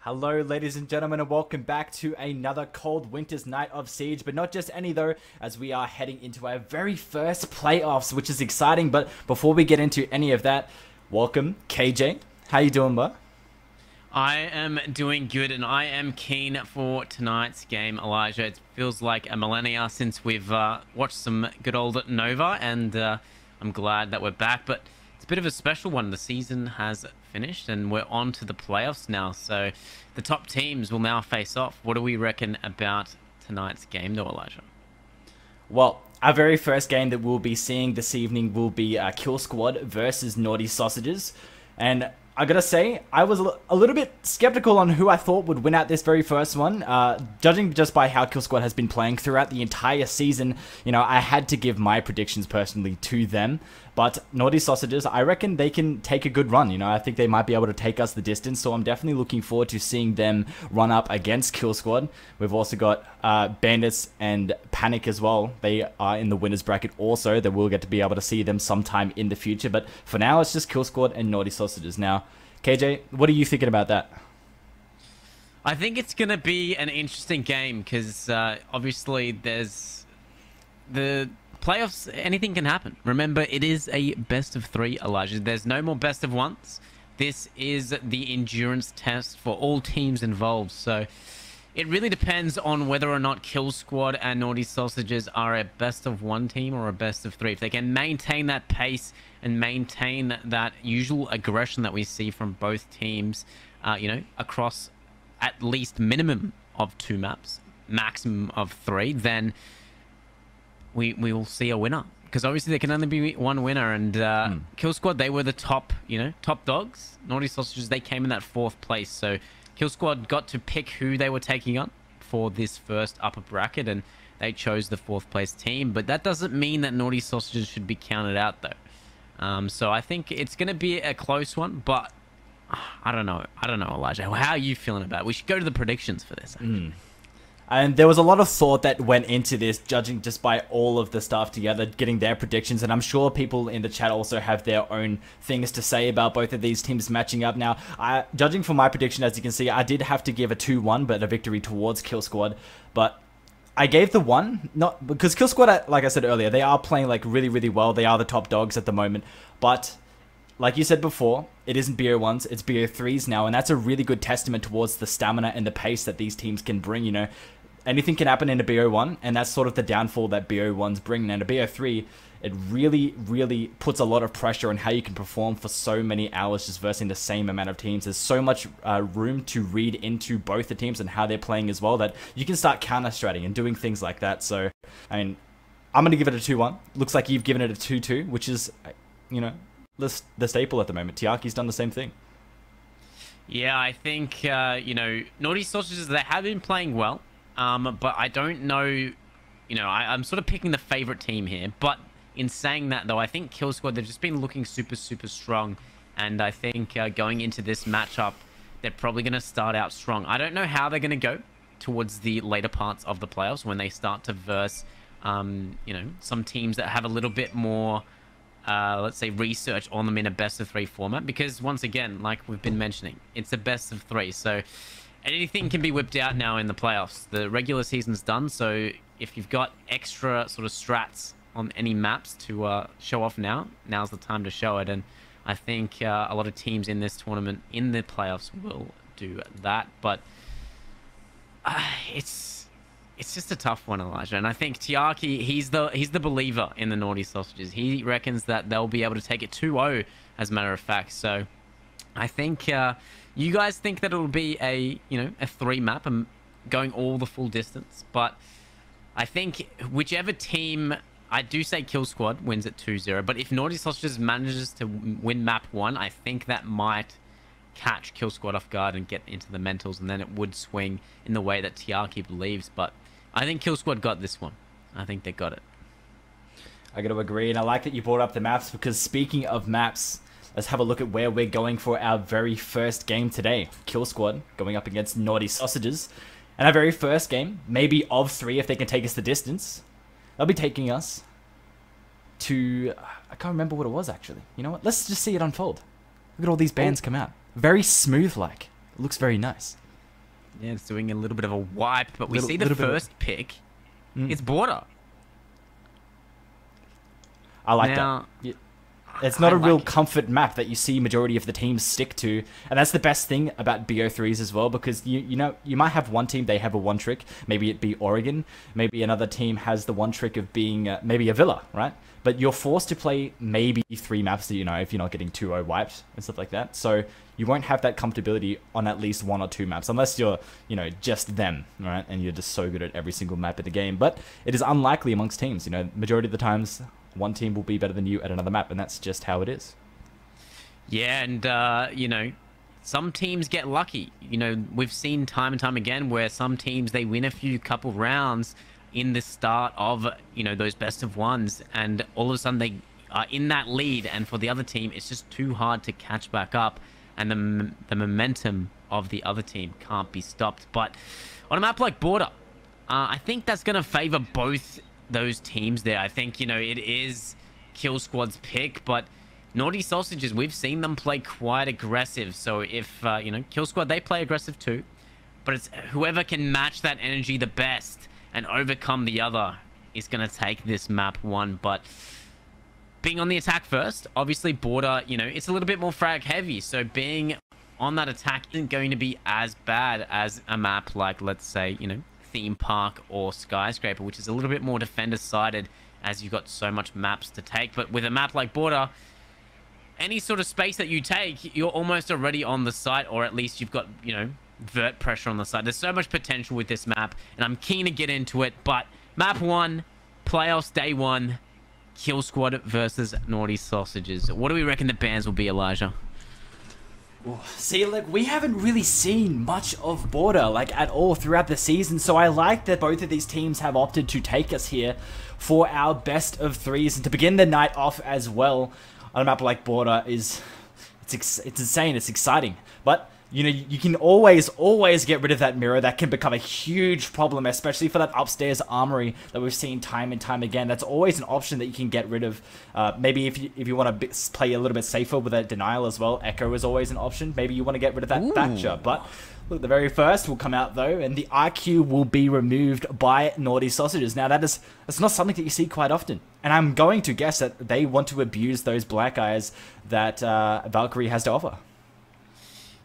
Hello ladies and gentlemen, and welcome back to another cold winter's night of Siege, but not just any though, as we are heading into our very first playoffs, which is exciting. But before we get into any of that, Welcome, KJ. How you doing, bud? I am doing good, and I am keen for tonight's game, Elijah. It feels like a millennia since we've watched some good old Nova, and I'm glad that we're back. But it's a bit of a special one. The season has finished, and we're on to the playoffs now. So the top teams will now face off. What do we reckon about tonight's game, though, Elijah? Well, our very first game that we'll be seeing this evening will be Kill Squad versus Naughty Sausages. And I gotta say, I was a little bit skeptical on who I thought would win out this very first one. Judging just by how Kill Squad has been playing throughout the entire season, you know, I had to give my predictions personally to them. But Naughty Sausages, I reckon they can take a good run. You know, I think they might be able to take us the distance. So I'm definitely looking forward to seeing them run up against Kill Squad. We've also got Bandits and Panic as well. They are in the winners bracket also. That we'll get to be able to see them sometime in the future. But for now, it's just Kill Squad and Naughty Sausages. Now, KJ, what are you thinking about that? I think it's going to be an interesting game because obviously there's the playoffs. Anything can happen. Remember, it is a best of 3, Elijah. There's no more best of 1s. This is the endurance test for all teams involved. So it really depends on whether or not Kill Squad and Naughty Sausages are a best of 1 team or a best of 3. If they can maintain that pace and maintain that usual aggression that we see from both teams, you know, across at least minimum of 2 maps, maximum of 3, then we will see a winner. Because obviously there can only be one winner, and Kill Squad, they were the top, you know, top dogs. Naughty Sausages, they came in that 4th place. So Kill Squad got to pick who they were taking on for this first upper bracket, and they chose the 4th place team. But that doesn't mean that Naughty Sausages should be counted out, though. So I think it's going to be a close one, but I don't know. I don't know, Elijah. How are you feeling about it? We should go to the predictions for this. And there was a lot of thought that went into this, judging just by all of the staff together, getting their predictions. And I'm sure people in the chat also have their own things to say about both of these teams matching up. Now, judging from my prediction, as you can see, I did have to give a 2-1, but a victory towards Kill Squad. But I gave the 1, not because Kill Squad, like I said earlier, they are playing like really, really well. They are the top dogs at the moment. But like you said before, it isn't BO1s, it's BO3s now. And that's a really good testament towards the stamina and the pace that these teams can bring, you know. Anything can happen in a BO1, and that's sort of the downfall that BO1s bring. And a BO3, it really, really puts a lot of pressure on how you can perform for so many hours just versing the same amount of teams. There's so much room to read into both the teams and how they're playing as well that you can start counter-stratting and doing things like that. So, I mean, I'm going to give it a 2-1. Looks like you've given it a 2-2, which is, you know, the staple at the moment. Tiaki's done the same thing. Yeah, I think, you know, Naughty Sausages, they have been playing well. But I don't know, you know, I'm sort of picking the favorite team here. But in saying that, though, I think Kill Squad, they've just been looking super, super strong. And I think going into this matchup, they're probably going to start out strong. I don't know how they're going to go towards the later parts of the playoffs when they start to verse, you know, some teams that have a little bit more, let's say, research on them in a best of 3 format. Because once again, like we've been mentioning, it's a best of 3. So anything can be whipped out now in the playoffs. The regular season's done, so if you've got extra sort of strats on any maps to show off now's the time to show it. And I think a lot of teams in this tournament, in the playoffs, will do that. But it's just a tough one, Elijah. And I think Tiaki, he's the believer in the Naughty Sausages. He reckons that they'll be able to take it 2-0, as a matter of fact. So I think you guys think that it'll be a 3 map and going all the full distance, but I think whichever team, I do say Kill Squad wins at 2-0, but if Naughty Sausages manages to win map 1, I think that might catch Kill Squad off guard and get into the mentals, and then it would swing in the way that Tiaki believes. But I think Kill Squad got this one. I think they got it. I got to agree, and I like that you brought up the maps, because speaking of maps, let's have a look at where we're going for our very first game today. Kill Squad going up against Naughty Sausages. And our very first game, maybe of 3 if they can take us the distance. They'll be taking us to, I can't remember what it was actually. You know what? Let's just see it unfold. Look at all these bands come out. Very smooth like. It looks very nice. Yeah, it's doing a little bit of a wipe, but we see the first pick. It's Border. I like that. Yeah. It's not a real comfort map that you see majority of the teams stick to, and that's the best thing about BO3s as well, because you know, you might have one team, they have a one trick, maybe it be Oregon, maybe another team has the one trick of being maybe a Villa, right? But you're forced to play maybe 3 maps, you know, if you're not getting 2-0 wiped and stuff like that. So you won't have that comfortability on at least 1 or 2 maps, unless you're, you know, just them, right? And you're just so good at every single map in the game. But it is unlikely amongst teams, you know, majority of the times, one team will be better than you at another map, and that's just how it is. Yeah, and, you know, some teams get lucky. You know, we've seen time and time again where some teams, they win a couple rounds in the start of, you know, those best of ones, and all of a sudden they are in that lead, and for the other team, it's just too hard to catch back up, and the momentum of the other team can't be stopped. But on a map like Border, I think that's going to favor both those teams there. I think, you know, it is Kill Squad's pick, but Naughty Sausages, we've seen them play quite aggressive. So if, you know, Kill Squad, they play aggressive too, but it's whoever can match that energy the best and overcome the other is going to take this map 1. But being on the attack first, obviously Border, you know, it's a little bit more frag heavy, so being on that attack isn't going to be as bad as a map like, let's say, you know, Theme Park or Skyscraper, which is a little bit more defender sided as you've got so much maps to take. But with a map like Border, any sort of space that you take, you're almost already on the site, or at least you've got, you know, vert pressure on the side. There's so much potential with this map, and I'm keen to get into it. But map 1, playoffs day 1, Kill Squad versus Naughty Sausages. What do we reckon the bans will be, Elijah? See, like, we haven't really seen much of Border, like, at all throughout the season, so I like that both of these teams have opted to take us here for our best of 3s, and to begin the night off as well on a map like Border it's insane, it's exciting. But you know, you can always get rid of that mirror. That can become a huge problem, especially for that upstairs armory that we've seen time and time again. That's always an option that you can get rid of. Maybe if you want to play a little bit safer with that denial as well, Echo is always an option. Maybe you want to get rid of that Thatcher. But look, the very first will come out though, and the IQ will be removed by Naughty Sausages. Now that's not something that you see quite often, and I'm going to guess that they want to abuse those black eyes that Valkyrie has to offer.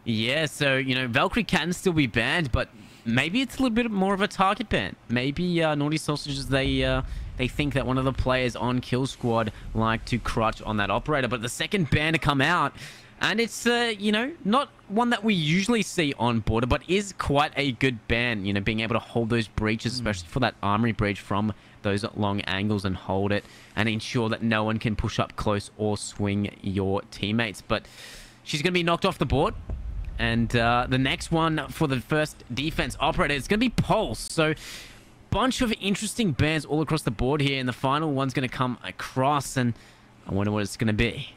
Yeah, so, you know, Valkyrie can still be banned, but maybe it's a little bit more of a target ban. Maybe Naughty Sausages, they think that one of the players on Kill Squad like to crutch on that operator. But the second ban to come out, and it's, you know, not one that we usually see on Border, but is quite a good ban, you know, being able to hold those breaches, especially for that armory breach from those long angles, and hold it and ensure that no one can push up close or swing your teammates. But she's going to be knocked off the board. And the next one for the first defense operator is going to be Pulse. So, bunch of interesting bans all across the board here. And the final one's going to come across. And I wonder what it's going to be.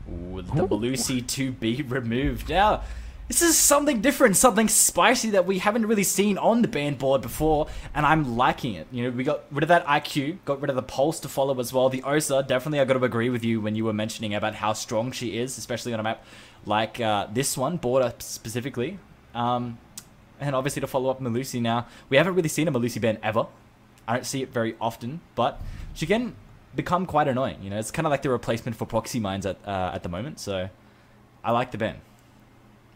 Ooh, the Malusi to be removed. Now, this is something different, something spicy that we haven't really seen on the ban board before. And I'm liking it. You know, we got rid of that IQ, got rid of the Pulse to follow as well. The Osa, definitely I got to agree with you when you were mentioning about how strong she is, especially on a map like this one, Border specifically. And obviously to follow up Malusi now. We haven't really seen a Malusi ban ever. I don't see it very often, but she can become quite annoying. You know, it's kind of like the replacement for Proxy Mines at the moment, so I like the ban.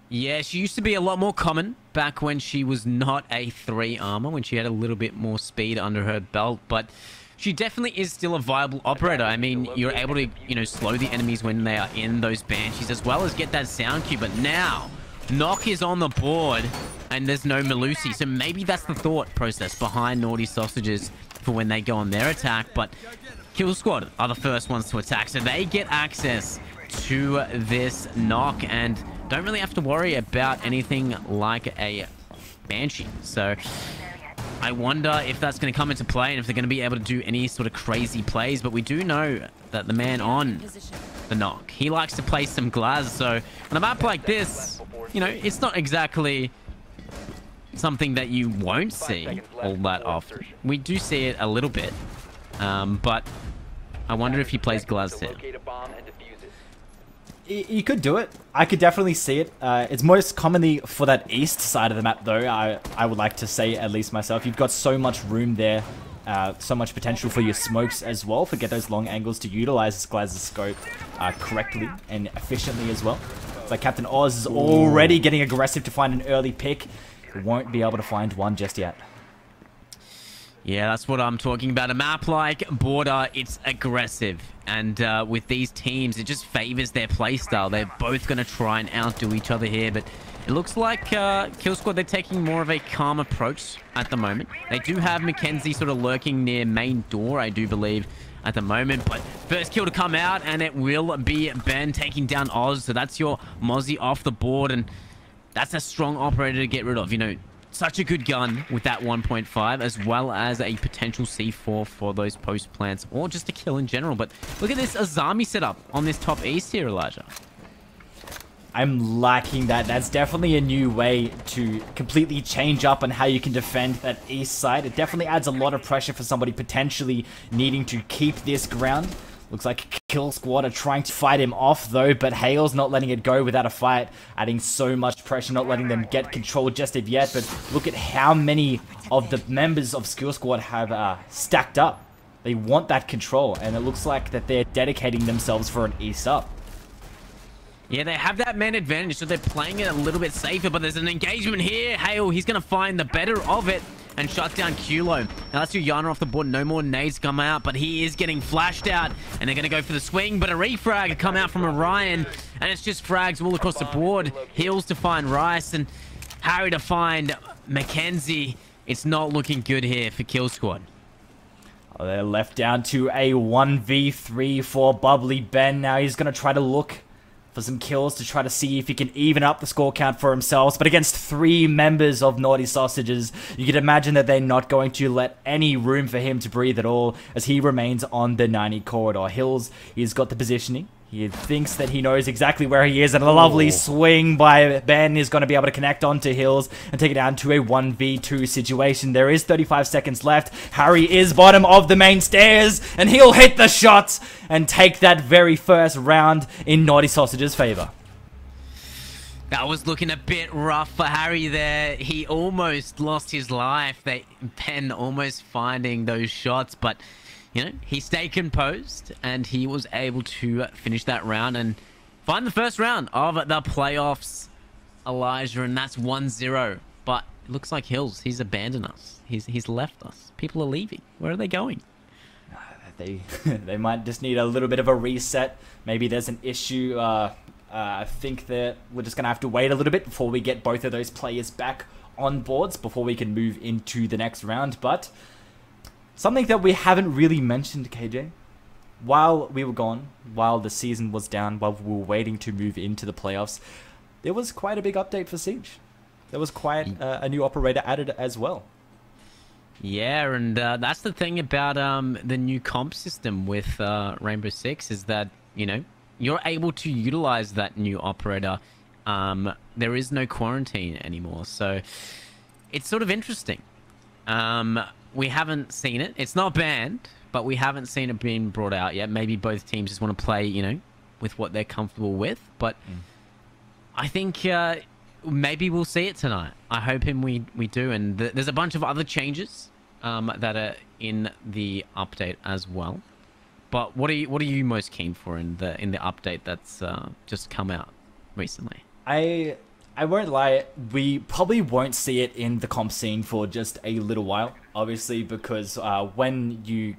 Yeah, she used to be a lot more common back when she was not a 3 armor, when she had a little bit more speed under her belt, but she definitely is still a viable operator. I mean, you're able to, you know, slow the enemies when they are in those Banshees, as well as get that sound cue. But now, Knock is on the board, and there's no Malusi. So maybe that's the thought process behind Naughty Sausages for when they go on their attack. But Kill Squad are the first ones to attack, so they get access to this Knock and don't really have to worry about anything like a Banshee. So I wonder if that's going to come into play and if they're going to be able to do any sort of crazy plays. But we do know that the man on the Knock, he likes to play some Glaz. So on a map like this, you know, it's not exactly something that you won't see all that often. We do see it a little bit, but I wonder if he plays Glaz here. You could do it. I could definitely see it. It's most commonly for that east side of the map, though. I would like to say, at least myself, you've got so much room there so much potential for your smokes as well, for get those long angles to utilize Glaz's scope correctly and efficiently as well. It's like Captain Oz is already getting aggressive to find an early pick. Won't be able to find one just yet. Yeah, that's what I'm talking about. A map like Border, it's aggressive. And with these teams, it just favors their playstyle. They're both going to try and outdo each other here. But it looks like Kill Squad, they're taking more of a calm approach at the moment. They do have Mackenzie sort of lurking near main door, I do believe, at the moment. But first kill to come out, and it will be Ben taking down Oz. So that's your Mozzie off the board. And that's a strong operator to get rid of. You know, such a good gun with that 1.5, as well as a potential C4 for those post plants, or just a kill in general. But look at this Azami setup on this top east here, Elijah. I'm liking that. That's definitely a new way to completely change up on how you can defend that east side. It definitely adds a lot of pressure for somebody potentially needing to keep this ground. Looks like Kill Squad are trying to fight him off though, but Hale's not letting it go without a fight, adding so much pressure, not letting them get control just of yet. But look at how many of the members of Kill Squad have stacked up. They want that control, and it looks like that they're dedicating themselves for an east up. Yeah, they have that man advantage, so they're playing it a little bit safer, but there's an engagement here. Hale, he's going to find the better of it and shut down Kulo. Now that's your Yana off the board. No more nades come out, but he is getting flashed out, and they're going to go for the swing, but a refrag come out from Orion, and it's just frags all across the board. Heals to find Rice, and Harry to find Mackenzie. It's not looking good here for Kill Squad. Oh, they're left down to a 1v3 for Bubbly Ben. Now he's going to try to look for some kills to try to see if he can even up the score count for himself. But against 3 members of Naughty Sausages, you can imagine that they're not going to let any room for him to breathe at all, as he remains on the 90 corridor. Hills, he's got the positioning. He thinks that he knows exactly where he is, and a lovely swing by Ben is going to be able to connect onto Hills and take it down to a 1v2 situation. There is 35 seconds left. Harry is bottom of the main stairs, and he'll hit the shot and take that very first round in Naughty Sausage's favor. That was looking a bit rough for Harry there. He almost lost his life. Ben almost finding those shots, but you know, he stayed composed, and he was able to finish that round and find the first round of the playoffs, Elijah, and that's 1-0. But it looks like Hills, he's abandoned us. He's left us. People are leaving. Where are they going? They might just need a little bit of a reset. Maybe there's an issue. I think that we're just going to have to wait a little bit before we get both of those players back on boards before we can move into the next round. But something that we haven't really mentioned, KJ, while we were gone, while the season was down, while we were waiting to move into the playoffs, there was quite a big update for Siege. There was quite a new operator added as well. Yeah, and that's the thing about the new comp system with Rainbow Six, is that, you know, you're able to utilize that new operator. There is no quarantine anymore, so it's sort of interesting. We haven't seen it. It's not banned, but we haven't seen it being brought out yet. Maybe both teams just want to play, you know, with what they're comfortable with. But I think maybe we'll see it tonight. I hope we do. And there's a bunch of other changes that are in the update as well. But what are you most keen for in the update that's just come out recently? I won't lie, we probably won't see it in the comp scene for just a little while, obviously, because when you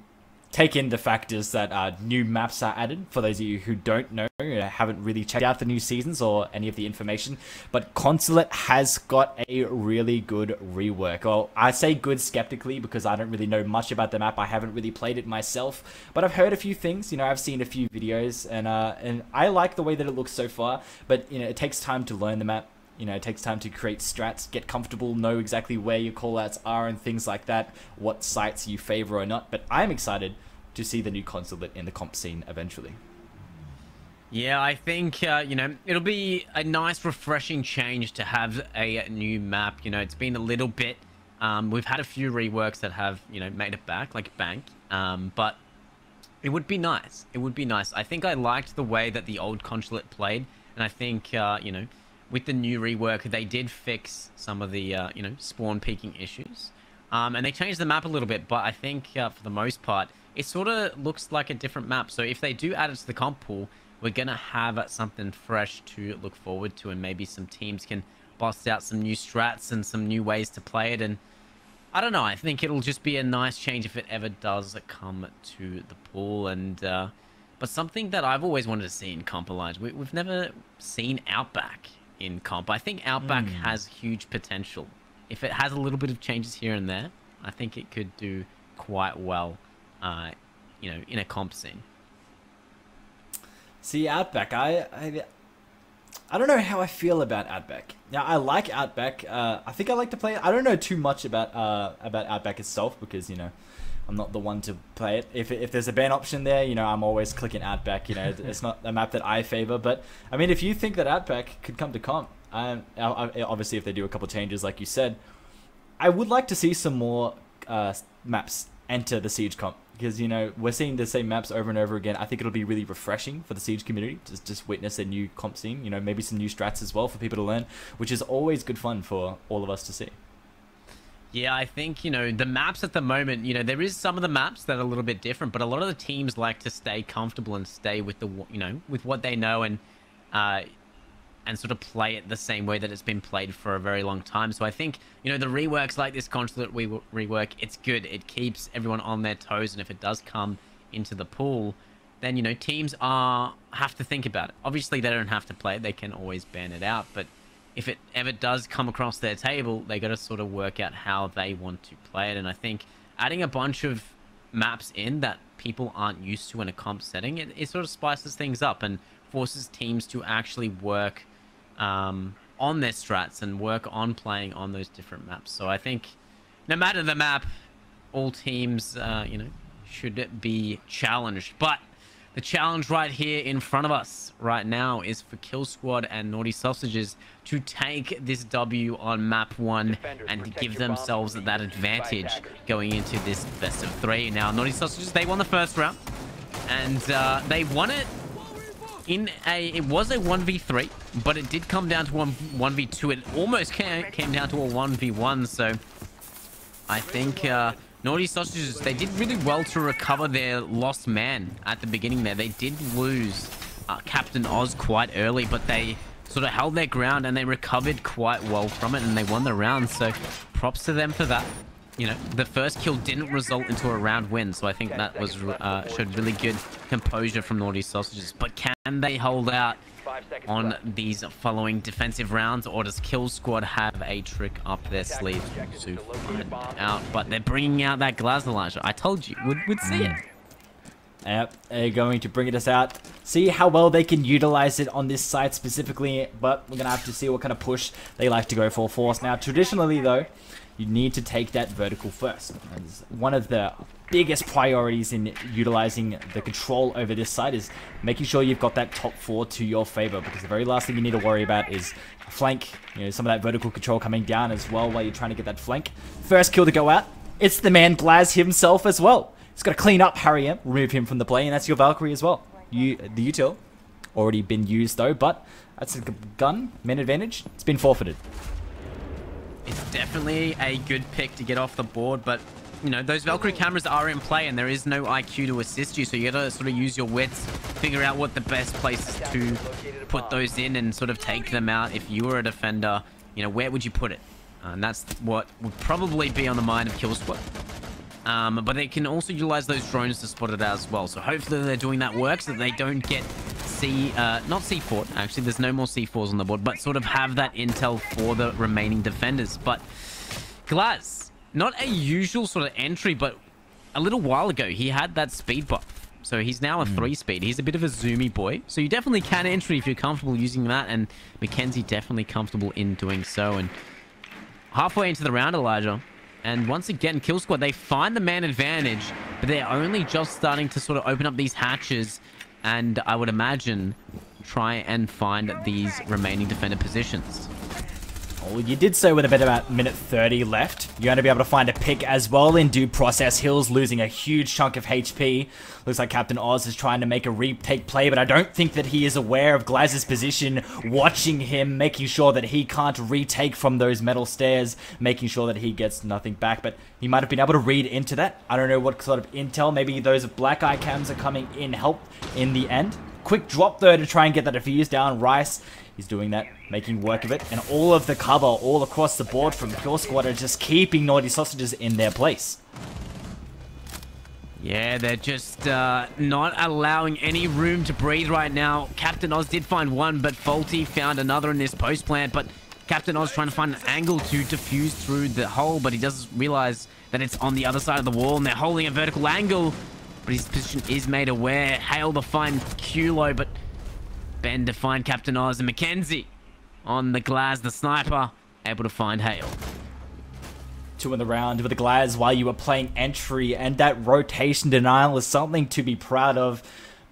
take in the factors that new maps are added, for those of you who don't know, haven't really checked out the new seasons or any of the information, but Consulate has got a really good rework. Well, I say good skeptically because I don't really know much about the map. I haven't really played it myself, but I've heard a few things. You know, I've seen a few videos, and I like the way that it looks so far, but you know, it takes time to learn the map. You know, it takes time to create strats, get comfortable, know exactly where your callouts are and things like that, what sites you favor or not. But I'm excited to see the new Consulate in the comp scene eventually. Yeah, I think, you know, it'll be a nice, refreshing change to have a new map. You know, it's been a little bit, we've had a few reworks that have, you know, made it back, like Bank, but it would be nice. It would be nice. I think I liked the way that the old Consulate played, and I think, you know, with the new rework, they did fix some of the, you know, spawn peaking issues, And they changed the map a little bit, but I think for the most part, it sort of looks like a different map. So if they do add it to the comp pool, we're going to have something fresh to look forward to, and maybe some teams can bust out some new strats and some new ways to play it. And I don't know, I think it'll just be a nice change if it ever does come to the pool. And but something that I've always wanted to see in comp, Elijah, we've never seen Outback in comp. I think Outback has huge potential. If it has a little bit of changes here and there, I think it could do quite well, you know, in a comp scene. See, Outback, I don't know how I feel about Outback. Now, I like Outback. I think I like to play it. I don't know too much about Outback itself because, you know, I'm not the one to play it. If there's a ban option there, you know, I'm always clicking Outback. You know, it's not a map that I favor. But, I mean, if you think that Outback could come to comp, obviously if they do a couple changes, like you said, I would like to see some more maps enter the Siege comp. Because, you know, we're seeing the same maps over and over again. I think it'll be really refreshing for the Siege community to just witness a new comp scene. You know, maybe some new strats as well for people to learn, which is always good fun for all of us to see. Yeah, I think, you know, the maps at the moment, you know, there is some of the maps that are a little bit different, but a lot of the teams like to stay comfortable and stay with the, you know, with what they know and sort of play it the same way that it's been played for a very long time. So I think, you know, the reworks like this Consulate rework, it's good. It keeps everyone on their toes, and if it does come into the pool, then, you know, teams have to think about it. Obviously, they don't have to play it. They can always ban it out, but if it ever does come across their table, they got to sort of work out how they want to play it. And I think adding a bunch of maps in that people aren't used to in a comp setting, it sort of spices things up and forces teams to actually work on their strats and work on playing on those different maps. So I think no matter the map, all teams, you know, should be challenged. But the challenge right here in front of us right now is for Kill Squad and Naughty Sausages to take this W on map 1 and give themselves that advantage going into this best of 3. Now, Naughty Sausages, they won the first round, and they won it it was a 1v3, but it did come down to 1v2. It almost came down to a 1v1. So I think Naughty Sausages, they did really well to recover their lost man at the beginning there. They did lose Captain Oz quite early, but they sort of held their ground and they recovered quite well from it, and they won the round. So props to them for that. You know, the first kill didn't result into a round win, so I think that was showed really good composure from Naughty Sausages. But can they hold out on these following defensive rounds, or does Kill Squad have a trick up their sleeve to find out? But they're bringing out that Glaz, Elijah. I told you, we'd see it. Yep, they're going to bring us out. See how well they can utilize it on this site specifically, but we're going to have to see what kind of push they like to go for force. Now, traditionally, though, you need to take that vertical first. As one of the biggest priorities in utilizing the control over this site is making sure you've got that top 4 to your favor, because the very last thing you need to worry about is a flank, you know, some of that vertical control coming down as well while you're trying to get that flank. First kill to go out, it's the man Glaz himself as well. He's got to clean up Harry M, remove him from the play, and that's your Valkyrie as well. The util already been used though, but that's a gun, man advantage, it's been forfeited. It's definitely a good pick to get off the board, but, you know, those Valkyrie cameras are in play and there is no IQ to assist you, so you gotta sort of use your wits, figure out what the best place to put those in and sort of take them out. If you were a defender, you know, where would you put it? And that's what would probably be on the mind of Kill Squad. But they can also utilize those drones to spot it as well, so hopefully they're doing that work so that they don't get not C4, actually, there's no more C4s on the board, but sort of have that intel for the remaining defenders. But Glaz, not a usual sort of entry, but a little while ago, he had that speed buff. So he's now a 3-speed. He's a bit of a zoomy boy. So you definitely can entry if you're comfortable using that, and Mackenzie definitely comfortable in doing so. And halfway into the round, Elijah, and once again, Kill Squad, they find the man advantage, but they're only just starting to sort of open up these hatches, and I would imagine try and find these remaining defender positions. Well, you did so with about minute 30 left. You're going to be able to find a pick as well in due process. Hill's losing a huge chunk of HP. Looks like Captain Oz is trying to make a retake play, but I don't think that he is aware of Glaz's position, watching him, making sure that he can't retake from those metal stairs, making sure that he gets nothing back. But he might have been able to read into that. I don't know what sort of intel. Maybe those black eye cams are coming in help in the end. Quick drop though to try and get that defuse down. Rice, he's doing that, making work of it. And all of the cover all across the board from Kill Squad are just keeping Naughty Sausages in their place. Yeah, they're just not allowing any room to breathe right now. Captain Oz did find one, but Faulty found another in this post plant. But Captain Oz trying to find an angle to defuse through the hole, but he doesn't realize that it's on the other side of the wall, and they're holding a vertical angle. But his position is made aware. Hale to find Kulo, but Ben to find Captain Oz, and Mackenzie on the Glaz, the sniper, able to find Hale. 2 in the round with the Glaz while you were playing entry, and that rotation denial is something to be proud of.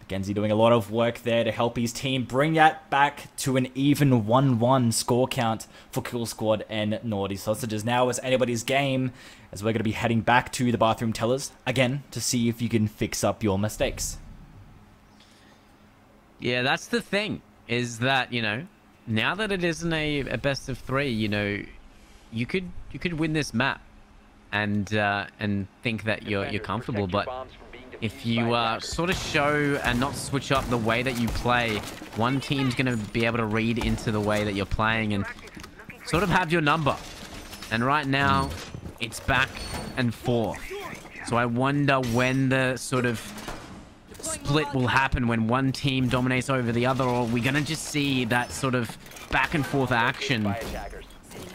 Mackenzie doing a lot of work there to help his team bring that back to an even 1-1 score count for Kill Squad and Naughty Sausages. Now it's anybody's game, as we're going to be heading back to the bathroom tellers again to see if you can fix up your mistakes. Yeah, that's the thing, is that, you know, now that it isn't a best of 3, you know, you could win this map and think that you're comfortable, but if you sort of show and not switch up the way that you play, one team's going to be able to read into the way that you're playing and sort of have your number. And right now, it's back and forth. So I wonder when the sort of split will happen, when one team dominates over the other, or we're going to just see that sort of back and forth action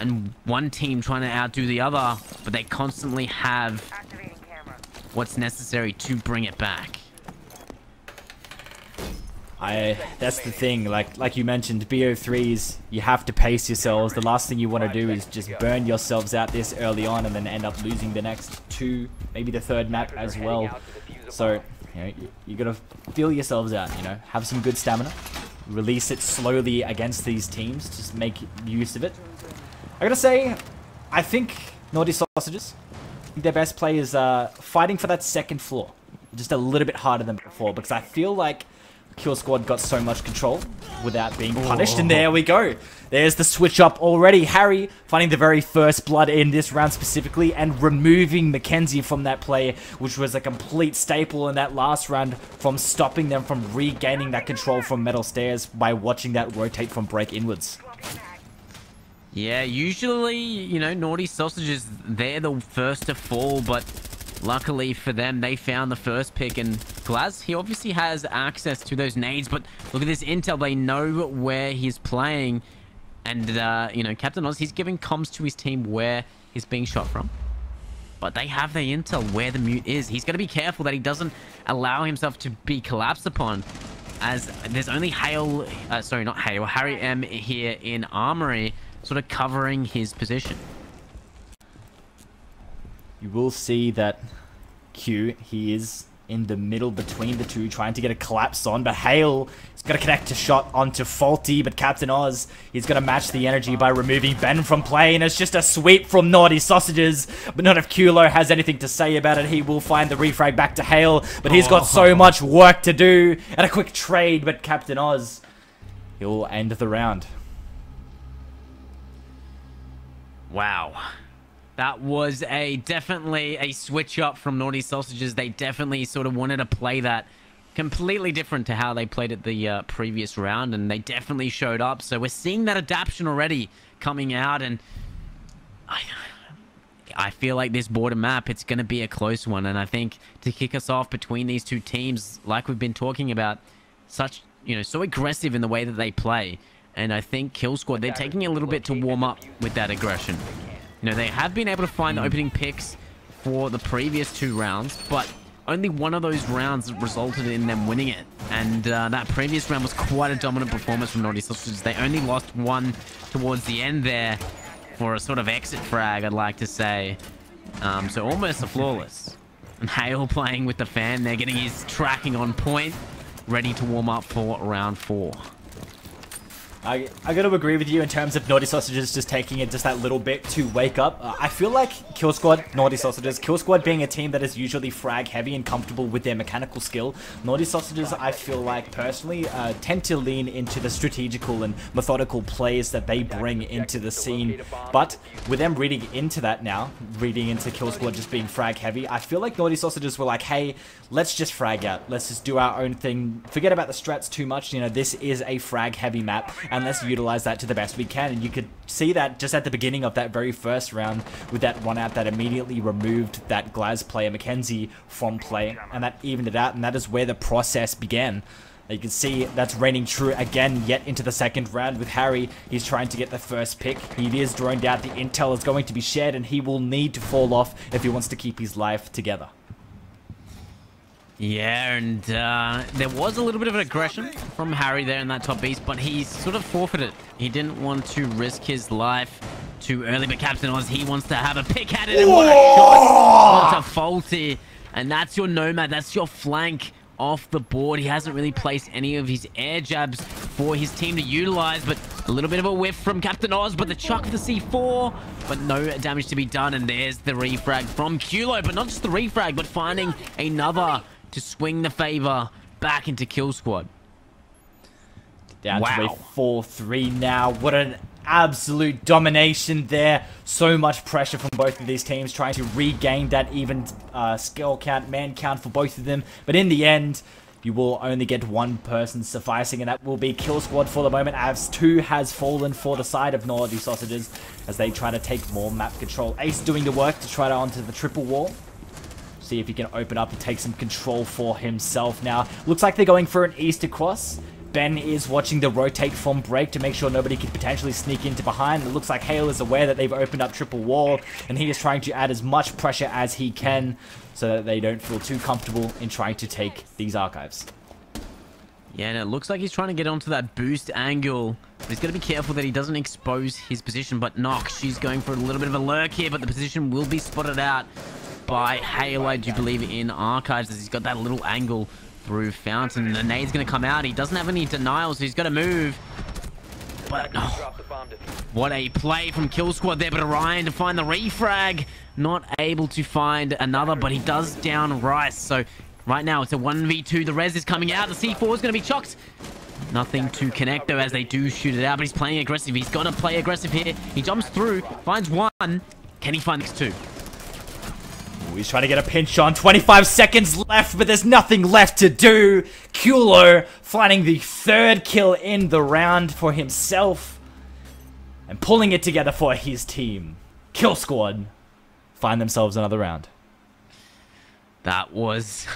and one team trying to outdo the other, but they constantly have what's necessary to bring it back. That's the thing, like you mentioned, BO3s, you have to pace yourselves. The last thing you want to do is just burn yourselves out this early on and then end up losing the next 2, maybe the 3rd map as well. So, you know, you gotta feel yourselves out, you know, have some good stamina, release it slowly against these teams, just make use of it. I gotta say, I think Naughty Sausages, their best play is fighting for that 2nd floor, just a little bit harder than before, because I feel like Kill Squad got so much control without being punished, and there we go. There's the switch up already. Harry finding the very first blood in this round specifically, and removing Mackenzie from that play, which was a complete staple in that last round, from stopping them from regaining that control from metal stairs by watching that rotate from break inwards. Yeah, usually, you know, Naughty Sausages, they're the first to fall, but luckily for them, they found the first pick, and Glaz, he obviously has access to those nades, but look at this intel. They know where he's playing, and, you know, Captain Oz, he's giving comms to his team where he's being shot from. But they have the intel where the mute is. He's got to be careful that he doesn't allow himself to be collapsed upon, as there's only Hale, sorry, not Hale, Harry M here in Armory, sort of covering his position. You will see that Q, he is in the middle between the two, trying to get a collapse on, but Hale is going to connect a shot onto Faulty, but Captain Oz, he's going to match the energy by removing Ben from play, and it's just a sweep from Naughty Sausages, but not if Kulo has anything to say about it. He will find the refrag back to Hale, but he's got so much work to do, and a quick trade, but Captain Oz, he'll end the round. Wow. That was definitely a switch up from Naughty Sausages. They definitely sort of wanted to play that completely different to how they played it the previous round, and they definitely showed up. So we're seeing that adaptation already coming out, and I feel like this border map, it's going to be a close one. And I think to kick us off between these two teams, like we've been talking about, such, you know, so aggressive in the way that they play. And I think Kill Squad, they're taking a little bit to warm up with that aggression. You know, they have been able to find the opening picks for the previous 2 rounds, but only one of those rounds resulted in them winning it. And that previous round was quite a dominant performance from Naughty Sausages. They only lost one towards the end there for a sort of exit frag, I'd like to say. So almost a flawless. And Hale playing with the fan. They're getting his tracking on point, ready to warm up for round 4. I gotta agree with you in terms of Naughty Sausages just taking it just that little bit to wake up. I feel like Kill Squad, Naughty Sausages, Kill Squad being a team that is usually frag heavy and comfortable with their mechanical skill, Naughty Sausages, I feel like personally, tend to lean into the strategical and methodical plays that they bring into the scene. But with them reading into that now, reading into Kill Squad just being frag heavy, I feel like Naughty Sausages were like, hey, let's just frag out. Let's just do our own thing. Forget about the strats too much. You know, this is a frag heavy map, and let's utilize that to the best we can. And you could see that just at the beginning of that very first round with that one out that immediately removed that Glaz player Mackenzie from play, and that evened it out, and that is where the process began. You can see that's reigning true again yet into the second round with Harry. He's trying to get the first pick. He is droned out. The intel is going to be shared, and he will need to fall off if he wants to keep his life together. Yeah, and there was a little bit of an aggression from Harry there in that top beast, but he sort of forfeited. He didn't want to risk his life too early, but Captain Oz, he wants to have a pick at it, and what a shot! What a faulty, and that's your Nomad, that's your flank off the board. He hasn't really placed any of his air jabs for his team to utilize, but a little bit of a whiff from Captain Oz, but the chuck of the C4, but no damage to be done, and there's the refrag from Kulo, but not just the refrag, but finding another to swing the favor back into Kill Squad. Down to a 4-3 now. What an absolute domination there. So much pressure from both of these teams trying to regain that even skill count, man count for both of them. But in the end, you will only get one person sufficing, and that will be Kill Squad for the moment, as 2 has fallen for the side of Naughty Sausages as they try to take more map control. Ace doing the work to try to onto the triple wall. See if he can open up and take some control for himself now. Looks like they're going for an east across. Ben is watching the rotate from break to make sure nobody could potentially sneak into behind. It looks like Hale is aware that they've opened up triple wall, and he is trying to add as much pressure as he can so that they don't feel too comfortable in trying to take these archives. Yeah, and it looks like he's trying to get onto that boost angle. But he's got to be careful that he doesn't expose his position. But Nox, she's going for a little bit of a lurk here, but the position will be spotted out by Hale, I do believe, in archives, as he's got that little angle through Fountain. The nade's going to come out. He doesn't have any denials, so he's got to move. But oh, what a play from Kill Squad there. But Orion to find the refrag. Not able to find another, but he does down Rice. So right now it's a 1v2. The res is coming out. The C4 is going to be chocked. Nothing to connect, though, as they do shoot it out. But he's playing aggressive. He's got to play aggressive here. He jumps through, finds one. Can he find next two? He's trying to get a pinch on. 25 seconds left, but there's nothing left to do. Kulo finding the third kill in the round for himself and pulling it together for his team. Kill Squad find themselves another round. That was...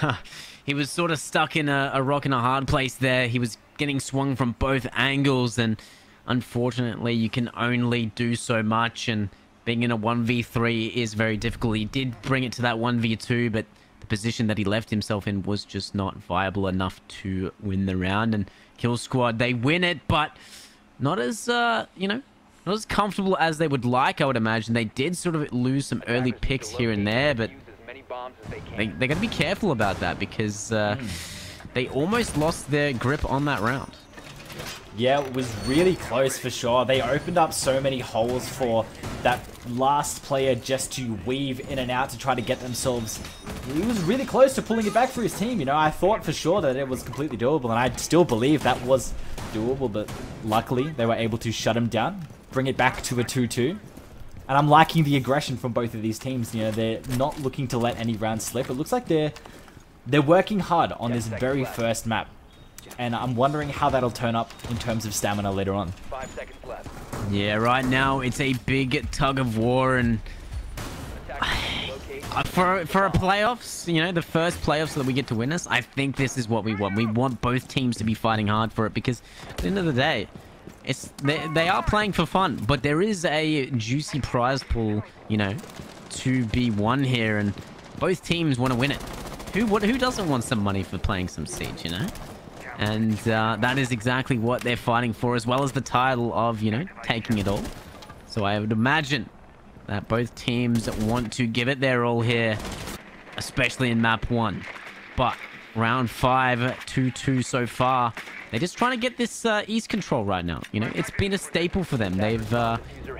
he was sort of stuck in a rock and a hard place there. He was getting swung from both angles, and unfortunately you can only do so much, and being in a 1v3 is very difficult. He did bring it to that 1v2, but the position that he left himself in was just not viable enough to win the round. And Kill Squad, they win it, but not as, you know, not as comfortable as they would like, I would imagine. They did sort of lose some early picks here and there, but they're going to be careful about that, because they almost lost their grip on that round. Yeah, it was really close for sure. They opened up so many holes for that last player just to weave in and out to try to get themselves... He was really close to pulling it back for his team, you know. I thought for sure that it was completely doable, and I still believe that was doable, but luckily they were able to shut him down, bring it back to a 2-2. And I'm liking the aggression from both of these teams. You know, they're not looking to let any rounds slip. It looks like they're working hard on this very first map. And I'm wondering how that'll turn up in terms of stamina later on. 5 seconds left. Yeah, right now it's a big tug of war, and for a playoffs, you know, the first playoffs that we get to witness, I think this is what we want. We want both teams to be fighting hard for it, because at the end of the day, they are playing for fun, but there is a juicy prize pool, you know, to be won here, and both teams want to win it. Who doesn't want some money for playing some Siege, you know? And that is exactly what they're fighting for, as well as the title of, you know, taking it all. So I would imagine that both teams want to give it their all here, especially in map 1. But round 5, 2-2 so far. they're just trying to get this East control right now. You know, it's been a staple for them. They've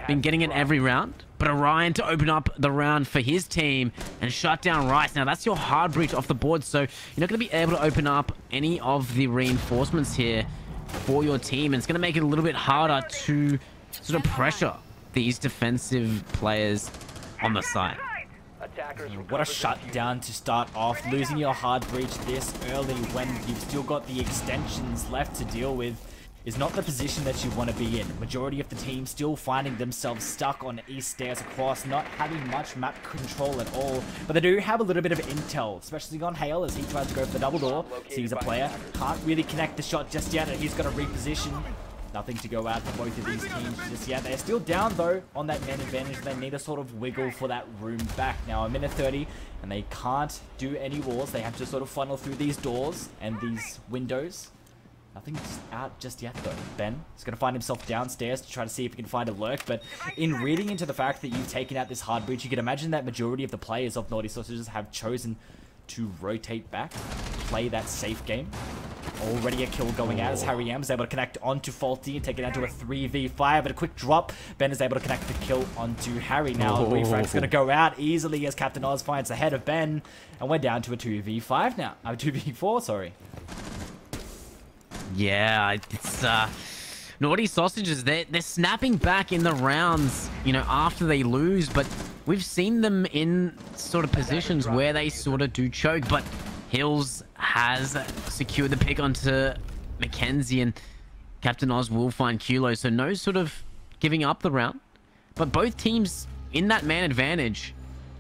been getting it every round. But Orion to open up the round for his team and shut down Rice. Now, that's your hard breach off the board, so you're not going to be able to open up any of the reinforcements here for your team. And it's going to make it a little bit harder to sort of pressure these defensive players on the side. What a shutdown to start off. Losing your hard breach this early when you've still got the extensions left to deal with is not the position that you want to be in. Majority of the team still finding themselves stuck on east stairs across, not having much map control at all. But they do have a little bit of intel, especially on Hale as he tries to go for the double door. Sees a player, can't really connect the shot just yet, and he's got to reposition. Nothing to go out for both of these teams just yet. They're still down though on that man advantage. They need a sort of wiggle for that room back. Now a minute 30 and they can't do any walls. They have to sort of funnel through these doors and these windows. Nothing's out just yet though. Ben is going to find himself downstairs to try to see if he can find a lurk. But in reading into the fact that you've taken out this hard breach, you can imagine that majority of the players of Naughty Sausages have chosen to rotate back, play that safe game. Already a kill going out as Harry M is able to connect onto Faulty and take it down to a 3v5, but a quick drop. Ben is able to connect the kill onto Harry. Now Refrag's going to go out easily as Captain Oz finds the head of Ben, and we're down to a 2v5 now. 2v4, sorry. Yeah, it's Naughty Sausages, they're snapping back in the rounds, you know, after they lose, but we've seen them in sort of positions where they sort of do choke, but Hills has secured the pick onto Mackenzie, and Captain Oz will find Kulo, so no sort of giving up the round. But both teams in that man advantage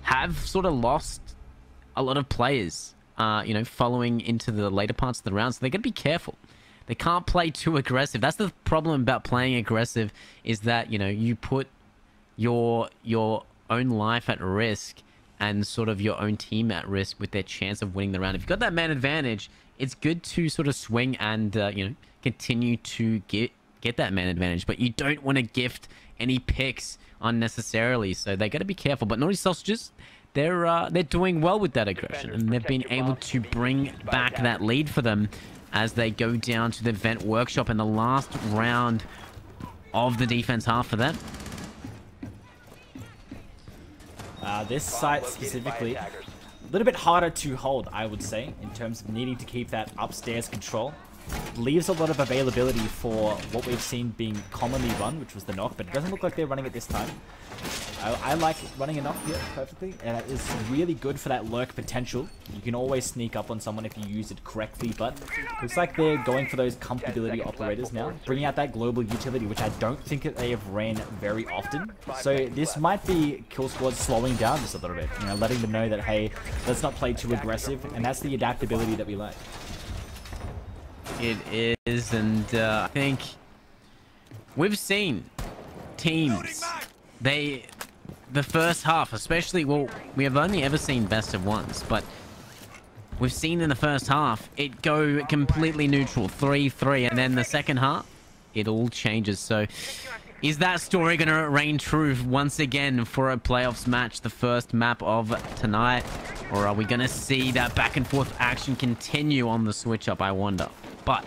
have sort of lost a lot of players, you know, following into the later parts of the round, so they're going to be careful. They can't play too aggressive. That's the problem about playing aggressive, is that, you know, you put your own life at risk and sort of your own team at risk with their chance of winning the round. If you've got that man advantage, it's good to sort of swing and, you know, continue to get that man advantage. But you don't want to gift any picks unnecessarily, so they got to be careful. But Naughty Sausages, they're doing well with that aggression, and they've been able to bring back that lead for them as they go down to the Vent Workshop in the last round of the defense half for them. This site specifically, a little bit harder to hold, I would say, in terms of needing to keep that upstairs control. Leaves a lot of availability for what we've seen being commonly run, which was the knock, but it doesn't look like they're running it this time. I like running a knock here perfectly, and it is really good for that lurk potential. You can always sneak up on someone if you use it correctly, but looks like they're going for those comfortability operators now, bringing out that global utility, which I don't think that they have ran very often. So this might be Kill Squad slowing down just a little bit, you know, letting them know that, hey, let's not play too aggressive, and that's the adaptability that we like. It is, and I think we've seen teams, the first half especially, well, we have only ever seen best of ones, but we've seen in the first half it go completely neutral, 3-3, and then the second half it all changes. So is that story going to reign true once again for a playoffs match, the first map of tonight, or are we going to see that back and forth action continue on the switch up, I wonder? But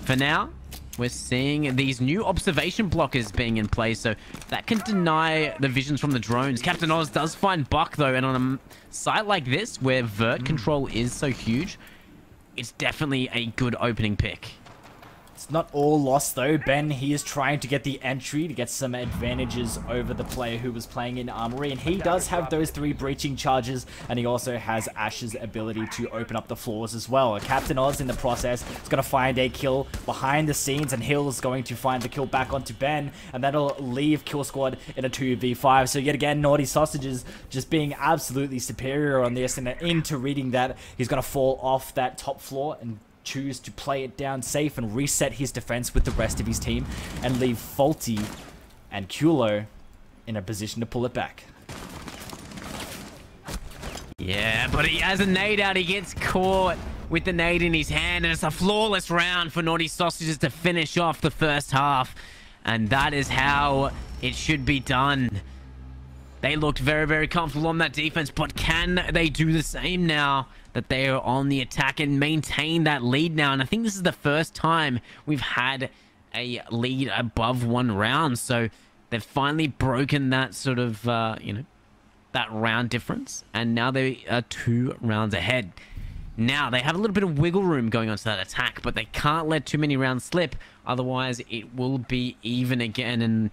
for now, we're seeing these new observation blockers being in place, so that can deny the visions from the drones. Captain Oz does find Buck, though, and on a site like this, where vert control is so huge, it's definitely a good opening pick. It's not all lost though. Ben, he is trying to get the entry to get some advantages over the player who was playing in Armory, and he does have those 3 breaching charges, and he also has Ash's ability to open up the floors as well. Captain Oz in the process is going to find a kill behind the scenes, and Hill's going to find the kill back onto Ben, and that'll leave Kill Squad in a 2v5. So yet again, Naughty Sausages just being absolutely superior on this, and into reading that, he's going to fall off that top floor and choose to play it down safe and reset his defense with the rest of his team and leave Faulty and Kulo in a position to pull it back. Yeah, but he has a nade out. He gets caught with the nade in his hand, and it's a flawless round for Naughty Sausages to finish off the first half. And that is how it should be done. They looked very, very comfortable on that defense, but can they do the same now that they are on the attack and maintain that lead now. And I think this is the first time we've had a lead above 1 round. So they've finally broken that sort of, you know, that round difference. And now they are 2 rounds ahead. Now, they have a little bit of wiggle room going on to that attack, but they can't let too many rounds slip. Otherwise, it will be even again. And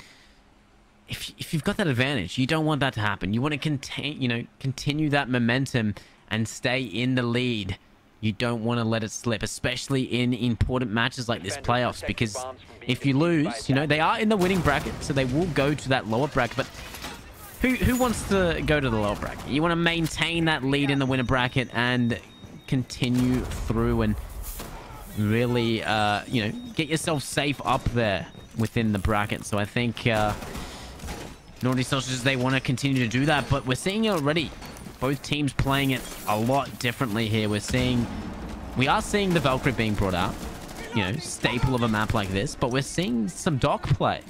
if you've got that advantage, you don't want that to happen. You want to continue that momentum and stay in the lead. You don't want to let it slip, especially in important matches like this playoffs, because if you lose, you know, they are in the winning bracket, so they will go to that lower bracket. But who wants to go to the lower bracket? You want to maintain that lead in the winner bracket and continue through and really, you know, get yourself safe up there within the bracket. So I think Naughty Sausages, they want to continue to do that, but we're seeing it already. Both teams playing it a lot differently here. We are seeing the Valkyrie being brought out, you know, staple of a map like this, but we're seeing some Doc play.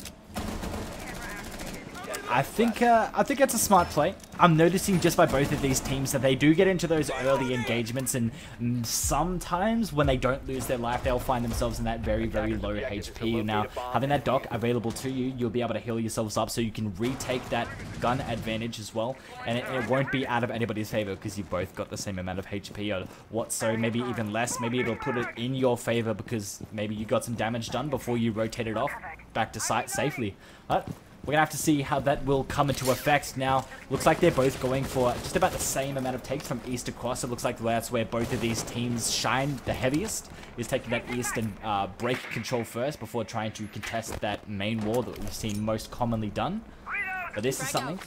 I think it's a smart play. I'm noticing just by both of these teams that they do get into those early engagements, and sometimes when they don't lose their life, they'll find themselves in that very, very low HP. Now, having that dock available to you, you'll be able to heal yourselves up so you can retake that gun advantage as well, and it won't be out of anybody's favor because you both got the same amount of HP or what, so maybe even less. Maybe it'll put it in your favor because maybe you got some damage done before you rotate it off back to site safely. But we're going to have to see how that will come into effect. Now, looks like they're both going for just about the same amount of takes from east across. It looks like that's where both of these teams shine the heaviest, is taking that east and break control first before trying to contest that main wall that we've seen most commonly done. But this is something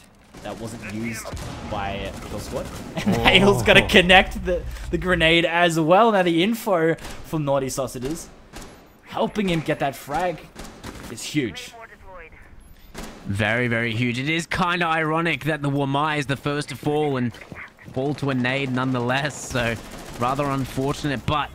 that wasn't used by Kill Squad. And Hale's going to connect the grenade as well. Now, the info from Naughty Sausages helping him get that frag is huge. Very, very huge. It is kind of ironic that the Wamai is the first to fall and fall to a nade nonetheless. So, rather unfortunate, but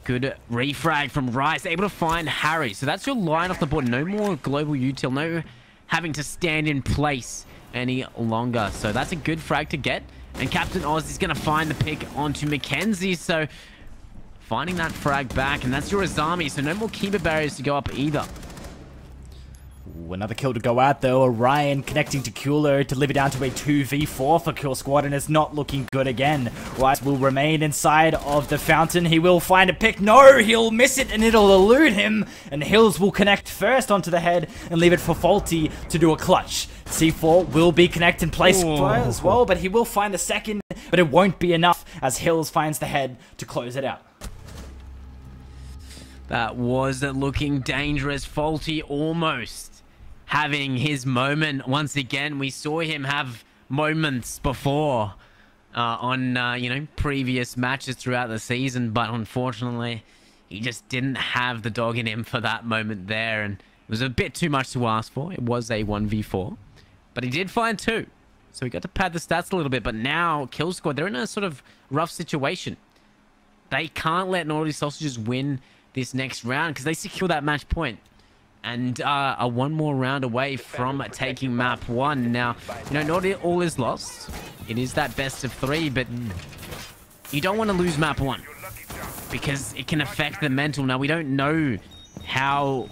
good refrag from Rice. Able to find Harry. So, that's your line off the board. No more global util. No having to stand in place any longer. So, that's a good frag to get. And Captain Oz is going to find the pick onto Mackenzie. So, finding that frag back. And that's your Azami. So, no more keeper barriers to go up either. Ooh, another kill to go out though. Orion connecting to Kulo to live it down to a 2v4 for Kill Squad, and it's not looking good again. Rice will remain inside of the fountain. He will find a pick. No, he'll miss it and it'll elude him. And Hills will connect first onto the head and leave it for Faulty to do a clutch. C4 will be connected in place as well, but he will find the second, but it won't be enough as Hills finds the head to close it out. That was looking dangerous. Faulty almost having his moment once again. We saw him have moments before on you know, previous matches throughout the season, but unfortunately he just didn't have the dog in him for that moment there, and it was a bit too much to ask for. It was a 1v4, but he did find 2, so he got to pad the stats a little bit. But now Kill Squad, they're in a sort of rough situation. They can't let Naughty Sausages win this next round because they secure that match point and are one more round away from taking map 1. Now, you know, not all is lost. It is that best of 3, but you don't want to lose map 1 because it can affect the mental. Now, we don't know how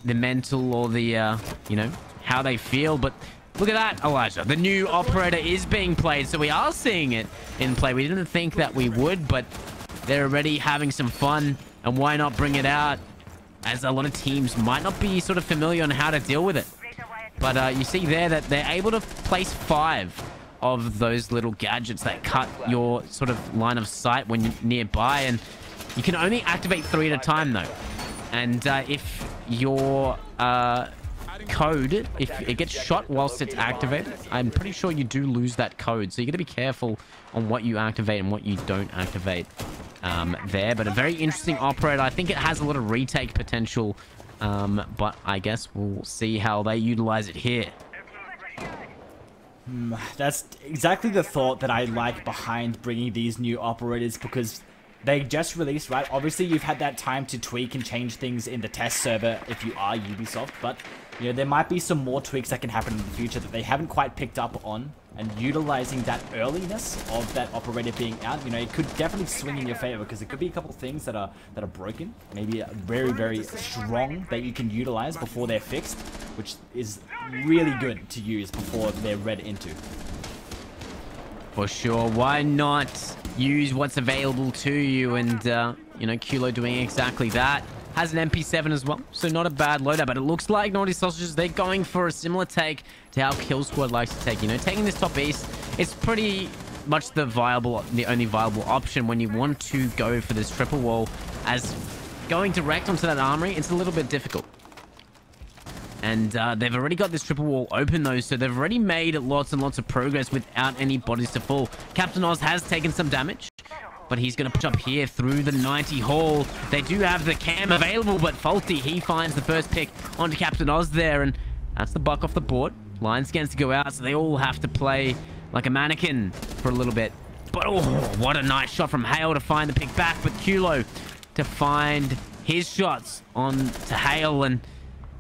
the mental or the, you know, how they feel, but look at that, Elijah. The new operator is being played, so we are seeing it in play. We didn't think that we would, but they're already having some fun, and why not bring it out? As a lot of teams might not be sort of familiar on how to deal with it. But you see there that they're able to place 5 of those little gadgets that cut your sort of line of sight when you're nearby. And you can only activate 3 at a time though. And if your code, if it gets shot whilst it's activated, I'm pretty sure you do lose that code. So you got to be careful on what you activate and what you don't activate. There, but a very interesting operator. I think it has a lot of retake potential, but I guess we'll see how they utilize it here. That's exactly the thought that I like behind bringing these new operators, because they just released, right? Obviously, you've had that time to tweak and change things in the test server if you are Ubisoft, but you know, there might be some more tweaks that can happen in the future that they haven't quite picked up on, and utilizing that earliness of that operator being out, you know, it could definitely swing in your favor because it could be a couple things that are broken, maybe very, very strong that you can utilize before they're fixed, which is really good to use before they're read into. For sure. Why not use what's available to you? And, you know, Kulo doing exactly that. Has an MP7 as well, so not a bad loadout. But it looks like Naughty Sausages, they're going for a similar take to how Kill Squad likes to take. You know, taking this top east, it's pretty much the only viable option when you want to go for this triple wall. As going direct onto that armory, it's a little bit difficult. And they've already got this triple wall open, though, so they've already made lots and lots of progress without any bodies to fall. Captain Oz has taken some damage, but he's going to push up here through the 90 hall. They do have the cam available, but Faulty, he finds the first pick onto Captain Oz there, and that's the buck off the board. Line scans to go out, so they all have to play like a mannequin for a little bit. But, oh, what a nice shot from Hale to find the pick back, but Kulo to find his shots on to Hale, and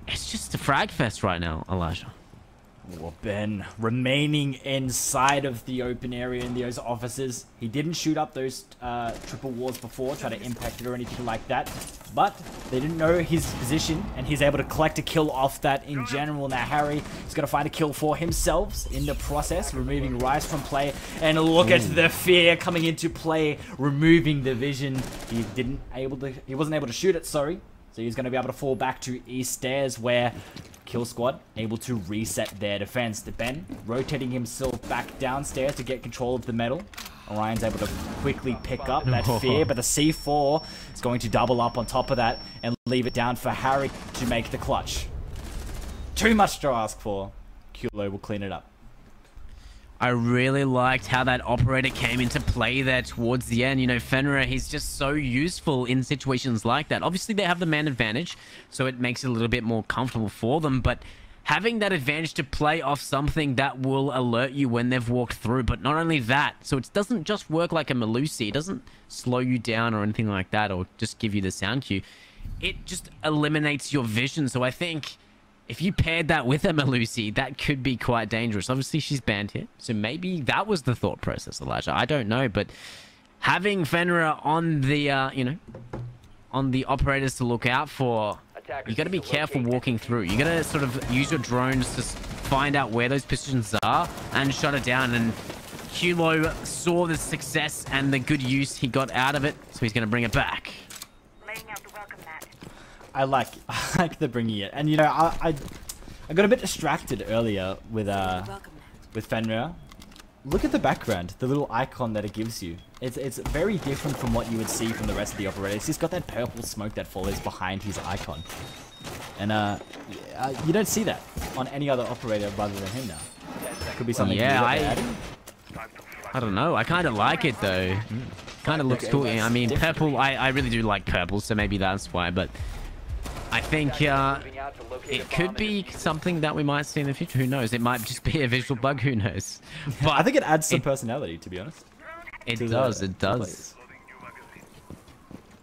it's just a frag fest right now, Elijah. Well, Ben remaining inside of the open area in those offices. He didn't shoot up those triple walls before, try to impact it or anything like that. But they didn't know his position, and he's able to collect a kill off that in general. Now Harry is going to find a kill for himself in the process, removing Rice from play. And look at the fear coming into play, removing the vision. He wasn't able to shoot it, sorry. So he's going to be able to fall back to East Stairs, where Kill Squad able to reset their defense. The Ben rotating himself back downstairs to get control of the metal. Orion's able to quickly pick up that fear, but the C4 is going to double up on top of that and leave it down for Harry to make the clutch. Too much to ask for. Kulo will clean it up. I really liked how that operator came into play there towards the end. You know, Fenrir, he's just so useful in situations like that. Obviously, they have the man advantage, so it makes it a little bit more comfortable for them. But having that advantage to play off something that will alert you when they've walked through. But not only that, so it doesn't just work like a Melusi. It doesn't slow you down or anything like that, or just give you the sound cue. It just eliminates your vision. So I think if you paired that with a Melusi, that could be quite dangerous. Obviously, she's banned here, so maybe that was the thought process, Elijah. I don't know, but having Fenrir on the, you know, on the operators to look out for, you got to be careful walking through. You got to sort of use your drones to find out where those positions are and shut it down. And Kulo saw the success and the good use he got out of it, so he's going to bring it back. I like the bringing it, and you know, I got a bit distracted earlier with Fenrir. Look at the background, the little icon that it gives you. It's very different from what you would see from the rest of the operators. He's got that purple smoke that follows behind his icon, and you don't see that on any other operator rather than him now. Could be something. Yeah, I don't know. I kind of like it though. Kind of looks cool. I mean, purple. I really do like purple, so maybe that's why. But I think it could be something that we might see in the future. Who knows? It might just be a visual bug. Who knows? But I think it adds some personality, to be honest. It does. It does.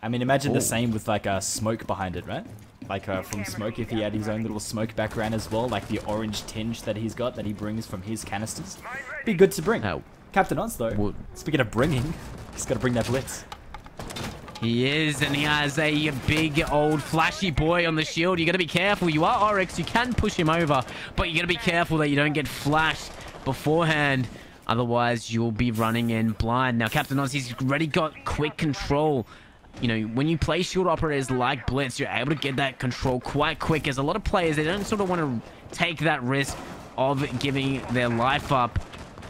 I mean, imagine the same with like a smoke behind it, right? Like from Smoke, if he had his own little smoke background as well, like the orange tinge that he's got that he brings from his canisters. Be good to bring. Captain Oz, though. Speaking of bringing, he's got to bring that blitz. He is, and he has a big old flashy boy on the shield. You got to be careful. You are Oryx. You can push him over, but you got to be careful that you don't get flashed beforehand. Otherwise, you'll be running in blind. Now, Captain Oz, he's already got quick control. You know, when you play shield operators like Blitz, you're able to get that control quite quick. As a lot of players, they don't sort of want to take that risk of giving their life up,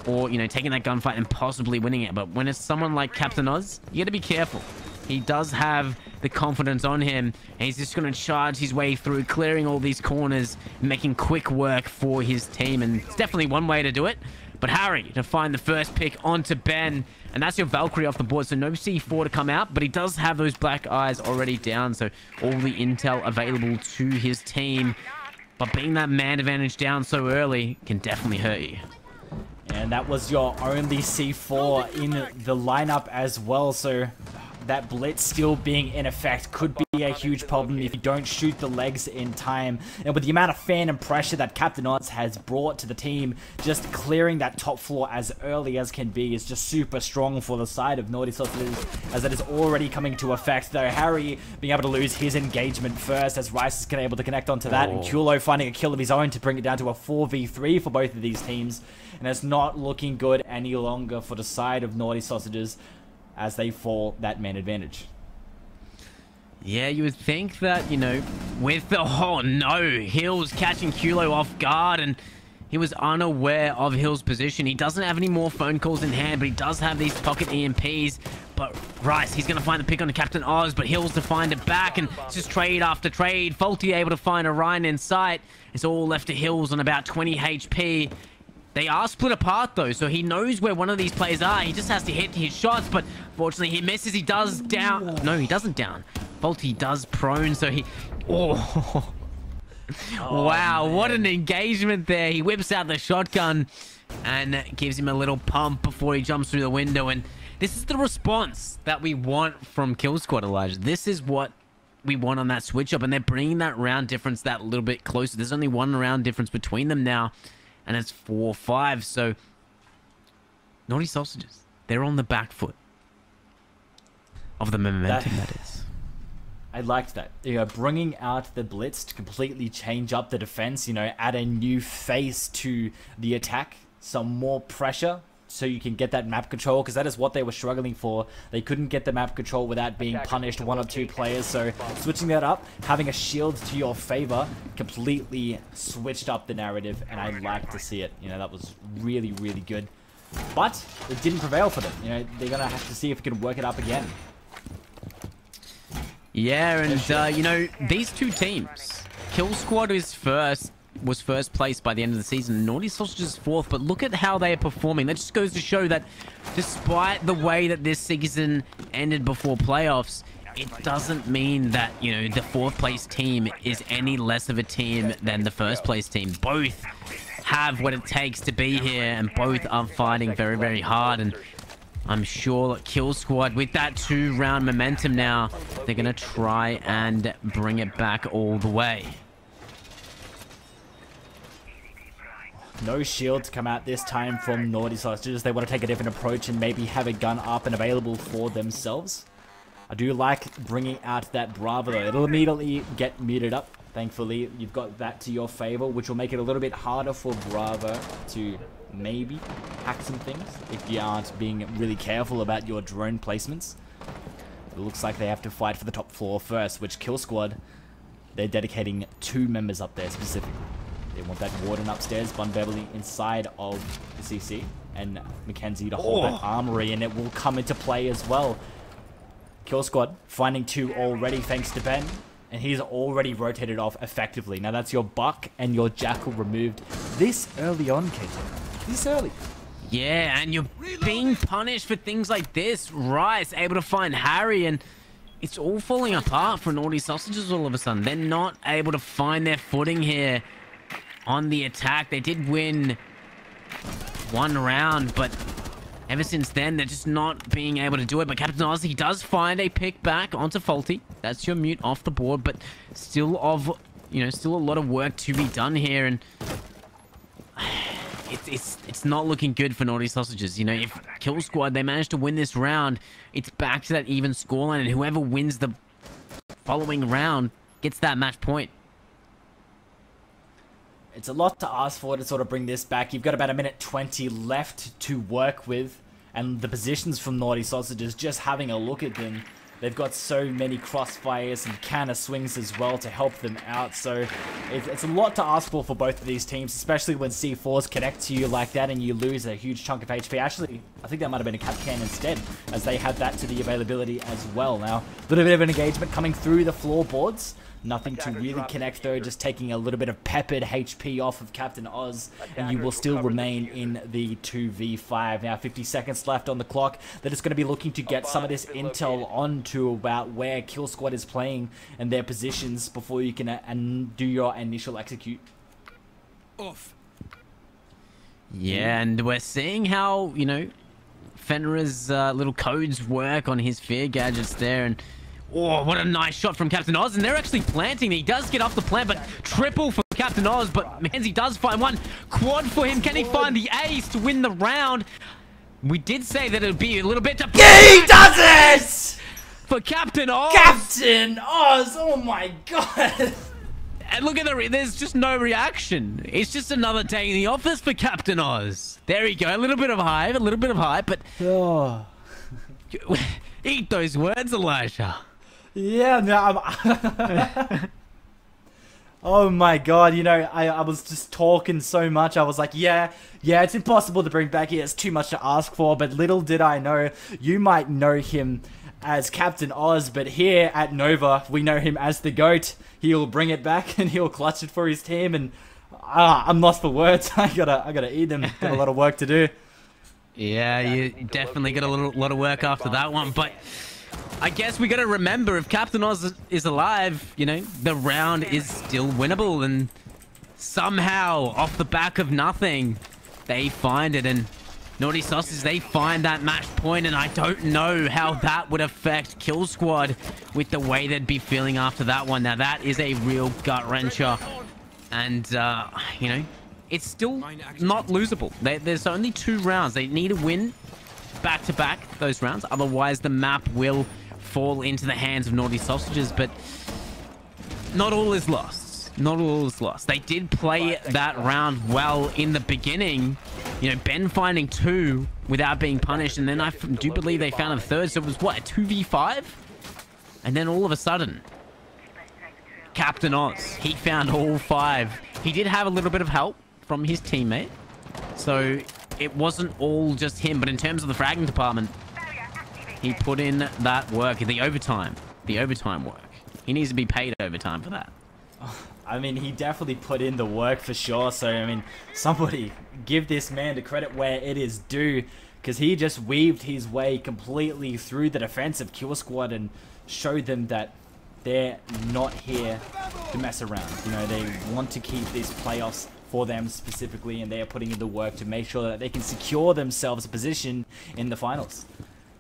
or, you know, taking that gunfight and possibly winning it. But when it's someone like Captain Oz, you got to be careful. He does have the confidence on him, and he's just going to charge his way through, clearing all these corners, making quick work for his team. And it's definitely one way to do it. But Harry to find the first pick onto Ben, and that's your Valkyrie off the board. So no C4 to come out, but he does have those black eyes already down. So all the intel available to his team. But being that man advantage down so early can definitely hurt you. And that was your only C4 in the lineup as well. So that blitz still being in effect could be a huge problem if you don't shoot the legs in time. And with the amount of fan and pressure that Captain Oz has brought to the team, just clearing that top floor as early as can be is just super strong for the side of Naughty Sausages, as it is already coming to effect, though Harry being able to lose his engagement first as Rice is able to connect onto that, and Kulo finding a kill of his own to bring it down to a 4v3 for both of these teams. And it's not looking good any longer for the side of Naughty Sausages as they fall that man advantage. Yeah, you would think that, you know, with the... Oh, no. Hills catching Kulo off guard, and he was unaware of Hill's position. He doesn't have any more phone calls in hand, but he does have these pocket EMPs. But Rice, he's going to find the pick on the Captain Oz, but Hills to find it back, and it's just trade after trade. Faulty able to find Orion in sight. It's all left to Hills on about 20 HP. They are split apart, though, so he knows where one of these players are. He just has to hit his shots, but fortunately he misses. He does down. No, he doesn't down. Faulty does prone, so he... Oh, wow, man. What an engagement there. He whips out the shotgun and gives him a little pump before he jumps through the window. And this is the response that we want from Kill Squad, Elijah. This is what we want on that switch up, and they're bringing that round difference that little bit closer. There's only one round difference between them now, and it's 4-5. So Naughty Sausages, they're on the back foot of the momentum, that is. I liked that. You know, bringing out the blitz to completely change up the defense, you know, add a new face to the attack, some more pressure so you can get that map control, because that is what they were struggling for. They couldn't get the map control without being punished one or two players, so switching that up, having a shield to your favor, completely switched up the narrative, and I like to see it. You know, that was really, really good. But it didn't prevail for them. You know, they're going to have to see if we can work it up again. Yeah, and you know, these two teams, Kill Squad was first place by the end of the season. Naughty Sausages fourth, but look at how they are performing. That just goes to show that despite the way that this season ended before playoffs, it doesn't mean that, you know, the fourth place team is any less of a team than the first place team. Both have what it takes to be here, and both are fighting very, very hard. And I'm sure that Kill Squad, with that 2-round momentum now, they're going to try and bring it back all the way. No shield to come out this time from Naughty Sausages. They want to take a different approach and maybe have a gun up and available for themselves. I do like bringing out that Bravo, though. It'll immediately get muted up. Thankfully, you've got that to your favor, which will make it a little bit harder for Bravo to maybe hack some things if you aren't being really careful about your drone placements. It looks like they have to fight for the top floor first, which Kill Squad, they're dedicating 2 members up there specifically. They want that Warden upstairs, Bun Beverly inside of the CC, and Mackenzie to hold that armory, and it will come into play as well. Kill Squad finding 2 already thanks to Ben, and he's already rotated off effectively. Now that's your Buck and your Jackal removed this early on, KJ. This early. Yeah, and you're being punished for things like this. Rice able to find Harry, and it's all falling apart for Naughty Sausages all of a sudden. They're not able to find their footing here on the attack. They did win 1 round, but ever since then, they're just not being able to do it. But Captain Oz, he does find a pick back onto Faulty. That's your mute off the board, but still still a lot of work to be done here, and it's not looking good for Naughty Sausages. You know, if Kill Squad, they manage to win this round, it's back to that even scoreline, and whoever wins the following round gets that match point. It's a lot to ask for to sort of bring this back. You've got about 1:20 left to work with, and the positions from Naughty Sausages, just having a look at them, they've got so many crossfires and counter swings as well to help them out. So it's a lot to ask for both of these teams, especially when C4s connect to you like that and you lose a huge chunk of HP. Actually, I think that might have been a cap can instead, as they had that to the availability as well. Now, a little bit of an engagement coming through the floorboards. Nothing to really connect though, just taking a little bit of peppered HP off of Captain Oz, and you will still remain in the 2v5. Now 50 seconds left on the clock. They're just going to be looking to get some of this intel onto about where Kill Squad is playing and their positions before you can do your initial execute. Yeah, and we're seeing how, you know, Fenrir's little codes work on his fear gadgets there. And oh, what a nice shot from Captain Oz. And they're actually planting. He does get off the plant, but triple for Captain Oz. But Mackenzie does find one. Quad for him. Can he find the ace to win the round? We did say that it would be a little bit to... Yeah, he does it! For Captain Oz. Captain Oz! Oh my god! And look at there's just no reaction. It's just another day in the office for Captain Oz. There you go. A little bit of hype, but... Oh. Eat those words, Elijah. Yeah, no, oh my god, you know, I was just talking so much. I was like, yeah, it's impossible to bring back here. It's too much to ask for. But little did I know, you might know him as Captain Oz, but here at Nova, we know him as the GOAT. He'll bring it back and he'll clutch it for his team. And I'm lost for words. I gotta eat them. Got a lot of work to do. Yeah, you definitely got a lot of work after that one. But I guess we got to remember, if Captain Oz is alive, you know, the round is still winnable. And somehow, off the back of nothing, they find it. And Naughty Sauces, they find that match point, and I don't know how that would affect Kill Squad with the way they'd be feeling after that one. Now, that is a real gut-wrencher, and, you know, it's still not losable. There's only 2 rounds. They need to win back-to-back those rounds, otherwise the map will fall into the hands of Naughty Sausages, but not all is lost. Not all is lost. They did play that round well in the beginning. You know, Ben finding 2 without being punished, and then I do believe they found a 3rd, so it was, what, a 2v5? And then all of a sudden, Captain Oz, he found all 5. He did have a little bit of help from his teammate, so it wasn't all just him, but in terms of the fragging department, he put in that work, the overtime work. He needs to be paid overtime for that. I mean, he definitely put in the work for sure. So, I mean, somebody give this man the credit where it is due, because he just weaved his way completely through the defensive Kill Squad and showed them that they're not here to mess around. You know, they want to keep these playoffs for them specifically, and they are putting in the work to make sure that they can secure themselves a position in the finals.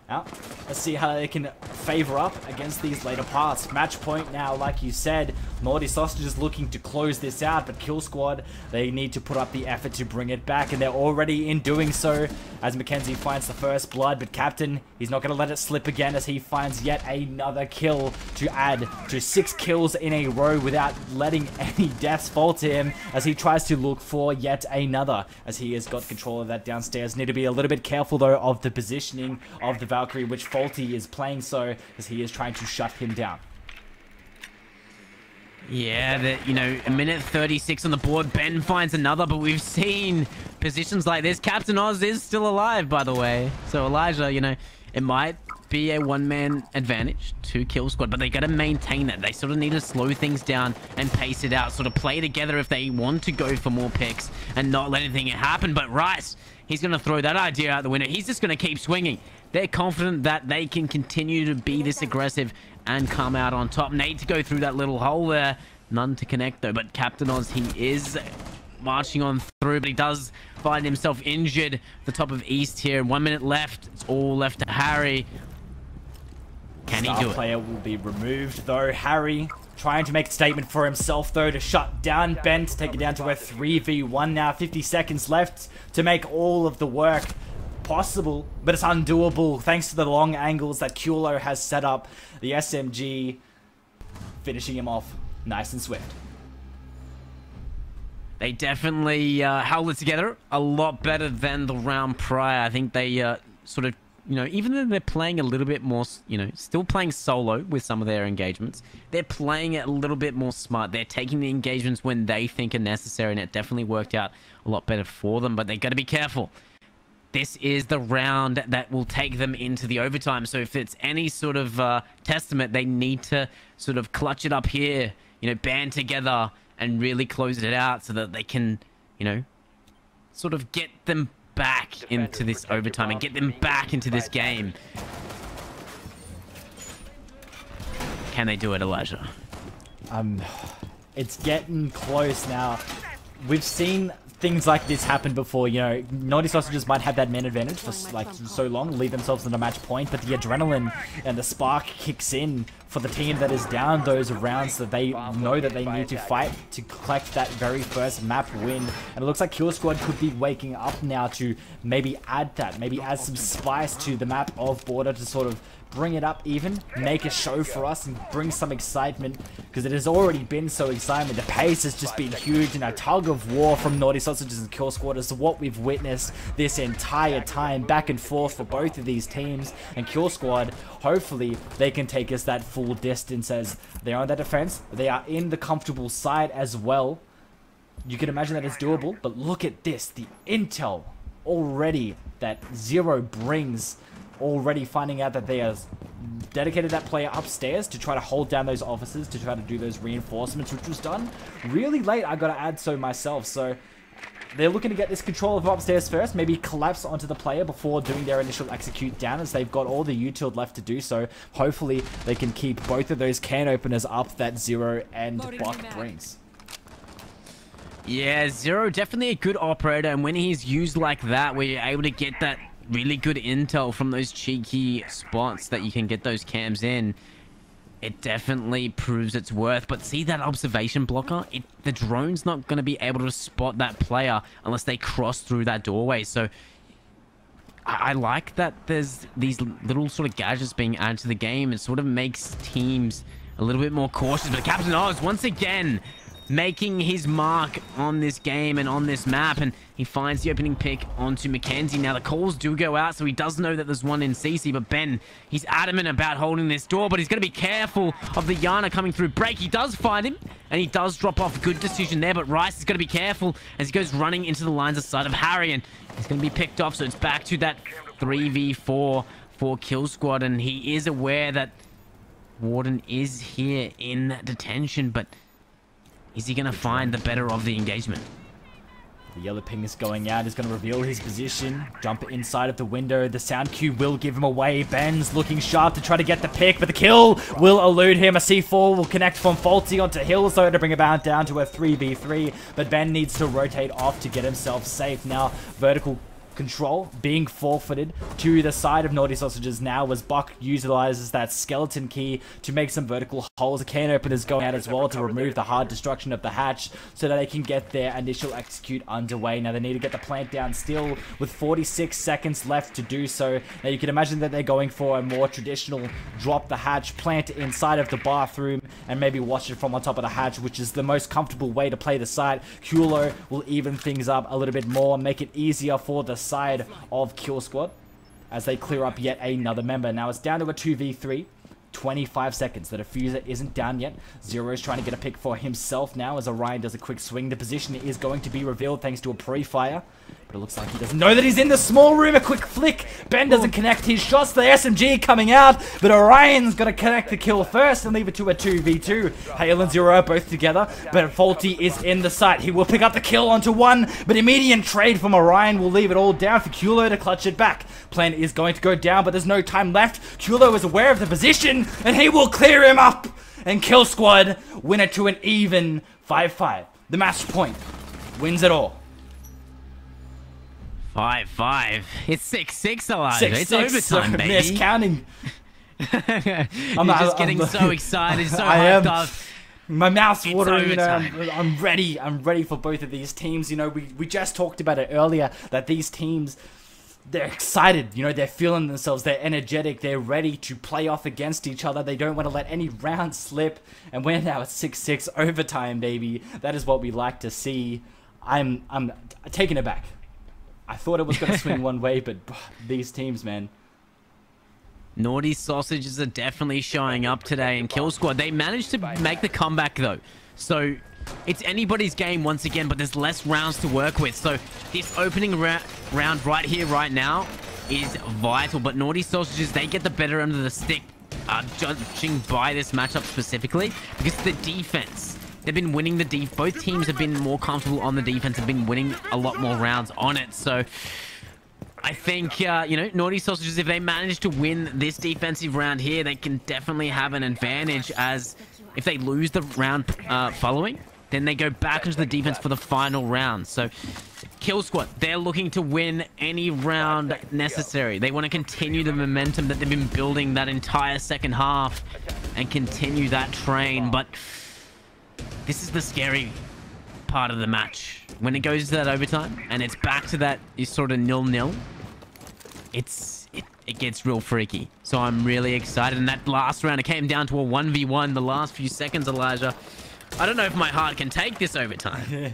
Now, let's see how they can favor up against these later parts. Match point now, like you said, Naughty Sausages looking to close this out, but Kill Squad, they need to put up the effort to bring it back, and they're already in doing so as Mackenzie finds the first blood, but Captain, he's not going to let it slip again as he finds yet another kill to add to 6 kills in a row without letting any deaths fall to him as he tries to look for yet another, as he has got control of that downstairs. Need to be a little bit careful though of the positioning of the Valkyrie, which Faulty is playing so, as he is trying to shut him down. Yeah, you know, a minute 36 on the board. Ben finds another, but we've seen positions like this. Captain Oz is still alive, by the way. So Elijah, you know, it might be a one-man advantage to Kill Squad, but they got to maintain that. They sort of need to slow things down and pace it out, sort of play together if they want to go for more picks and not let anything happen. But Rice, he's going to throw that idea out the window. He's just going to keep swinging. They're confident that they can continue to be this aggressive and come out on top. Need to go through that little hole there. None to connect though, but Captain Oz, he is marching on through, but he does find himself injured at the top of East here. 1 minute left. It's all left to Harry. Can he do it? Player will be removed though. Harry trying to make a statement for himself though to shut down Ben, to take it down to a 3v1 now. 50 seconds left to make all of the work possible, but it's undoable thanks to the long angles that Kulo has set up. The SMG finishing him off nice and swift. They definitely held it together a lot better than the round prior. I think they sort of, you know, even though they're playing a little bit more, you know, still playing solo with some of their engagements, they're playing it a little bit more smart. They're taking the engagements when they think are necessary, and it definitely worked out a lot better for them, but they got to be careful. This is the round that will take them into the overtime. So if it's any sort of testament, they need to sort of clutch it up here, you know, band together and really close it out so that they can, you know, sort of get them back into this overtime and get them back into this game. Can they do it, Elijah? It's getting close now. We've seen things like this happen before. You know, Naughty Sausages might have that man advantage for like so long, leave themselves in a match point, but the adrenaline and the spark kicks in for the team that is down those rounds, that they know that they need to fight to collect that very first map win. And it looks like Kill Squad could be waking up now to maybe add that, maybe add some spice to the map of Border to sort of bring it up even, make a show for us and bring some excitement, because it has already been so exciting. The pace has just been huge, and a tug of war from Naughty Sausages and Kill Squad is what we've witnessed this entire time, back and forth for both of these teams. And Kill Squad, hopefully they can take us that full distance, as they are on that defense, they are in the comfortable side as well. You can imagine that it's doable, but look at this, the intel already that Zero brings, already finding out that they have dedicated that player upstairs to try to hold down those officers, to try to do those reinforcements, which was done really late, I gotta add so myself. So they're looking to get this control of upstairs first, maybe collapse onto the player before doing their initial execute down, as they've got all the util left to do so. Hopefully they can keep both of those can openers up that Zero and Buck brings. Yeah, Zero definitely a good operator, and when he's used like that, where you're able to get that really good intel from those cheeky spots that you can get those cams in, it definitely proves its worth. But see that observation blocker? The drone's not going to be able to spot that player unless they cross through that doorway. So I like that there's these little sort of gadgets being added to the game. It sort of makes teams a little bit more cautious. But Captain Oz, once again, making his mark on this game and on this map, and he finds the opening pick onto Mackenzie. Now the calls do go out, so he does know that there's one in CC, but Ben, he's adamant about holding this door, but he's going to be careful of the Yana coming through break. He does find him, and he does drop off. Good decision there, but Rice is going to be careful as he goes running into the lines of sight of Harry, and he's going to be picked off. So it's back to that 3v4 for Kill Squad, and he is aware that Warden is here in that detention, but is he going to find the better of the engagement? The yellow ping is going out. He's going to reveal his position. Jump inside of the window. The sound cue will give him away. Ben's looking sharp to try to get the pick, but the kill will elude him. A C4 will connect from Faulty onto Hill, so to bring it down to a 3v3. But Ben needs to rotate off to get himself safe. Now, vertical control being forfeited to the side of Naughty Sausages now, as Buck utilizes that skeleton key to make some vertical holes. The can openers going out as well to remove the hard destruction of the hatch so that they can get their initial execute underway. Now they need to get the plant down still with 46 seconds left to do so. Now you can imagine that they're going for a more traditional drop the hatch, plant it inside of the bathroom, and maybe watch it from on top of the hatch, which is the most comfortable way to play the site. Kulo will even things up a little bit more, make it easier for the side of Kill Squad as they clear up yet another member. Now it's down to a 2v3. 25 seconds. The diffuser isn't down yet. Zero is trying to get a pick for himself now as Orion does a quick swing. The position is going to be revealed thanks to a pre-fire, but it looks like he doesn't know that he's in the small room. A quick flick. Ben doesn't connect his shots. The SMG coming out, but Orion's going to connect the kill first and leave it to a 2v2. Hale and Zero are both together, but Faulty is in the site. He will pick up the kill onto one, but immediate trade from Orion will leave it all down for Kulo to clutch it back. Plan is going to go down, but there's no time left. Kulo is aware of the position, and he will clear him up, and Kill Squad win it to an even 5-5. The match point wins it all. 5-5. It's 6-6, Elijah. 6-6, It's overtime, so baby. miscounting. I'm just getting so excited, so I hyped am. up. My mouth's It's watering, you know. overtime. I'm ready. I'm ready for both of these teams. You know, we just talked about it earlier, that these teams, they're excited, you know, they're feeling themselves, they're energetic, they're ready to play off against each other. They don't want to let any round slip, and we're now at 6-6 overtime, baby. That is what we like to see. I'm taken aback. I thought it was going to swing one way, but these teams, man. Naughty Sausages are definitely showing up today in Kill Squad. They managed to make the comeback, though. So it's anybody's game once again, but there's less rounds to work with. So this opening round right here, right now, is vital. But Naughty Sausages, they get the better end of the stick, judging by this matchup specifically, because the defense. They've been winning the both teams have been more comfortable on the defense, have been winning a lot more rounds on it. So I think, you know, Naughty Sausages, if they manage to win this defensive round here, they can definitely have an advantage, as if they lose the round following, Then they go back into the defense for the final round. So Kill Squad, they're looking to win any round necessary. They want to continue the momentum that they've been building that entire second half and continue that train. But this is the scary part of the match. When it goes to that overtime and it's back to that sort of 0-0, it gets real freaky. So I'm really excited. And that last round, it came down to a 1v1 the last few seconds, Elijah. I don't know if my heart can take this overtime.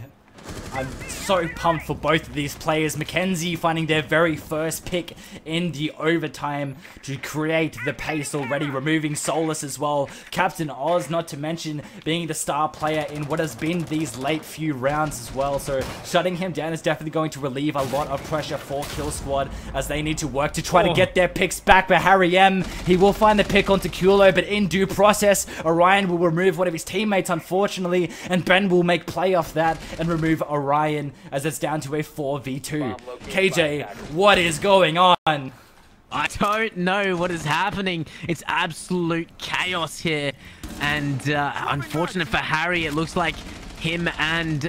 I'm so pumped for both of these players. Mackenzie finding their very first pick in the overtime to create the pace already, removing Solus as well. Captain Oz, not to mention being the star player in what has been these late few rounds as well. So shutting him down is definitely going to relieve a lot of pressure for Kill Squad as they need to work to try to get their picks back. But Harry M, he will find the pick onto Kulo, but in due process, Orion will remove one of his teammates, unfortunately, and Ben will make play off that and remove Orion as it's down to a 4v2. KJ, what is going on? I don't know what is happening. It's absolute chaos here. And unfortunate for Harry, it looks like him and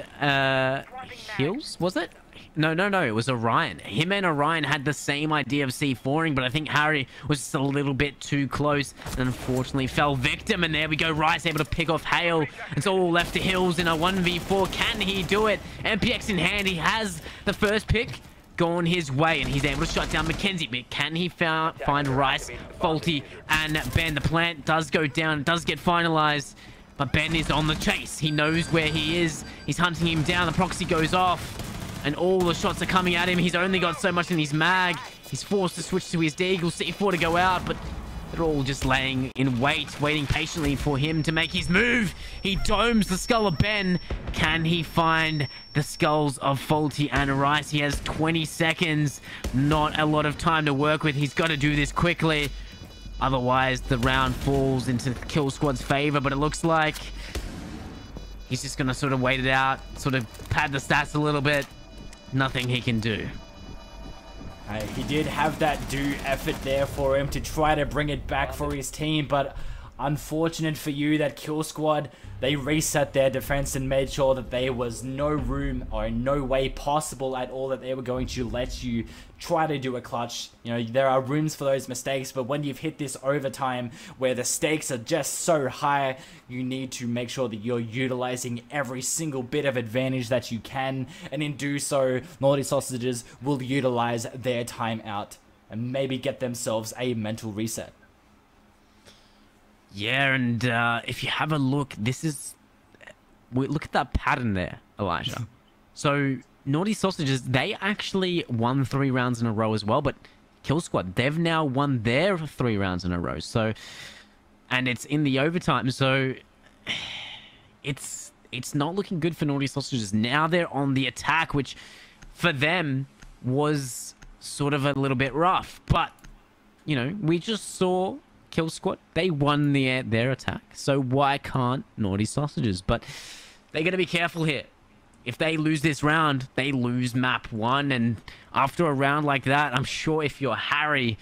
Hills, was it? No, it was Orion. Him and Orion had the same idea of C4ing, but I think Harry was just a little bit too close and unfortunately fell victim. And there we go, Rice able to pick off Hale. It's all left to Hills in a 1v4. Can he do it? MPX in hand, he has the first pick gone his way, and he's able to shut down Mackenzie. But can he find Rice, Faulty, and Ben? The plant does go down, does get finalized, but Ben is on the chase. He knows where he is. He's hunting him down. The proxy goes off, and all the shots are coming at him. He's only got so much in his mag. He's forced to switch to his Deagle C4 to go out, but they're all just laying in wait, waiting patiently for him to make his move. He domes the skull of Ben. Can he find the skulls of Faulty and Rice? He has 20 seconds. Not a lot of time to work with. He's got to do this quickly. Otherwise, the round falls into Kill Squad's favor, but it looks like he's just going to sort of wait it out, sort of pad the stats a little bit. Nothing he can do. He did have that due effort there for him to try to bring it back for his team, but unfortunate for you that Kill Squad, they reset their defense and made sure that there was no room or no way possible at all that they were going to let you try to do a clutch. You know, there are rooms for those mistakes, but when you've hit this overtime where the stakes are just so high, you need to make sure that you're utilizing every single bit of advantage that you can, and in do so, Naughty Sausages will utilize their timeout and maybe get themselves a mental reset. Yeah, and if you have a look, look at that pattern there, Elijah. So Naughty Sausages, they actually won 3 rounds in a row as well, but Kill Squad, they've now won their 3 rounds in a row. So, and it's in the overtime, so it's not looking good for Naughty Sausages. Now they're on the attack, which for them was sort of a little bit rough. But, you know, we just saw Kill Squad, they won their attack, so why can't Naughty Sausages? But they got to be careful here. If they lose this round, they lose map 1, and after a round like that, I'm sure if you're Harry,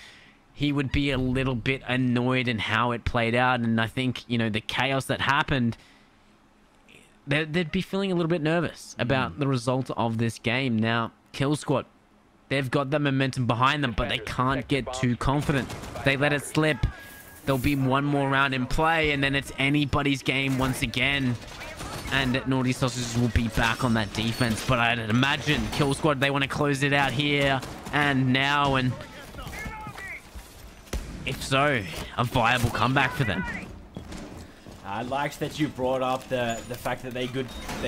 he would be a little bit annoyed in how it played out. And I think, you know, the chaos that happened, they'd be feeling a little bit nervous about the result of this game. Now, Kill Squad, they've got the momentum behind them, but they can't get too confident. They let it slip. There'll be one more round in play, and then it's anybody's game once again. And Naughty Sausages will be back on that defense. But I'd imagine Kill Squad, they want to close it out here and now. And if so, a viable comeback for them. I liked that you brought up the fact that they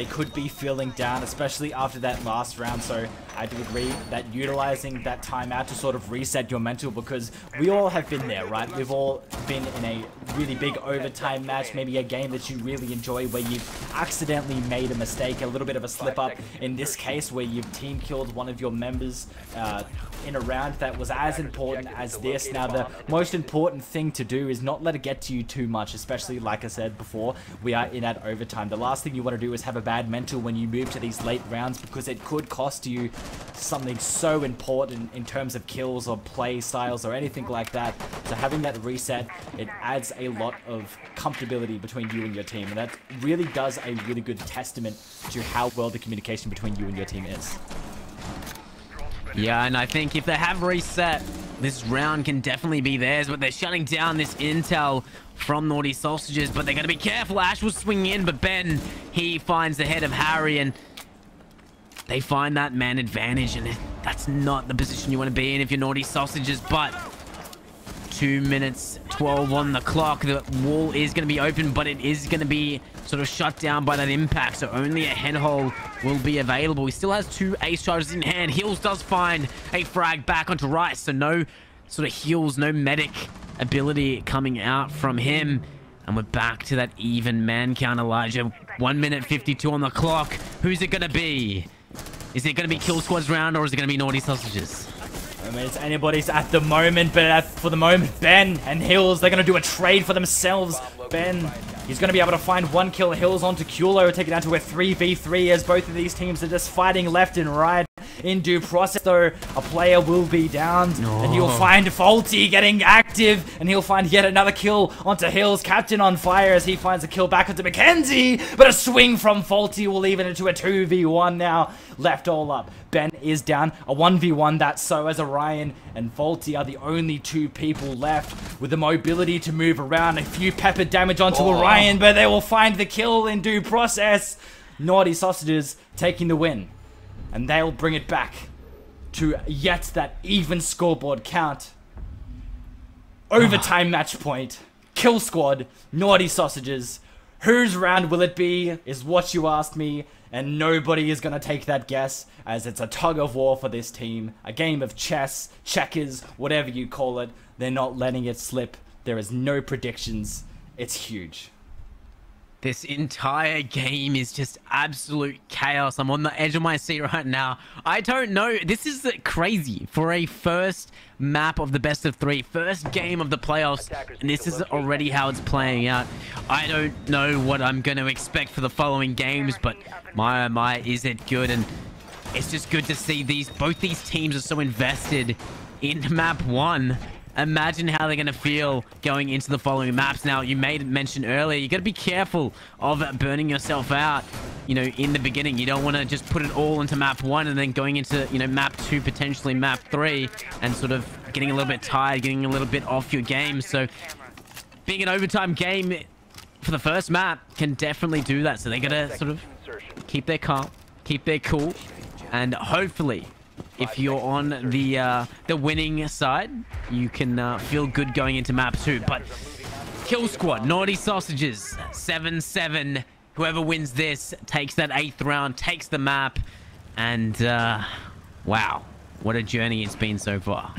could be feeling down, especially after that last round. So I do agree that utilizing that timeout to sort of reset your mental, because we all have been there, right? We've all been in a really big overtime match, maybe a game that you really enjoy where you've accidentally made a mistake, a little bit of a slip up. In this case, where you've team killed one of your members in a round that was as important as this. Now, the most important thing to do is not let it get to you too much, especially, like I said before, we are in that overtime. The last thing you want to do is have a bad mental when you move to these late rounds, because it could cost you something so important in terms of kills or play styles or anything like that. So having that reset, it adds a lot of comfortability between you and your team, and that really does a really good testament to how well the communication between you and your team is. Yeah, and I think if they have reset, this round can definitely be theirs, but they're shutting down this intel from Naughty Sausages, but they're going to be careful. Ash will swing in, but Ben, he finds the head of Harry, and they find that man advantage, and that's not the position you want to be in if you're Naughty Sausages. But 2 minutes 12 on the clock. The wall is going to be open, but it is going to be sort of shut down by that impact, so only a head hole will be available. He still has 2 ace charges in hand. Heals does find a frag back onto Rice, so no sort of heals, no medic ability coming out from him. And we're back to that even man count, Elijah. 1 minute 52 on the clock. Who's it going to be? Is it going to be Kill Squad's round, or is it going to be Naughty Sausages? I mean, it's anybody's at the moment, but for the moment, Ben and Hills, they're going to do a trade for themselves. Ben, he's going to be able to find 1 kill. Hills onto Kulo, take it down to a 3v3 as both of these teams are just fighting left and right. In due process, though, a player will be downed, and you'll find Faulty getting active, and he'll find yet another kill onto Hills. Captain on fire as he finds a kill back onto Mackenzie, but a swing from Faulty will leave it into a 2v1 now. Left all up. Ben is down, a 1v1 that's so, as Orion and Faulty are the only 2 people left with the mobility to move around. A few pepper damage onto Orion, but they will find the kill in due process. Naughty Sausages taking the win. And they'll bring it back to yet that even scoreboard count. Overtime match point. Kill Squad. Naughty Sausages. Whose round will it be is what you asked me. And nobody is going to take that guess, as it's a tug of war for this team. A game of chess, checkers, whatever you call it. They're not letting it slip. There is no predictions. It's huge. This entire game is just absolute chaos. I'm on the edge of my seat right now. I don't know. This is crazy for a first map of the best of 3. First game of the playoffs. And this is already how it's playing out. I don't know what I'm going to expect for the following games. But my, is it good? And it's just good to see both these teams are so invested in map 1. Imagine how they're going to feel going into the following maps. Now, you made mention earlier, you got to be careful of burning yourself out, you know, in the beginning. You don't want to just put it all into map 1 and then going into, you know, map 2, potentially map 3, and sort of getting a little bit tired, getting a little bit off your game. So, being an overtime game for the first map can definitely do that. So, they got to sort of keep their calm, keep their cool, and hopefully, if you're on the winning side, you can feel good going into map 2. But Kill Squad, Naughty Sausages, 7-7. Whoever wins this takes that 8th round, takes the map. And, wow, what a journey it's been so far.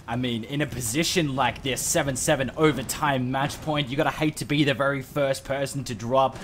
I mean, in a position like this, 7-7 overtime match point, you gotta hate to be the very first person to drop.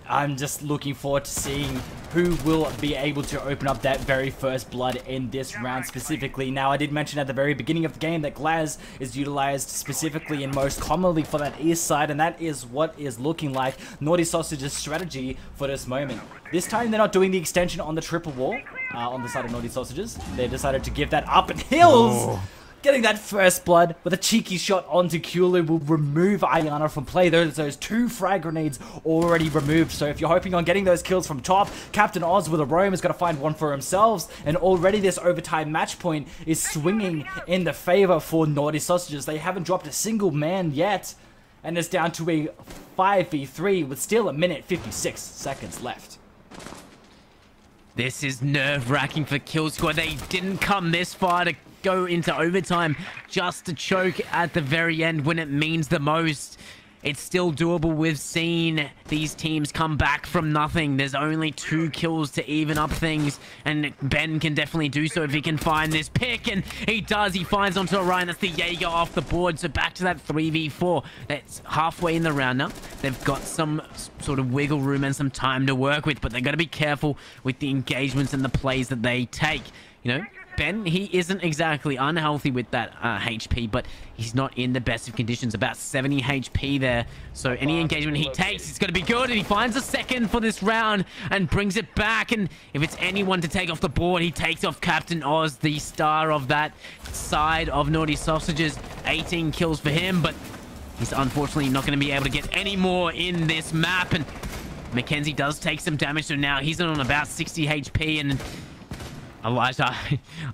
I'm just looking forward to seeing who will be able to open up that very first blood in this round specifically. Now, I did mention at the very beginning of the game that Glaz is utilized specifically and most commonly for that east side, and that is what is looking like Naughty Sausage's strategy for this moment. This time, they're not doing the extension on the triple wall on the side of Naughty Sausages. They decided to give that up, and Hills getting that first blood with a cheeky shot onto Kulu will remove Ayana from play. Those 2 frag grenades already removed. So if you're hoping on getting those kills from top, Captain Oz with a roam is going to find one for himself. And already this overtime match point is swinging in the favor for Naughty Sausages. They haven't dropped a single man yet. And it's down to a 5v3 with still 1 minute 56 seconds left. This is nerve-wracking for Kill Squad. They didn't come this far to go into overtime just to choke at the very end when it means the most. It's still doable. We've seen these teams come back from nothing. There's only 2 kills to even up things, and Ben can definitely do so if he can find this pick, and he does. He finds onto Orion. That's the Jaeger off the board, so back to that 3v4. That's halfway in the round now. They've got some sort of wiggle room and some time to work with, but they've got to be careful with the engagements and the plays that they take. You know, Ben, he isn't exactly unhealthy with that HP, but he's not in the best of conditions. About 70 HP there. So any engagement he takes is going to be good. And he finds a second for this round and brings it back. And if it's anyone to take off the board, he takes off Captain Oz, the star of that side of Naughty Sausages. 18 kills for him, but he's unfortunately not going to be able to get any more in this map. And Mackenzie does take some damage, so now he's on about 60 HP. And Elijah,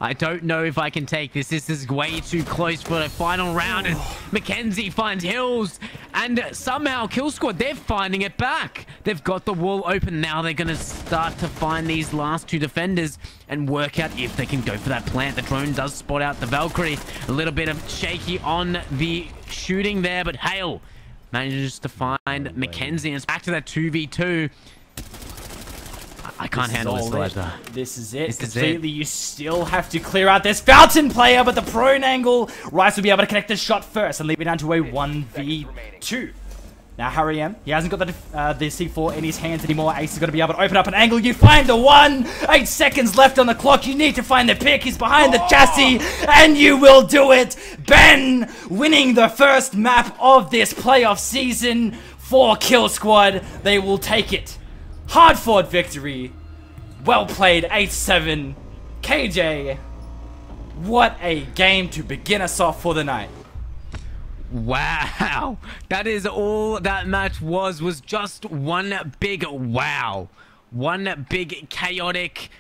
I don't know if I can take this. This is way too close for a final round. And Mackenzie finds Hills. And somehow Kill Squad, they're finding it back. They've got the wall open. Now they're going to start to find these last two defenders and work out if they can go for that plant. The drone does spot out the Valkyrie. A little bit of shaky on the shooting there, but Hale manages to find Mackenzie. And it's back to that 2v2. I can't handle this, Elijah. This is it. Completely, you still have to clear out this Fountain player, but the prone angle, Rice will be able to connect the shot first and leave it down to a 1v2. Now, Harry M, he hasn't got the C4 in his hands anymore. Ace is going to be able to open up an angle. You find the one. 8 seconds left on the clock. You need to find the pick. He's behind the chassis, and you will do it. Ben winning the first map of this playoff season for Kill Squad. They will take it. Hard-fought victory. Well played, 8-7. KJ, what a game to begin us off for the night. Wow. That is all that match was just one big wow. One big chaotic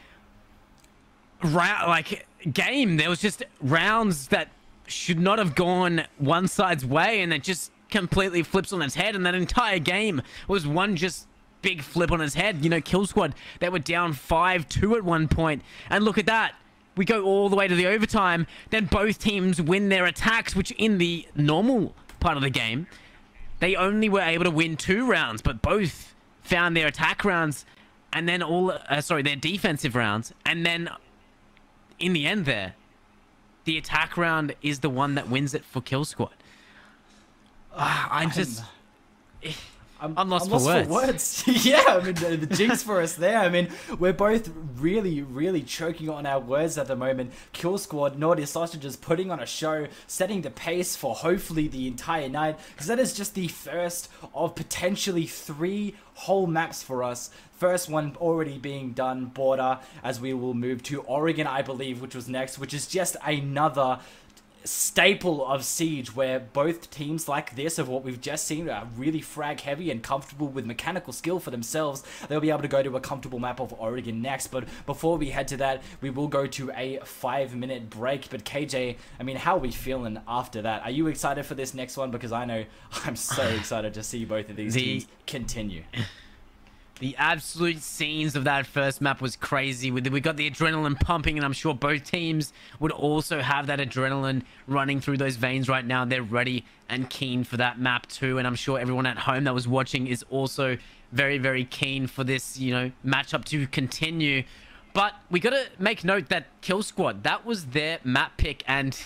game. There was just rounds that should not have gone one side's way, and it just completely flips on its head, and that entire game was one just big flip on his head. You know, Kill Squad, they were down 5-2 at one point, and look at that. We go all the way to the overtime, then both teams win their attacks, which in the normal part of the game, they only were able to win 2 rounds, but both found their attack rounds, and then their defensive rounds, and then in the end there, the attack round is the one that wins it for Kill Squad. I'm lost for words. Yeah, I mean, the jinx for us there. I mean, we're both really, really choking on our words at the moment. Kill Squad, Naughty Sausages putting on a show, setting the pace for hopefully the entire night, because that is just the first of potentially 3 whole maps for us. First one already being done, Border, as we will move to Oregon, I believe, which was next, which is just another staple of Siege, where both teams like this of what we've just seen are really frag heavy and comfortable with mechanical skill for themselves. They'll be able to go to a comfortable map of Oregon next, but before we head to that, we will go to a 5-minute break. But KJ, I mean, how are we feeling after that? Are you excited for this next one? Because I know I'm so excited to see both of these teams continue. The absolute scenes of that first map was crazy. We got the adrenaline pumping, and I'm sure both teams would also have that adrenaline running through those veins right now. They're ready and keen for that map too, and I'm sure everyone at home that was watching is also very, very keen for this, you know, matchup to continue. But we got to make note that Kill Squad, that was their map pick, and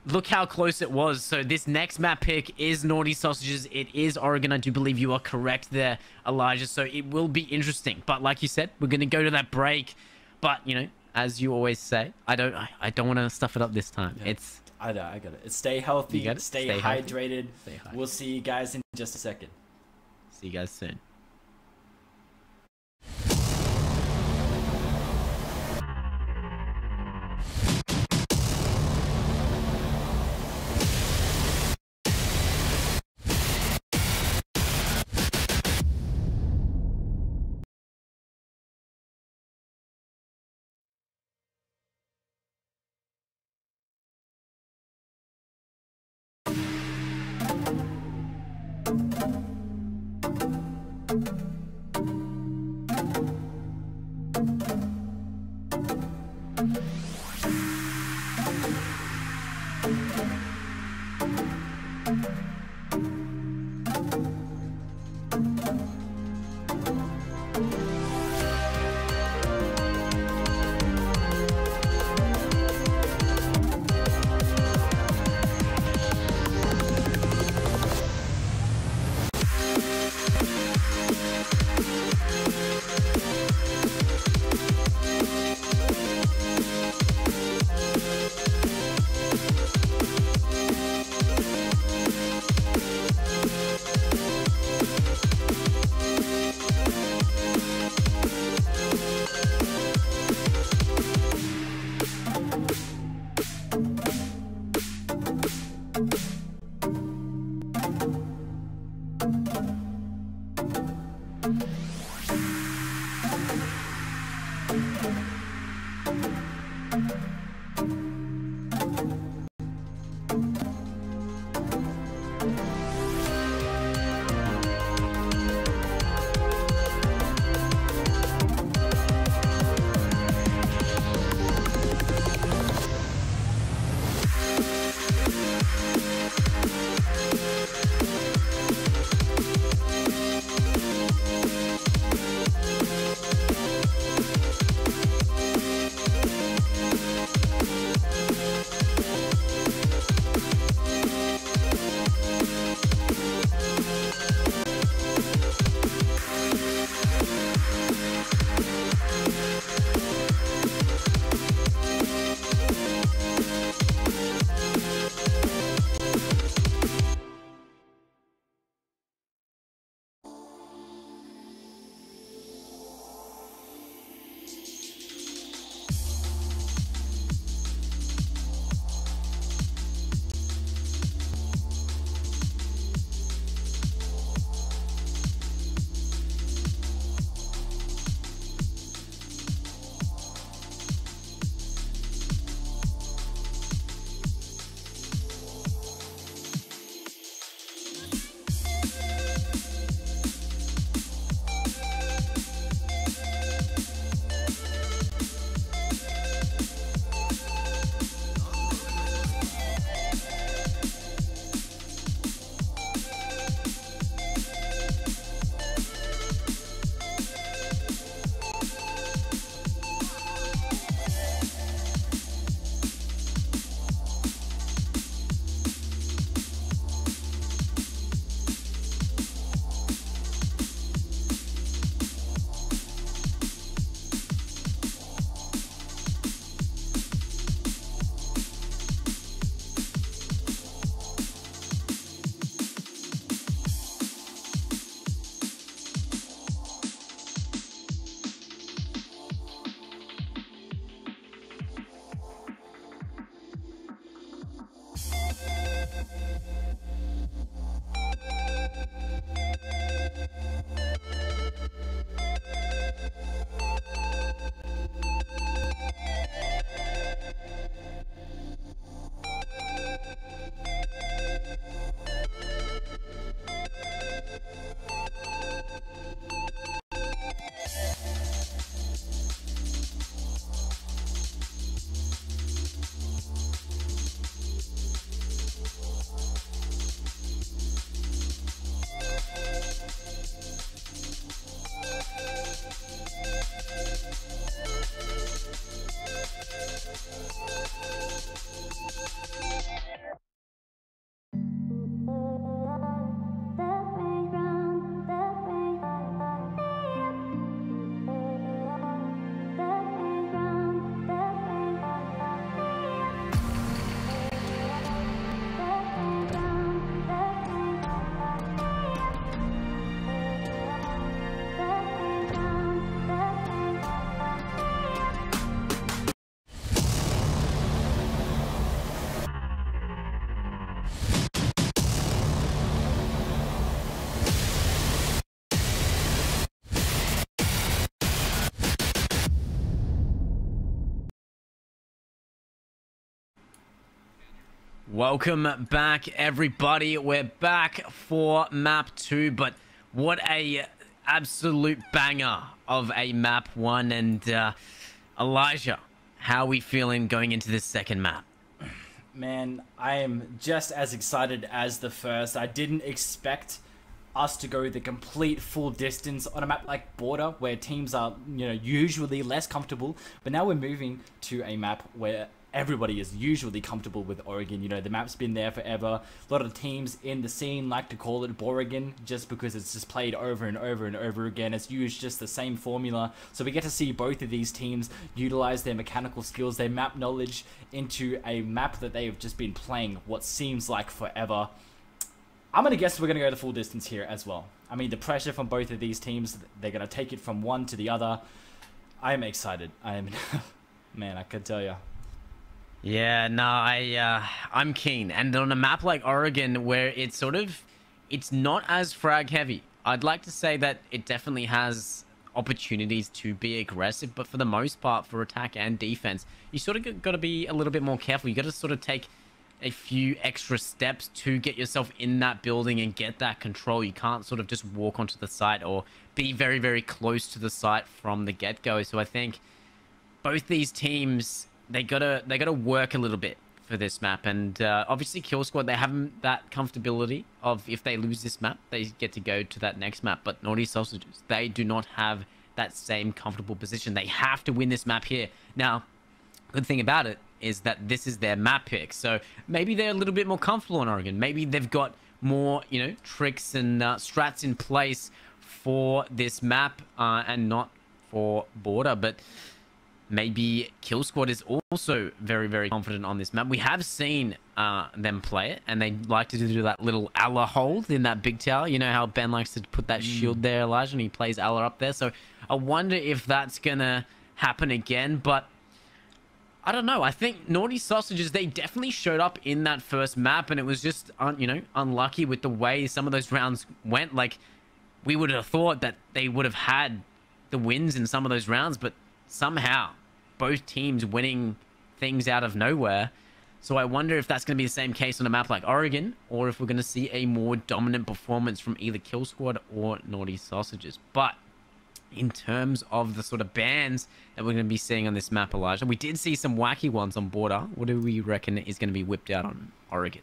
look how close it was. So this next map pick is Naughty Sausages. It is Oregon. I do believe you are correct there, Elijah. So it will be interesting. But like you said, we're going to go to that break. But, you know, as you always say, I don't want to stuff it up this time. Yeah. I got it. Stay healthy. Stay hydrated. Stay hydrated. We'll see you guys in just a second. See you guys soon. Welcome back, everybody. We're back for map 2, but what a absolute banger of a map 1. And Elijah, how are we feeling going into this second map? Man, I am just as excited as the first. I didn't expect us to go the complete full distance on a map like Border, where teams are, usually less comfortable. But now we're moving to a map where everybody is usually comfortable with Oregon. The map's been there forever. A lot of teams in the scene like to call it Boregan just because it's just played over and over and over again. It's used just the same formula. So we get to see both of these teams utilize their mechanical skills, their map knowledge into a map that they've just been playing what seems like forever. I'm going to guess we're going to go the full distance here as well. I mean, the pressure from both of these teams, they're going to take it from one to the other. I am excited. Man, I could tell you. Yeah, no, I'm keen. And on a map like Oregon, where it's not as frag heavy, I'd like to say that it definitely has opportunities to be aggressive, but for the most part, for attack and defense, you sort of got to be a little bit more careful. You got to sort of take a few extra steps to get yourself in that building and get that control. You can't sort of just walk onto the site or be very, very close to the site from the get-go. So I think both these teams, they gotta work a little bit for this map. And obviously Kill Squad, they have that comfortability of if they lose this map, they get to go to that next map. But Naughty Sausages, they do not have that same comfortable position. They have to win this map here. Now, good thing about it is that this is their map pick. So maybe they're a little bit more comfortable in Oregon. Maybe they've got more, tricks and strats in place for this map and not for Border. But maybe Kill Squad is also very, very confident on this map. We have seen them play it, and they like to do that little Allah hold in that big tower. You know how Ben likes to put that shield there, Elijah, and he plays Allah up there. So I wonder if that's going to happen again, but I don't know. I think Naughty Sausages, they definitely showed up in that first map, and it was just, unlucky with the way some of those rounds went. Like, we would have thought that they would have had the wins in some of those rounds, but somehow both teams winning things out of nowhere. So I wonder if that's going to be the same case on a map like Oregon, or if we're going to see a more dominant performance from either Kill Squad or Naughty Sausages. But in terms of the sort of bans that we're going to be seeing on this map, Elijah, we did see some wacky ones on Border. What do we reckon is going to be whipped out on Oregon?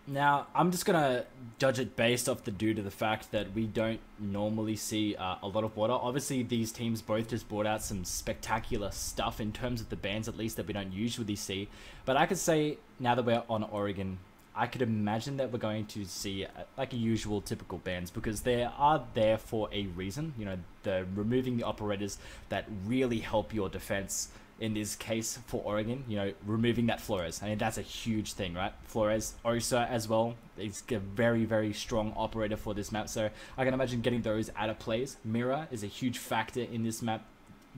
Now, I'm just going to judge it based off due to the fact that we don't normally see a lot of Border. Obviously, these teams both just brought out some spectacular stuff in terms of the bans, at least, that we don't usually see. But I could say, now that we're on Oregon, I could imagine that we're going to see like a usual typical bans, because they are there for a reason. They're removing the operators that really help your defense. In this case for Oregon, removing that Flores. I mean, that's a huge thing, right? Flores, Osa as well. He's a very, very strong operator for this map. So I can imagine getting those out of plays. Mira is a huge factor in this map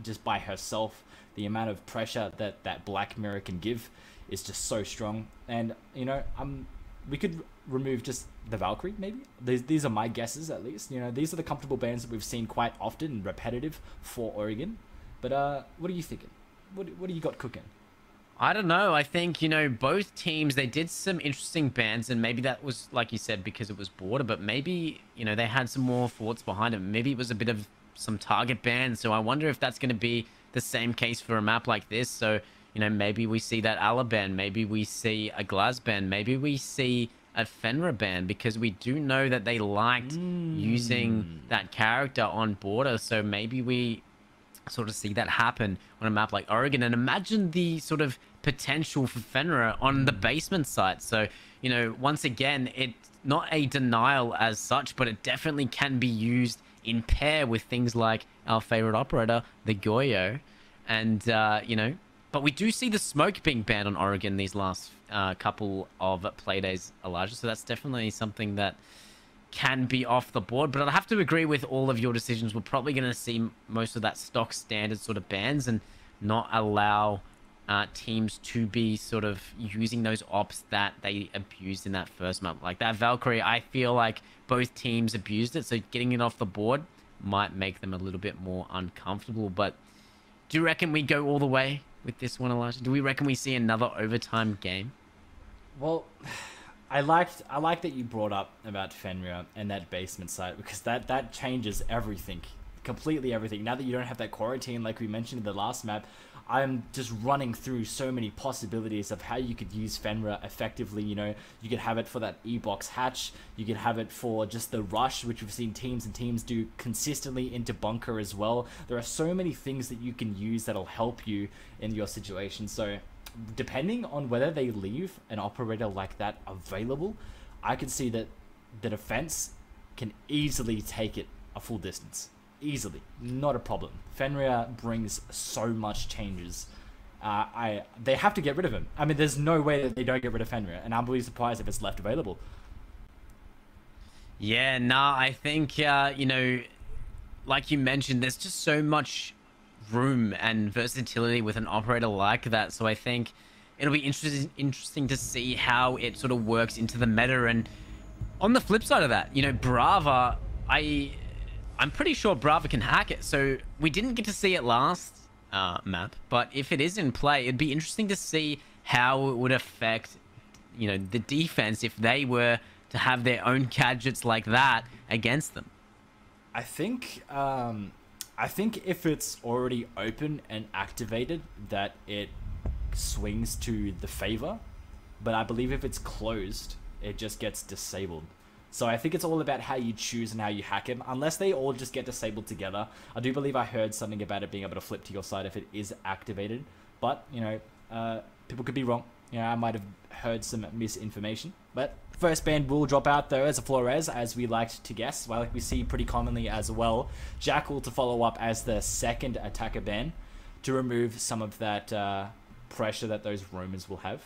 just by herself. The amount of pressure that Black Mira can give is just so strong. And, I'm we could remove just the Valkyrie, maybe. These are my guesses, at least. You know, these are the comfortable bans that we've seen quite often and repetitive for Oregon. But what are you thinking? What do you got cooking? I don't know. I think, you know, both teams, they did some interesting bans, and maybe that was, like you said, because it was border, but maybe, you know, they had some more thoughts behind it. Maybe it was a bit of some target bans. So I wonder if that's going to be the same case for a map like this. So, you know, maybe we see that Ala ban, maybe we see a Glaz ban, maybe we see a Fenrir ban, because we do know that they liked using that character on border. So maybe we sort of see that happen on a map like Oregon. And imagine the sort of potential for Fenrir on the basement site. So, you know, once again, it's not a denial as such, but it definitely can be used in pair with things like our favorite operator, the Goyo. And, you know, but we do see the smoke being banned on Oregon these last couple of play days, Elijah. So that's definitely something that can be off the board. But I'd have to agree with all of your decisions. We're probably going to see most of that stock standard sort of bans and not allow teams to be sort of using those ops that they abused in that first map. Like that Valkyrie, I feel like both teams abused it. So getting it off the board might make them a little bit more uncomfortable. But do you reckon we go all the way with this one, Elijah? Do we reckon we see another overtime game? Well, I like that you brought up about Fenrir and that basement site, because that changes everything, completely everything. Now that you don't have that quarantine like we mentioned in the last map, I'm just running through so many possibilities of how you could use Fenrir effectively. You know, you could have it for that E-box hatch, you could have it for just the rush, which we've seen teams and teams do consistently into bunker as well. There are so many things that you can use that'll help you in your situation. So depending on whether they leave an operator like that available, I could see that the defense can easily take it a full distance. Easily. Not a problem. Fenrir brings so much changes. They have to get rid of him. I mean, there's no way that they don't get rid of Fenrir, and I'm really surprised if it's left available. Yeah, nah, I think, you know, like you mentioned, there's just so much room and versatility with an operator like that. So I think it'll be interesting to see how it sort of works into the meta. And on the flip side of that, you know, Brava, I'm pretty sure Brava can hack it. So we didn't get to see it last map, but if it is in play, it'd be interesting to see how it would affect, you know, the defense if they were to have their own gadgets like that against them. I think if it's already open and activated, that it swings to the favor, but I believe if it's closed, it just gets disabled. So I think it's all about how you choose and how you hack him, unless they all just get disabled together. I do believe I heard something about it being able to flip to your side if it is activated, but, you know, people could be wrong. You know, I might have heard some misinformation. But first ban will drop out, though, as a Flores, as we liked to guess. Well, like we see pretty commonly as well. Jackal to follow up as the second attacker ban to remove some of that pressure that those roamers will have.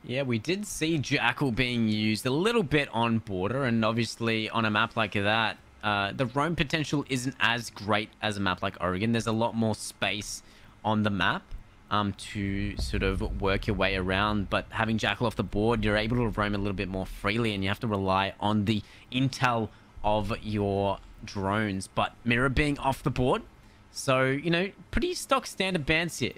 Yeah, we did see Jackal being used a little bit on border, and obviously on a map like that, the roam potential isn't as great as a map like Oregon. There's a lot more space on the map to sort of work your way around, but having Jackal off the board, you're able to roam a little bit more freely, and you have to rely on the intel of your drones. But Mirror being off the board, so, you know, pretty stock standard bans here.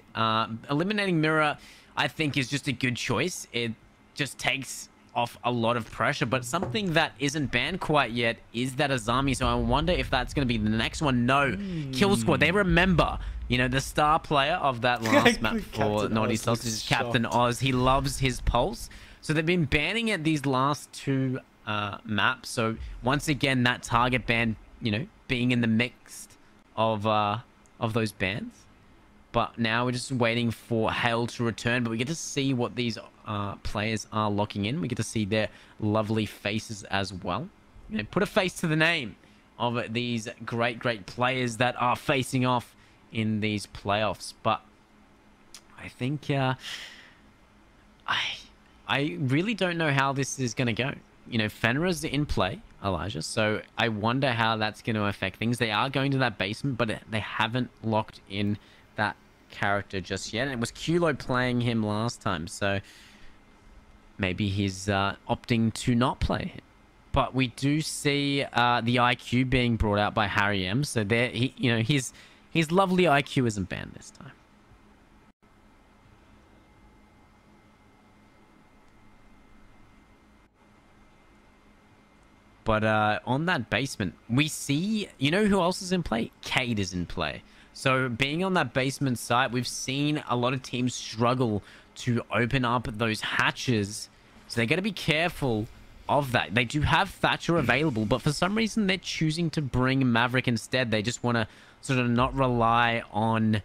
Eliminating Mirror, I think, is just a good choice. It just takes off a lot of pressure, but something that isn't banned quite yet is that Azami. So I wonder if that's going to be the next one. No, Kill Squad. They remember, you know, the star player of that last map for Naughty Sausage is Captain Oz. He loves his pulse. So they've been banning it these last two maps. So once again, that target ban, you know, being in the mix of those bans. But now we're just waiting for Hale to return. But we get to see what these players are locking in. We get to see their lovely faces as well. You know, put a face to the name of these great players that are facing off in these playoffs. But I think I really don't know how this is going to go. You know, Fenrir's in play, Elijah. So I wonder how that's going to affect things. They are going to that basement, but they haven't locked in that character just yet. And it was Kulo playing him last time. So maybe he's opting to not play him. But we do see the IQ being brought out by Harry M. So there, his lovely IQ isn't banned this time. But on that basement, we see, who else is in play? Cade is in play. So being on that basement site, we've seen a lot of teams struggle to open up those hatches. So they got to be careful of that. They do have Thatcher available, but for some reason they're choosing to bring Maverick instead. They just want to sort of not rely on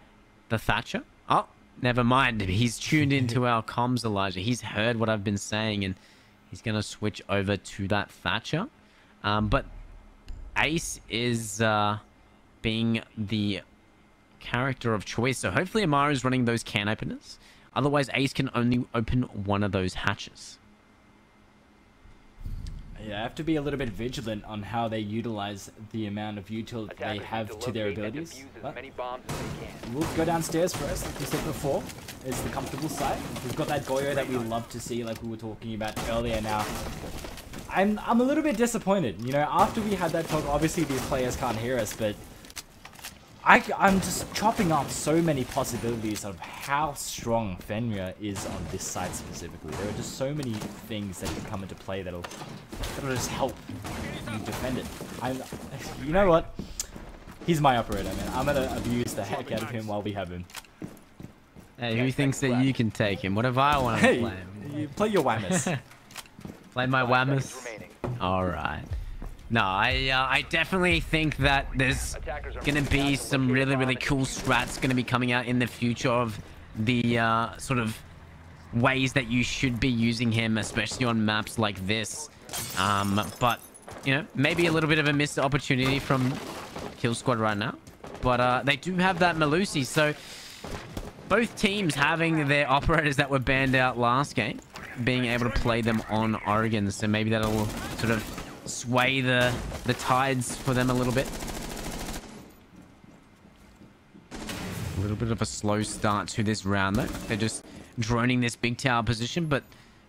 the Thatcher. Oh, never mind. He's tuned into our comms, Elijah. He's heard what I've been saying, and he's going to switch over to that Thatcher. But Ace is being the character of choice. So hopefully Amara is running those can openers. Otherwise, Ace can only open one of those hatches. Yeah, I have to be a little bit vigilant on how they utilize the amount of util they have to their abilities. We'll go downstairs first, like we said before. It's the comfortable side. We've got that Goyo that we love to see, like we were talking about earlier. Now, I'm a little bit disappointed. After we had that talk, obviously these players can't hear us, but I'm just chopping up so many possibilities of how strong Fenrir is on this side specifically. There are just so many things that can come into play that'll just help you defend it. You know what? He's my operator, man. I'm gonna abuse the heck out of him while we have him. Hey, who thinks that you can take him? What if I want to play him? You play your Whammas. Play my Whammas? Alright. No, I definitely think that there's going to be some really, really cool strats going to be coming out in the future of the sort of ways that you should be using him, especially on maps like this. But, maybe a little bit of a missed opportunity from Kill Squad right now. But they do have that Melusi, so both teams having their operators that were banned out last game, being able to play them on Oregon. So maybe that'll sort of sway the tides for them a little bit. A little bit of a slow start to this round though. They're just droning this big tower position, but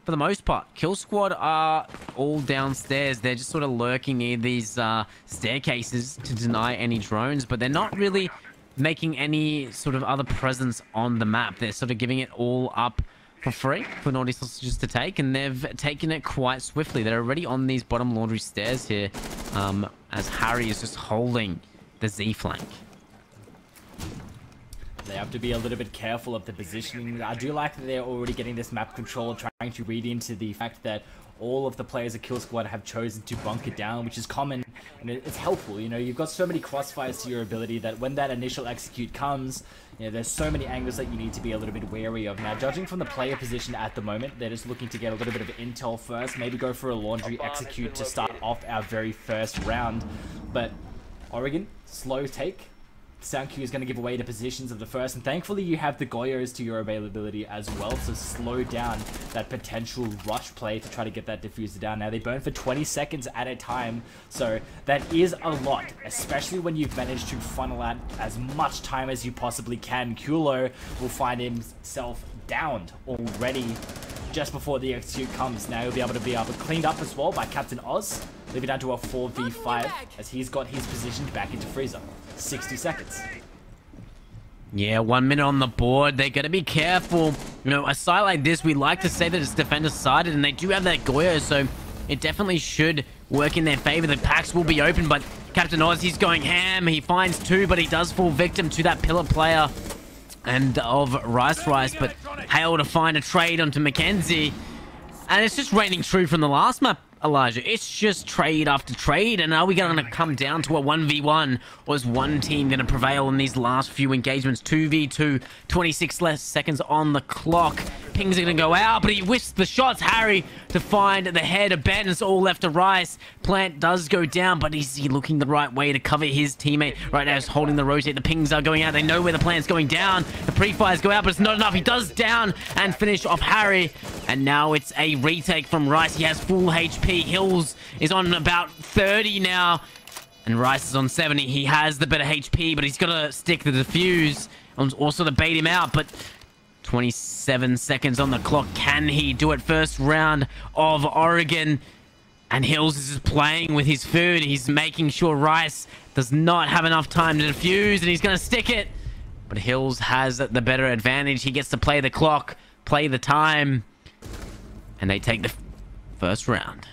for the most part, Kill Squad are all downstairs. They're just sort of lurking near these staircases to deny any drones, but they're not really making any sort of other presence on the map. They're sort of giving it all up for free for Naughty Sausages to take, and they've taken it quite swiftly. They're already on these bottom laundry stairs here, as Harry is just holding the Z flank. They have to be a little bit careful of the positioning. I do like that they're already getting this map control, trying to read into the fact that all of the players at Kill Squad have chosen to bunker down, which is common, and it's helpful. You've got so many crossfires to your ability that when that initial execute comes, there's so many angles that you need to be a little bit wary of. Now, judging from the player position at the moment, they're just looking to get a little bit of intel first, maybe go for a laundry execute to start off our very first round. But Oregon, slow take. SoundQ is going to give away the positions of the first, and thankfully you have the Goyos to your availability as well, so slow down that potential rush play to try to get that diffuser down. Now, they burn for 20 seconds at a time, so that is a lot, especially when you've managed to funnel out as much time as you possibly can. Kulo will find himself downed already just before the execute comes. Now he'll be able to cleaned up as well by Captain Oz, leaving down to a 4v5 as he's got his position back into freezer. 60 seconds. Yeah, 1 minute on the board. They got to be careful. A side like this, we like to say that it's defender-sided, and they do have that Goyo, so it definitely should work in their favor. The packs will be open, but Captain Oz, he's going ham. He finds two, but he does fall victim to that pillar player and of Rice, but Hale to find a trade onto Mackenzie. And it's just raining true from the last map, Elijah. It's just trade after trade. And are we going to come down to a 1v1? Or is one team going to prevail in these last few engagements? 2v2, 26 less seconds on the clock. Pings are going to go out, but he whisks the shots. Harry to find the head of Ben. It's all left to Rice. Plant does go down, but is he looking the right way to cover his teammate? Right now, he's holding the rotate. The pings are going out. They know where the plant's going down. The pre-fires go out, but it's not enough. He does down and finish off Harry. And now it's a retake from Rice. He has full HP. Hills is on about 30 now. And Rice is on 70. He has the better HP, but he's got to stick the defuse. And also to bait him out, but 27 seconds on the clock. Can he do it? First round of Oregon. And Hills is just playing with his food. He's making sure Rice does not have enough time to defuse, and he's going to stick it. But Hills has the better advantage. He gets to play the clock, play the time, and they take the first round.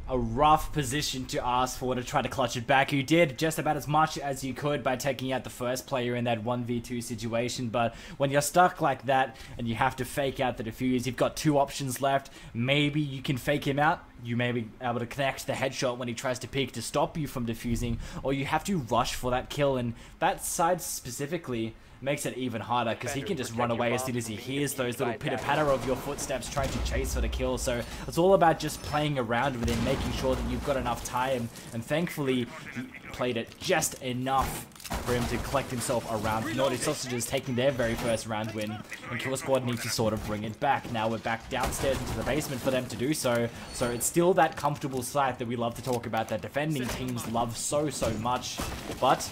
A rough position to ask for to try to clutch it back. You did just about as much as you could by taking out the first player in that 1v2 situation, but when you're stuck like that and you have to fake out the defuse, you've got two options left. Maybe you can fake him out. You may be able to connect the headshot when he tries to peek to stop you from defusing, or you have to rush for that kill, and that side specifically makes it even harder because he can just run away as soon as he hears those little pitter-patter of your footsteps trying to chase for the kill. So it's all about just playing around with him, making sure that you've got enough time, and thankfully he played it just enough for him to collect himself around. Naughty Sausages taking their very first round win, and Kill Squad need to sort of bring it back. Now we're back downstairs into the basement for them to do so. So it's still that comfortable site that we love to talk about, that defending teams love so much, but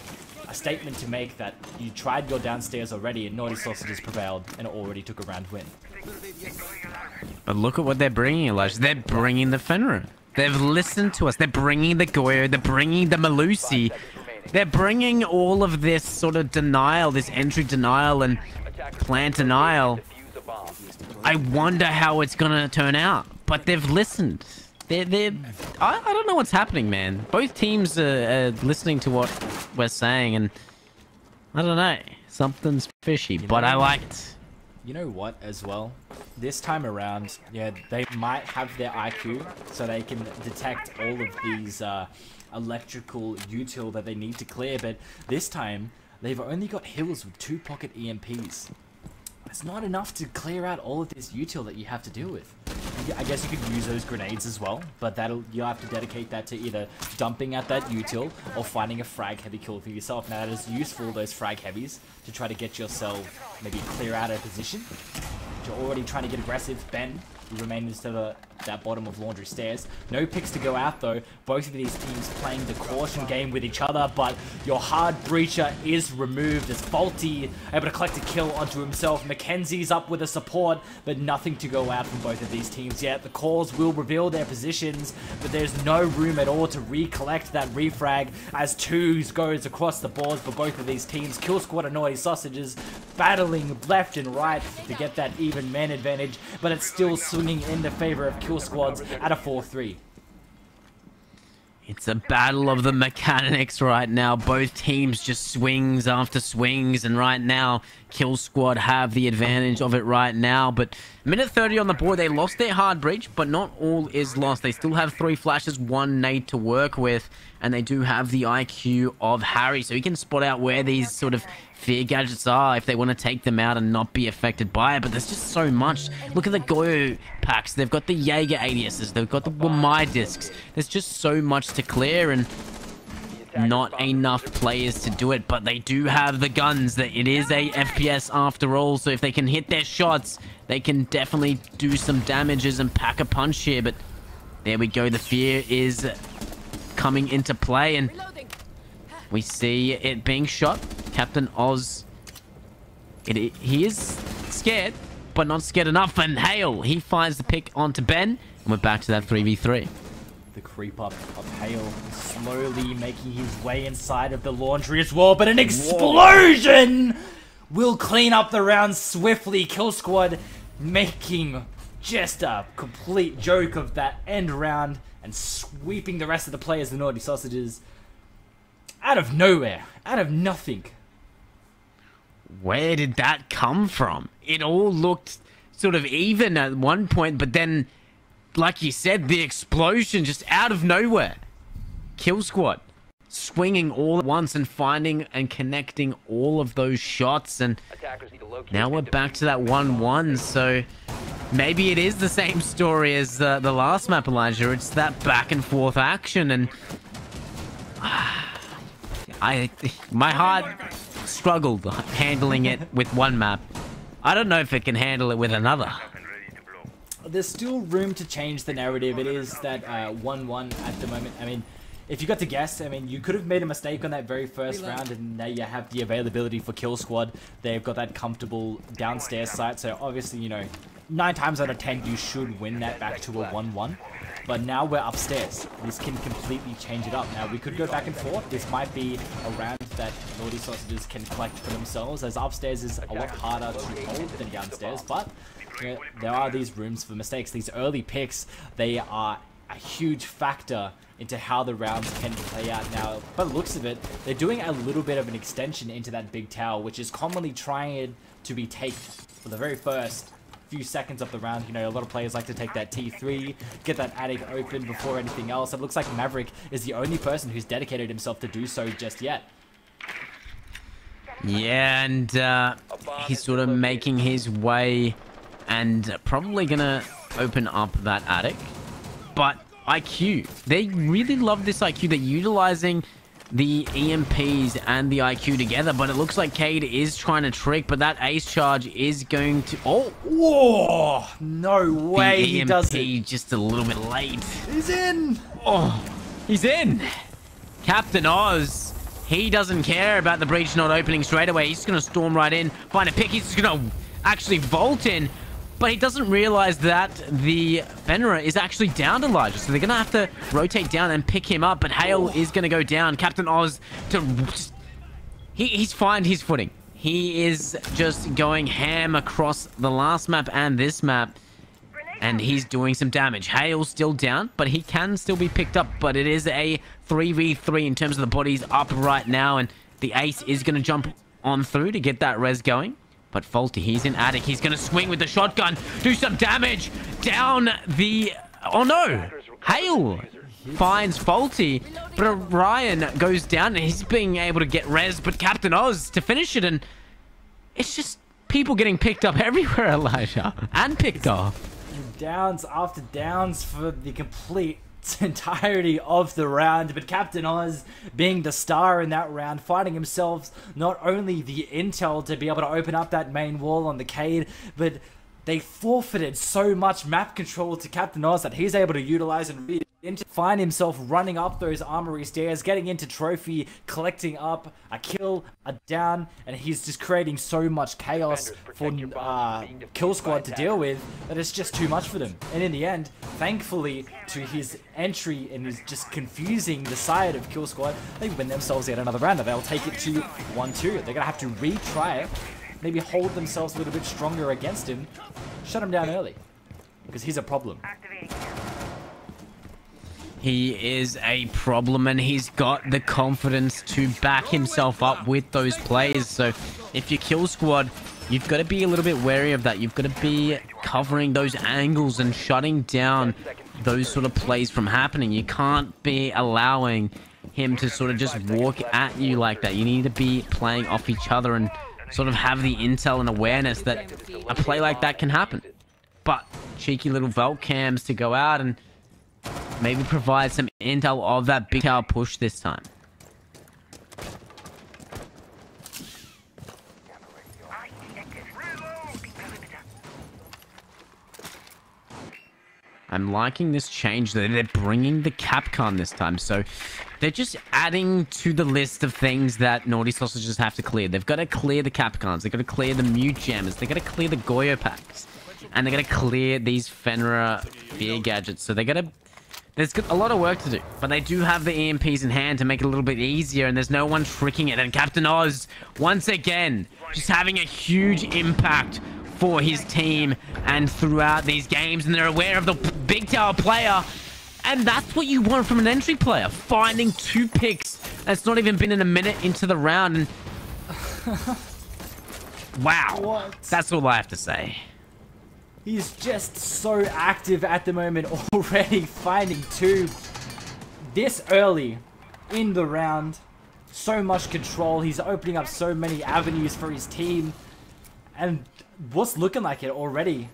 a statement to make that you tried your downstairs already and Naughty Sausages prevailed and already took a round win. But look at what they're bringing, Elijah. They're bringing the Fenrir. They've listened to us. They're bringing the Goyo. They're bringing the Malusi. They're bringing all of this sort of denial, this entry denial and plant denial. I wonder how it's going to turn out. But they've listened. I don't know what's happening, man. Both teams are listening to what we're saying, and I don't know. Something's fishy, but I liked. You know what, as well? This time around, yeah, they might have their IQ, so they can detect all of these electrical util that they need to clear, but this time, they've only got Hills with 2 pocket EMPs. It's not enough to clear out all of this util that you have to deal with. I guess you could use those grenades as well, but you'll have to dedicate that to either dumping at that util or finding a frag heavy kill for yourself. Now that is useful, those frag heavies, to try to get yourself maybe clear out a position. You're already trying to get aggressive. Ben, you remain into that bottom of laundry stairs. No picks to go out though. Both of these teams playing the caution game with each other, but your hard breacher is removed as Faulty able to collect a kill onto himself. Mackenzie's up with a support, but nothing to go out from both of these teams yet. The calls will reveal their positions, but there's no room at all to recollect that refrag as twos goes across the board for both of these teams. Kill Squad and Naughty Sausages battling left and right to get that even man advantage, but it's still swinging in the favor of Kill Squads at a 4-3. It's a battle of the mechanics right now. Both teams just swings after swings, and right now Kill Squad have the advantage of it right now. But minute 30 on the board, they lost their hard breach, but not all is lost. They still have 3 flashes, 1 nade to work with, and they do have the IQ of Harry, so he can spot out where these sort of fear gadgets are if they want to take them out and not be affected by it. But there's just so much. Look at the Goyo packs. They've got the Jaeger ADSs. They've got the Wamai discs. There's just so much to clear and not enough players to do it. But they do have the guns. That it is a FPS after all. So if they can hit their shots, they can definitely do some damages and pack a punch here. But there we go. The fear is coming into play, and we see it being shot. Captain Oz, he is scared, but not scared enough. And Hale, he finds the pick onto Ben, and we're back to that 3v3. The creep up of Hale slowly making his way inside of the laundry as well, but an explosion will clean up the round swiftly. Kill Squad making just a complete joke of that end round and sweeping the rest of the players, the Naughty Sausages, out of nowhere, out of nothing. Where did that come from? It all looked sort of even at one point, but then, like you said, the explosion just out of nowhere. Kill Squad swinging all at once and finding and connecting all of those shots, and now we're back to that 1-1, so maybe it is the same story as the last map, Elijah. It's that back and forth action, and my heart struggled handling it with one map. I don't know if it can handle it with another. There's still room to change the narrative. It is that 1-1 at the moment. I mean, if you got to guess, I mean, you could have made a mistake on that very first round, and now you have the availability for Kill Squad. They've got that comfortable downstairs site, so obviously, you know, 9 times out of 10, you should win that back to a 1-1. But now we're upstairs. This can completely change it up. Now, we could go back and forth. This might be a round that Naughty Sausages can collect for themselves, as upstairs is a lot harder to hold than downstairs, but you know, there are these rooms for mistakes. These early picks, they are a huge factor into how the rounds can play out. Now, by the looks of it, they're doing a little bit of an extension into that big tower, which is commonly trying to be taken for the very first few seconds of the round. You know, a lot of players like to take that T3, get that attic open before anything else. It looks like Maverick is the only person who's dedicated himself to do so just yet. Yeah, and he's sort of making his way and probably gonna open up that attic. But IQ, they really love this IQ. They're utilizing the EMPs and the IQ together, but it looks like Cade is trying to trick, but that ace charge is going to... Oh! Whoa! No way he does it. EMP just a little bit late. He's in! Oh, he's in! Captain Oz, he doesn't care about the breach not opening straight away. He's just going to storm right in, find a pick. He's just going to actually vault in, but he doesn't realize that the Fenrir is actually down to Elijah, so they're going to have to rotate down and pick him up, but Hale is going to go down. Captain Oz, he's found his footing. He is just going ham across the last map and this map, and he's doing some damage. Hale's still down, but he can still be picked up, but it is a 3v3 in terms of the bodies up right now, and the ace is going to jump on through to get that res going. But Faulty, he's in attic. He's going to swing with the shotgun, do some damage down the... Oh no! Hale finds Faulty, but Ryan goes down and he's being able to get res, but Captain Oz to finish it, and it's just people getting picked up everywhere, Elijah, and picked off. Downs after downs for the complete entirety of the round, but Captain Oz being the star in that round, finding himself not only the intel to be able to open up that main wall on the Cade, but they forfeited so much map control to Captain Oz that he's able to utilize and read into, find himself running up those armory stairs, getting into trophy, collecting up a kill, a down, and he's just creating so much chaos for Kill Squad to deal with that it's just too much for them. And in the end, thankfully to his entry and his just confusing the side of Kill Squad, they win themselves yet another round and they'll take it to 1-2. They're going to have to retry it, maybe hold themselves a little bit stronger against him, shut him down early, because he's a problem. He is a problem, and he's got the confidence to back himself up with those plays. So if you Kill Squad, you've got to be a little bit wary of that. You've got to be covering those angles and shutting down those sort of plays from happening. You can't be allowing him to sort of just walk at you like that. You need to be playing off each other and sort of have the intel and awareness that a play like that can happen. But cheeky little Velt cams to go out and maybe provide some intel of that big tower push this time. I'm liking this change that they're bringing the Capcom this time. So they're just adding to the list of things that Naughty Sausages have to clear. They've got to clear the Capcoms. They've got to clear the Mute Jammers. They've got to clear the Goyo packs. And they're going to clear these Fenrir Fear gadgets. So they're going to... There's a lot of work to do, but they do have the EMPs in hand to make it a little bit easier, and there's no one tricking it. And Captain Oz, once again, just having a huge impact for his team and throughout these games, and they're aware of the big tower player, and that's what you want from an entry player. Finding 2 picks that's not even been in a minute into the round, and... Wow. What? That's all I have to say. He's just so active at the moment, already finding 2 this early in the round. So much control. He's opening up so many avenues for his team. And what's looking like it already,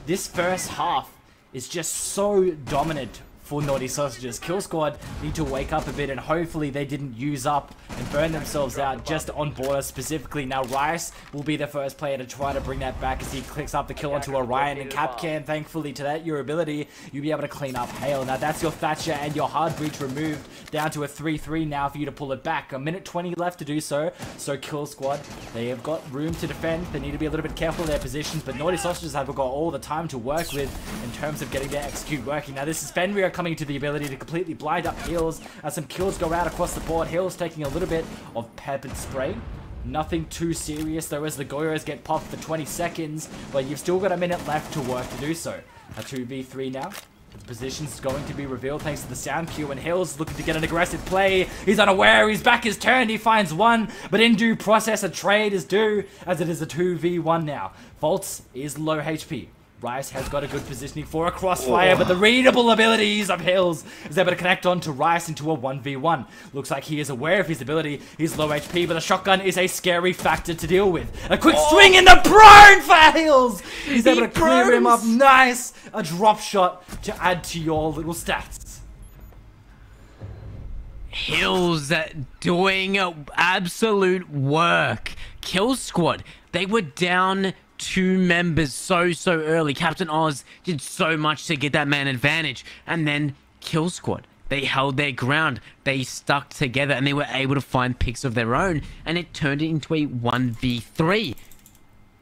this first half is just so dominant for Naughty Sausages. Kill Squad need to wake up a bit, and hopefully they didn't use up and burn themselves out just on border specifically. Now Rice will be the first player to try to bring that back as he clicks up the kill onto Orion, and Capcan, thankfully to that your ability, you'll be able to clean up Hale. Now that's your Thatcher and your hard breach removed down to a 3-3 now for you to pull it back. A minute 20 left to do so. So Kill Squad, they have got room to defend. They need to be a little bit careful of their positions, but Naughty Sausages have got all the time to work with in terms of getting their execute working. Now this is Fenrir coming to the ability to completely blind up Heals as some kills go out across the board. Heals taking a little bit of peppered spray. Nothing too serious though as the Goyos get popped for 20 seconds, but you've still got a minute left to work to do so. A 2v3 now. The position's going to be revealed thanks to the sound cue, and Hill's looking to get an aggressive play. He's unaware, he's back his turn, he finds one, but in due process a trade is due as it is a 2v1 now. Volts is low HP. Rice has got a good positioning for a crossfire, but the readable abilities of Hills is able to connect on to Rice into a 1v1. Looks like he is aware of his ability. He's low HP, but the shotgun is a scary factor to deal with. A quick swing in the prone for Hills! He's able to clear him up. Nice! A drop shot to add to your little stats. Hills doing absolute work. Kill Squad, they were down 2 members so early. Captain Oz did so much to get that man advantage, and then Kill Squad, they held their ground, they stuck together, and they were able to find picks of their own, and it turned it into a 1v3.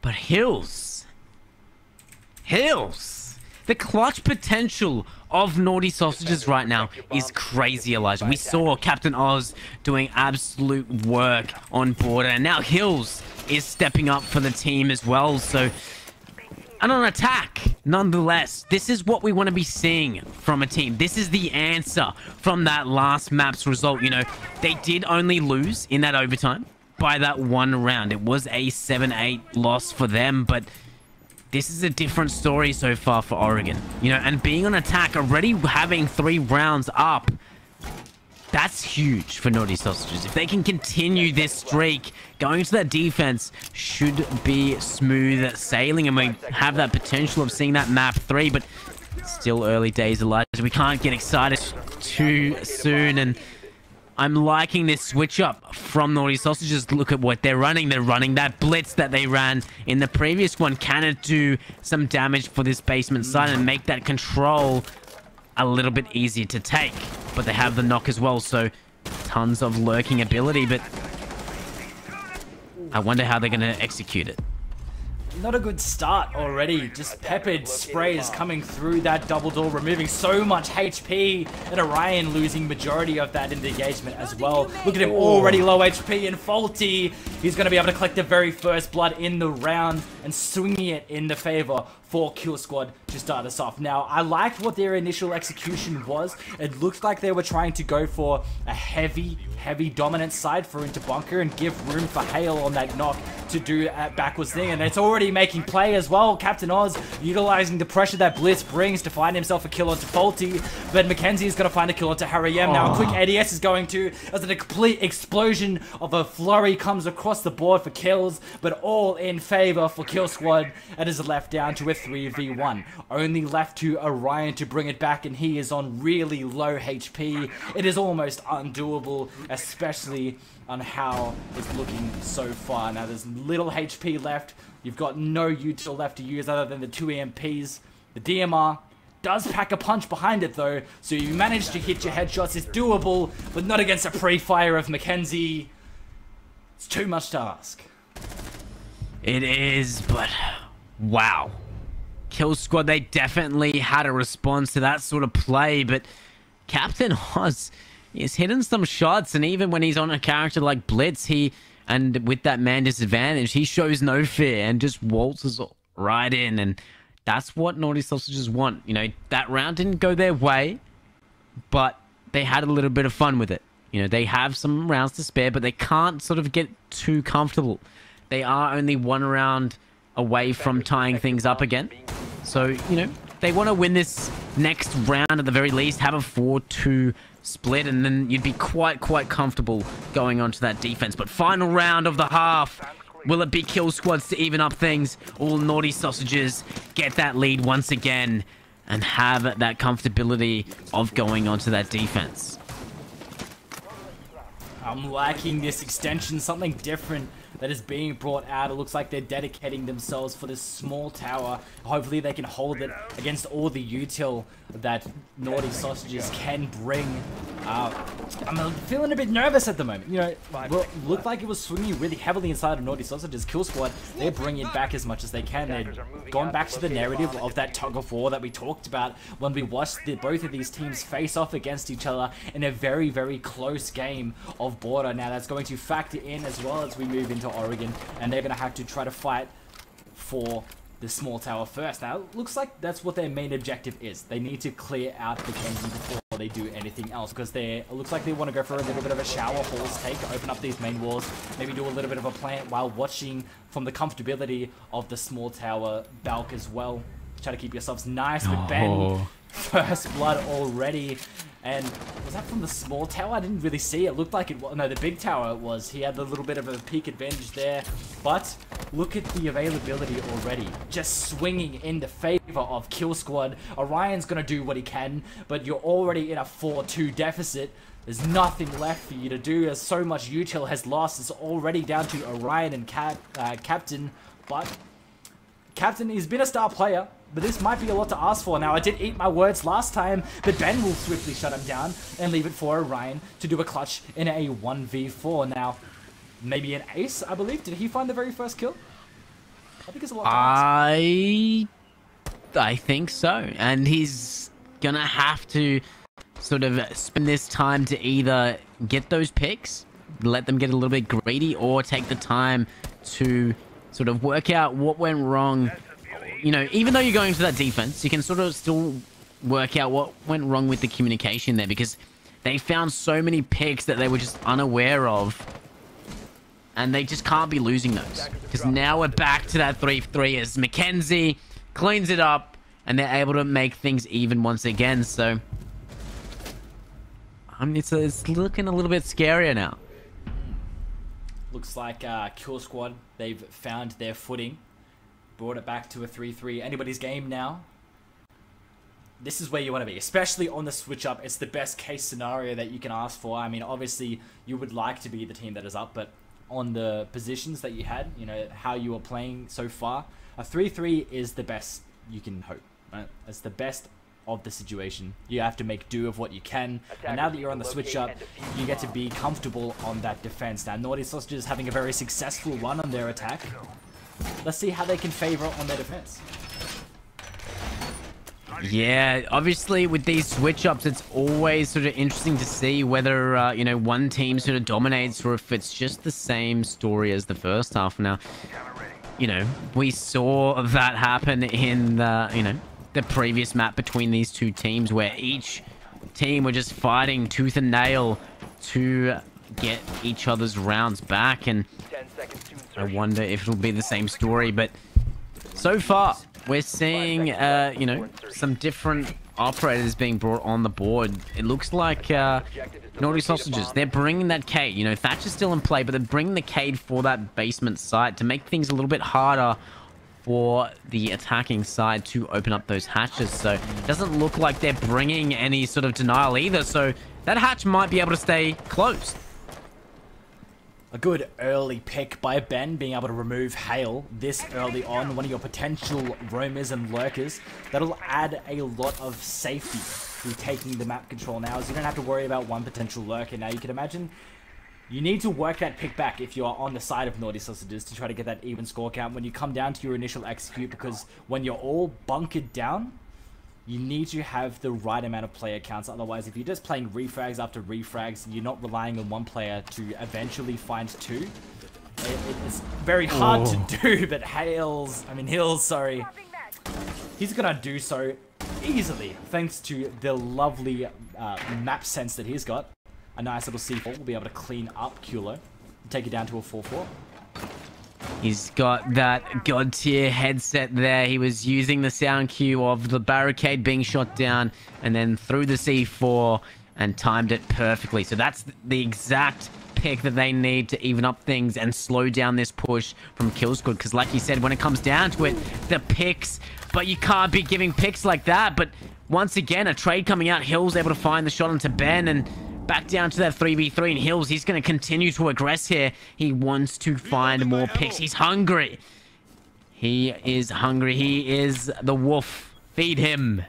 But Hills, the clutch potential of Naughty Sausages right now is crazy, Elijah. We saw Captain Oz doing absolute work on board, and now Hills is stepping up for the team as well. So, and on attack, nonetheless, this is what we want to be seeing from a team. This is the answer from that last map's result. You know, they did only lose in that overtime by that 1 round. It was a 7-8 loss for them, but this is a different story so far for Oregon. You know, and being on attack, already having 3 rounds up, that's huge for Naughty Sausages. If they can continue this streak, going to that defense should be smooth sailing, and we have that potential of seeing that map 3, but still early days, Elijah. We can't get excited too soon, and I'm liking this switch up from Naughty Sausages. Look at what they're running. They're running that blitz that they ran in the previous one. Can it do some damage for this basement side and make that control a little bit easier to take? But they have the knock as well, so tons of lurking ability, but I wonder how they're going to execute it. Not a good start already. Just peppered sprays coming through that double door, removing so much HP, and Orion losing majority of that in the engagement as well. Look at him, already low HP and faulty. He's going to be able to collect the very first blood in the round and swinging it in the favor for Kill Squad to start us off. Now, I liked what their initial execution was. It looked like they were trying to go for a heavy dominant side for into bunker and give room for Hale on that knock to do a backwards thing, and it's already making play as well. Captain Oz utilizing the pressure that Blitz brings to find himself a kill onto Faulty, but Mackenzie is going to find a kill onto Harry M. Now a quick ADS is going to, as a complete explosion of a flurry comes across the board for kills, but all in favor for Kill Squad, and is left down to a 3v1. Only left to Orion to bring it back, and he is on really low HP. It is almost undoable, especially on how it's looking so far. Now there's little HP left. You've got no util left to use other than the 2 EMPs. The DMR does pack a punch behind it though, so you manage to hit your headshots. It's doable, but not against a pre-fire of Mackenzie. It's too much to ask. It is, but wow. Kill Squad, they definitely had a response to that sort of play, but Captain Oz is hitting some shots, and even when he's on a character like Blitz, and with that man disadvantage, he shows no fear and just waltzes right in, and that's what Naughty Sausages want. You know, that round didn't go their way, but they had a little bit of fun with it. You know, they have some rounds to spare, but they can't sort of get too comfortable. They are only 1 round away from tying things up again. So, you know, they want to win this next round at the very least, have a 4-2 split, and then you'd be quite comfortable going on to that defense. But final round of the half, will it be Kill Squads to even up things? All Naughty Sausages get that lead once again. and have that comfortability of going onto that defense. I'm liking this extension, something different that is being brought out. It looks like they're dedicating themselves for this small tower. Hopefully they can hold it against all the util that Naughty Sausages can bring. I'm feeling a bit nervous at the moment. You know, looked like it was swinging really heavily inside of Naughty Sausages. Kill Squad, they're bringing it back as much as they can. They've gone back to the narrative of that tug of war that we talked about when we watched both of these teams face off against each other in a very, very close game of border. Now that's going to factor in as well as we move into Oregon, and they're going to have to try to fight for the small tower first. Now, it looks like that's what their main objective is. They need to clear out the Kenji before they do anything else, because it looks like they want to go for a little bit of a shower halls take, open up these main walls, maybe do a little bit of a plant while watching from the comfortability of the small tower bulk as well. Try to keep yourselves nice, but Ben, first blood already. And was that from the small tower? I didn't really see. It looked like it was. No, the big tower it was. He had a little bit of a peak advantage there. But look at the availability already. Just swinging in the favor of Kill Squad. Orion's going to do what he can, but you're already in a 4-2 deficit. There's nothing left for you to do, as so much util has lost. It's already down to Orion and Captain. But Captain, he's been a star player, but this might be a lot to ask for. Now, I did eat my words last time, but Ben will swiftly shut him down and leave it for Orion to do a clutch in a 1v4. Now, maybe an ace, I believe. Did he find the very first kill? I think it's a lot to ask. I think so. And he's going to have to sort of spend this time to either get those picks, let them get a little bit greedy, or take the time to sort of work out what went wrong. You know, even though you're going to that defense, you can sort of still work out what went wrong with the communication there, because they found so many picks that they were just unaware of, and they just can't be losing those. Because now we're back to that 3-3 as Mackenzie cleans it up, and they're able to make things even once again. So, I mean, it's looking a little bit scarier now. Looks like Kill Squad, they've found their footing. Brought it back to a 3-3. Anybody's game now. This is where you want to be, especially on the switch up. It's the best case scenario that you can ask for. I mean, obviously, you would like to be the team that is up, but on the positions that you had, you know, how you were playing so far, a 3-3 is the best you can hope, right? It's the best of the situation. You have to make do of what you can, and now that you're on the switch up, you get to be comfortable on that defense. Now, Naughty Sausages is having a very successful run on their attack. Let's see how they can favor on their defense. Yeah, obviously with these switch ups, it's always sort of interesting to see whether you know, one team sort of dominates or if it's just the same story as the first half. Now, you know, we saw that happen in the, you know, the previous map between these two teams, where each team were just fighting tooth and nail to get each other's rounds back, and I wonder if it'll be the same story. But so far we're seeing you know, some different operators being brought on the board. It looks like Naughty Sausages, they're bringing that Cade. You know, Thatcher's still in play, but they're bringing the Cade for that basement site to make things a little bit harder for the attacking side to open up those hatches. So it doesn't look like they're bringing any sort of denial either, so that hatch might be able to stay closed. A good early pick by Ben, being able to remove Hale this early on, one of your potential roamers and lurkers. That'll add a lot of safety through taking the map control now, as you don't have to worry about one potential lurker. Now, you can imagine you need to work that pick back if you are on the side of Naughty Sausages to try to get that even score count when you come down to your initial execute, because when you're all bunkered down, you need to have the right amount of player counts. Otherwise, if you're just playing refrags after refrags, you're not relying on one player to eventually find two. It's very hard to do, but Hills, sorry. He's gonna do so easily, thanks to the lovely map sense that he's got. A nice little C4 will be able to clean up Kulo, take it down to a 4-4. He's got that god tier headset there. He was using the sound cue of the barricade being shot down and then through the C4 and timed it perfectly. So that's the exact pick that they need to even up things and slow down this push from Kill Squad. Because like you said, when it comes down to it, the picks, but you can't be giving picks like that. But once again, a trade coming out. Hills able to find the shot onto Ben and back down to that 3v3. And Hills, he's going to continue to aggress here. He wants to find more picks. He's hungry. He is hungry. He is the wolf. Feed him.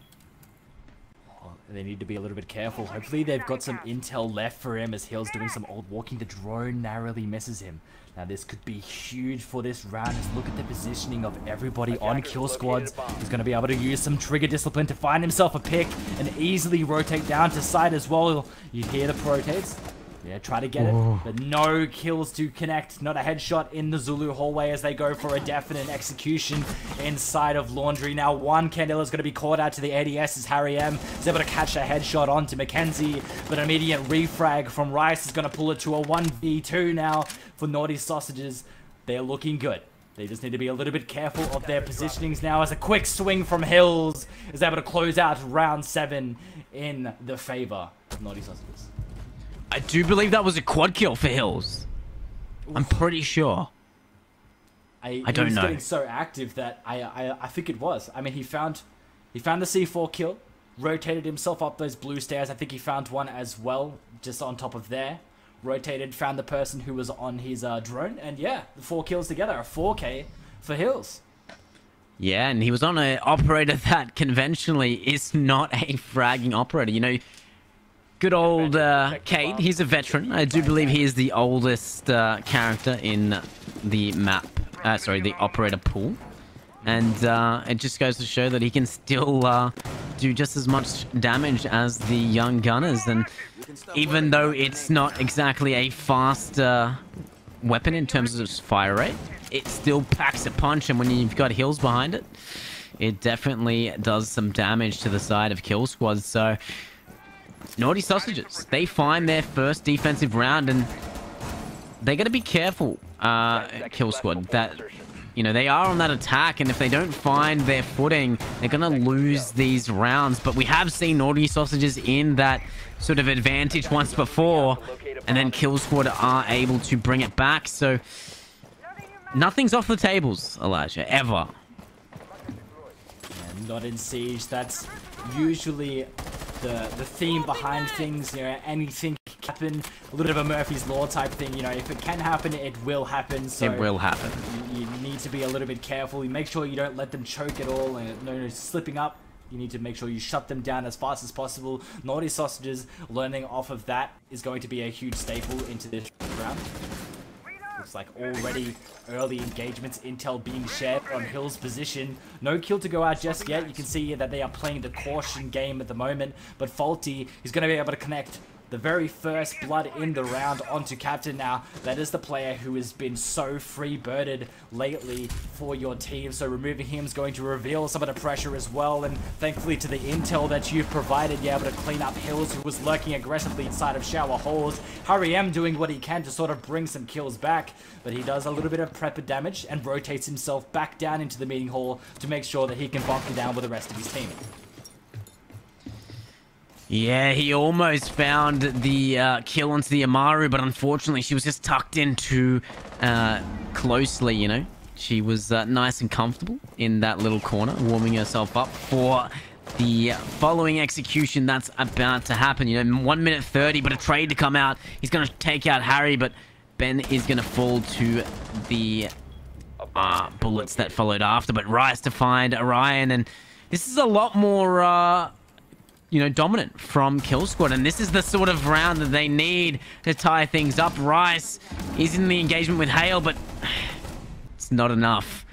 They need to be a little bit careful. Hopefully they've got some intel left for him as Hill's doing some old walking. The drone narrowly misses him. Now this could be huge for this round. Just look at the positioning of everybody on Kill Squads. He's going to be able to use some trigger discipline to find himself a pick and easily rotate down to side as well. You hear the rotates. Yeah, try to get it, but no kills to connect. Not a headshot in the Zulu hallway as they go for a definite execution inside of Laundry. Now one Candela is going to be caught out to the ADS as Harry M is able to catch a headshot onto Mackenzie, but an immediate refrag from Rice is going to pull it to a 1v2 now for Naughty Sausages. They're looking good. They just need to be a little bit careful of their positionings now as a quick swing from Hills is able to close out round 7 in the favor of Naughty Sausages. I do believe that was a quad kill for Hills. I'm pretty sure. I don't know. He was getting so active that I think it was. I mean, he found the C4 kill, rotated himself up those blue stairs. I think he found one as well, just on top of there. Rotated, found the person who was on his drone, and yeah, the 4 kills together, a 4K for Hills. Yeah, and he was on an operator that conventionally is not a fragging operator. You know, good old Kate, he's a veteran. I do believe he is the oldest character in the map, sorry, the operator pool. And it just goes to show that he can still do just as much damage as the young gunners. And even though it's not exactly a fast weapon in terms of its fire rate, it still packs a punch. And when you've got Hills behind it, it definitely does some damage to the side of Kill Squad. So Naughty Sausages, they find their first defensive round, and they got to be careful, Kill Squad, that, you know, they are on that attack, and if they don't find their footing, they're going to lose these rounds. But we have seen Naughty Sausages in that sort of advantage once before, and then Kill Squad are able to bring it back. So nothing's off the tables, Elijah, ever. Yeah, not in Siege. That's usually the theme behind things. You know, anything can happen. A little bit of a Murphy's Law type thing. You know, if it can happen, it will happen. So it will happen. You need to be a little bit careful. You make sure you don't let them choke at all, and no slipping up. You need to make sure you shut them down as fast as possible. Naughty Sausages learning off of that is going to be a huge staple into this round. Looks like already early engagements, intel being shared on Hill's position. No kill to go out just yet. You can see that they are playing the caution game at the moment, but Faulty is going to be able to connect the very first blood in the round onto Captain. Now, that is the player who has been so free-birded lately for your team, so removing him is going to reveal some of the pressure as well, and thankfully to the intel that you've provided, you're able to clean up Hills, who was lurking aggressively inside of shower holes. Harry M doing what he can to sort of bring some kills back, but he does a little bit of prepper damage and rotates himself back down into the meeting hall to make sure that he can bunker down with the rest of his team. Yeah, he almost found the kill onto the Amaru, but unfortunately she was just tucked in too closely, you know. She was nice and comfortable in that little corner, warming herself up for the following execution that's about to happen. You know, 1 minute 30, but a trade to come out. He's going to take out Harry, but Ben is going to fall to the bullets that followed after. But Rice to find Orion, and this is a lot more you know, dominant from Kill Squad, and this is the sort of round that they need to tie things up. Rice is in the engagement with Hale, but it's not enough.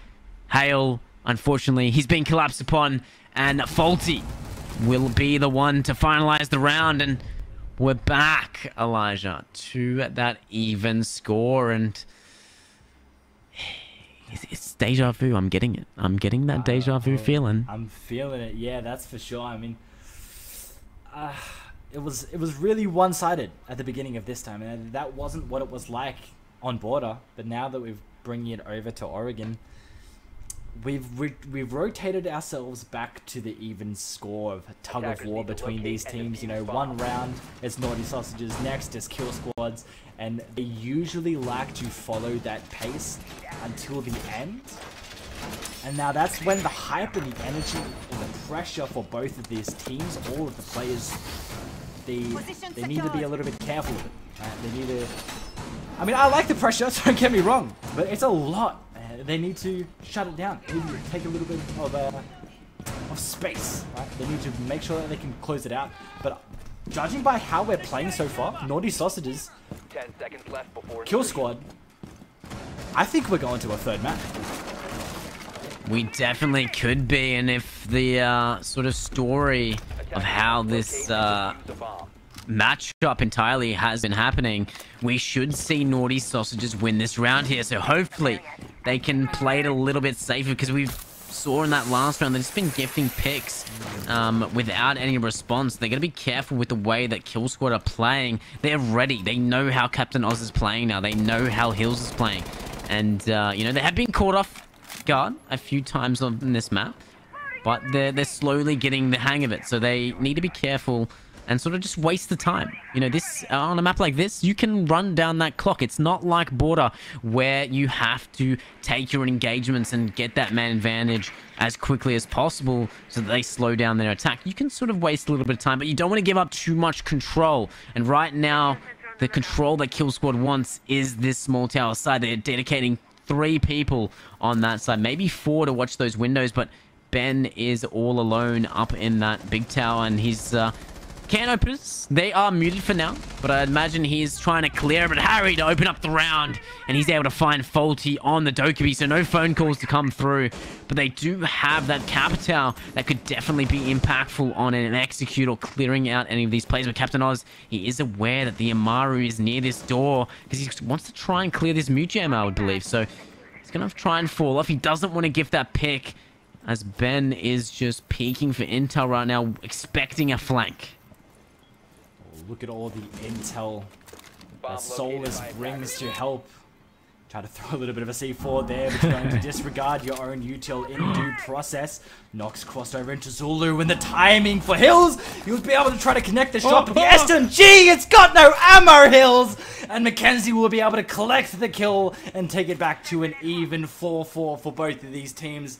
Hale, unfortunately, he's been collapsed upon, and Faulty will be the one to finalize the round, and we're back, Elijah, to that even score, and it's deja vu. I'm getting it. I'm getting that deja vu feeling. I'm feeling it. Yeah, that's for sure. I mean, it was really one-sided at the beginning of this time, and that wasn't what it was like on Border. But now that we're bringing it over to Oregon, we've rotated ourselves back to the even score of tug of war between these teams. You know, one round it's Naughty Sausages, next is Kill Squads, and they usually like to follow that pace until the end. And now that's when the hype and the energy and the pressure for both of these teams, all of the players, they need to be a little bit careful of it. They need to... I mean, I like the pressure, don't get me wrong, but it's a lot. They need to shut it down. They need to take a little bit of space, right? They need to make sure that they can close it out. But judging by how we're playing so far, Naughty Sausages, 10 seconds left before Kill Squad, I think we're going to a third map. We definitely could be, and if the sort of story of how this matchup entirely has been happening, we should see Naughty Sausages win this round here. So hopefully they can play it a little bit safer, because we saw in that last round they've just been gifting picks without any response. They're going to be careful with the way that Kill Squad are playing. They're ready. They know how Captain Oz is playing now. They know how Hills is playing. And, you know, they have been caught off guard a few times on this map, but they're slowly getting the hang of it. So they need to be careful and sort of just waste the time. You know, this on a map like this, you can run down that clock. It's not like Border, where you have to take your engagements and get that man advantage as quickly as possible so that they slow down their attack. You can sort of waste a little bit of time, but you don't want to give up too much control. And right now, the control that Kill Squad wants is this small tower side. They're dedicating 3 people on that side, maybe 4 to watch those windows, but Ben is all alone up in that big tower, and his can openers, they are muted for now, but I imagine he's trying to clear it. But Harry to open up the round, and he's able to find Faulty on the Dokkaebi, so no phone calls to come through. But they do have that Capital that could definitely be impactful on an execute or clearing out any of these plays. But Captain Oz, he is aware that the Amaru is near this door, because he wants to try and clear this mute jam, I would believe. So he's going to try and fall off. He doesn't want to give that pick, as Ben is just peeking for intel right now, expecting a flank. Look at all the intel that Solus brings to help. Try to throw a little bit of a C4 there, but you're going to disregard your own util in due process. Nox crossed over into Zulu, and the timing for Hills, he'll be able to try to connect the shot, but the SMG, it's got no ammo, Hills! And Mackenzie will be able to collect the kill and take it back to an even 4-4 for both of these teams.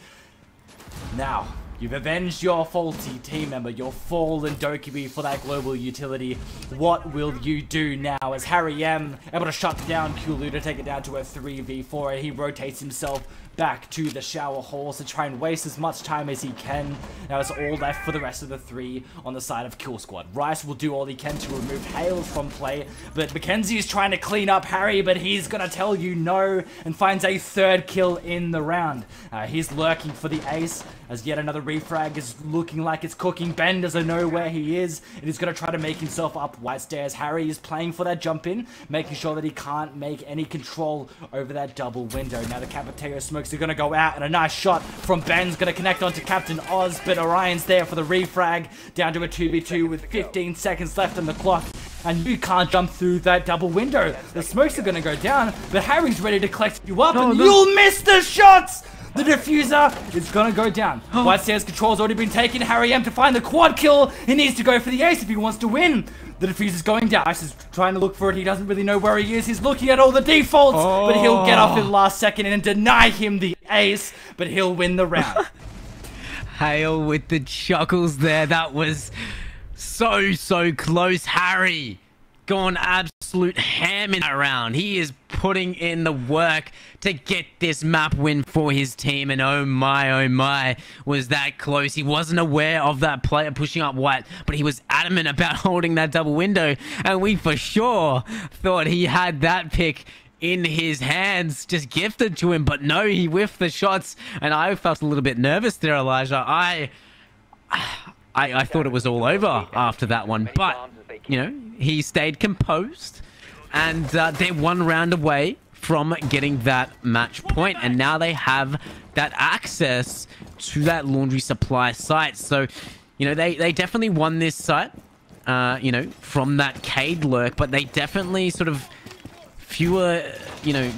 Now, you've avenged your faulty team member, your fallen Dokkaebi for that global utility. What will you do now as Harry M able to shut down Kulu to take it down to a 3v4, and he rotates himself back to the shower halls to try and waste as much time as he can. Now it's all left for the rest of the 3 on the side of Kill Squad. Rice will do all he can to remove Hales from play, but Mackenzie is trying to clean up Harry, but he's gonna tell you no, and finds a 3rd kill in the round. He's lurking for the ace, as yet another refrag is looking like it's cooking. Ben doesn't know where he is, and he's gonna try to make himself up white stairs. Harry is playing for that jump in, making sure that he can't make any control over that double window. Now the Capiteo smokes are gonna go out, and a nice shot from Ben's gonna connect onto Captain Oz, but Orion's there for the refrag, down to a 2v2 with 15 seconds left on the clock, and you can't jump through that double window. The smokes are gonna go down, but Harry's ready to collect you up, and you'll miss the shots! The diffuser is gonna go down. White Stairs control's already been taken. Harry M to find the quad kill. He needs to go for the ace if he wants to win. The diffuser's going down. Ice is trying to look for it. He doesn't really know where he is. He's looking at all the defaults, but he'll get off in the last second and deny him the ace, but he'll win the round. Hale with the chuckles there. That was so close. Harry gone absolute ham in that round. He is putting in the work to get this map win for his team, and oh my, was that close. He wasn't aware of that player pushing up white, but he was adamant about holding that double window, and we for sure thought he had that pick in his hands, just gifted to him, but no, he whiffed the shots, and I felt a little bit nervous there, Elijah. I thought it was all over after that one, but you know, he stayed composed, and they're 1 round away from getting that match point, and now they have that access to that laundry supply site. So, you know, they definitely won this site, you know, from that Cade lurk, but they definitely sort of fewer,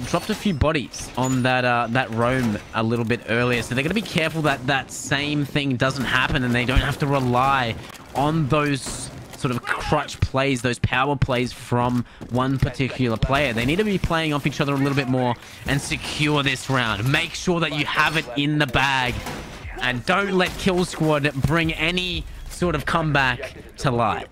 dropped a few bodies on that roam a little bit earlier. So they're going to be careful that that same thing doesn't happen and they don't have to rely on those sort of crutch plays, those power plays from one particular player. They need to be playing off each other a little bit more and secure this round. Make sure that you have it in the bag and don't let Kill Squad bring any sort of comeback to light.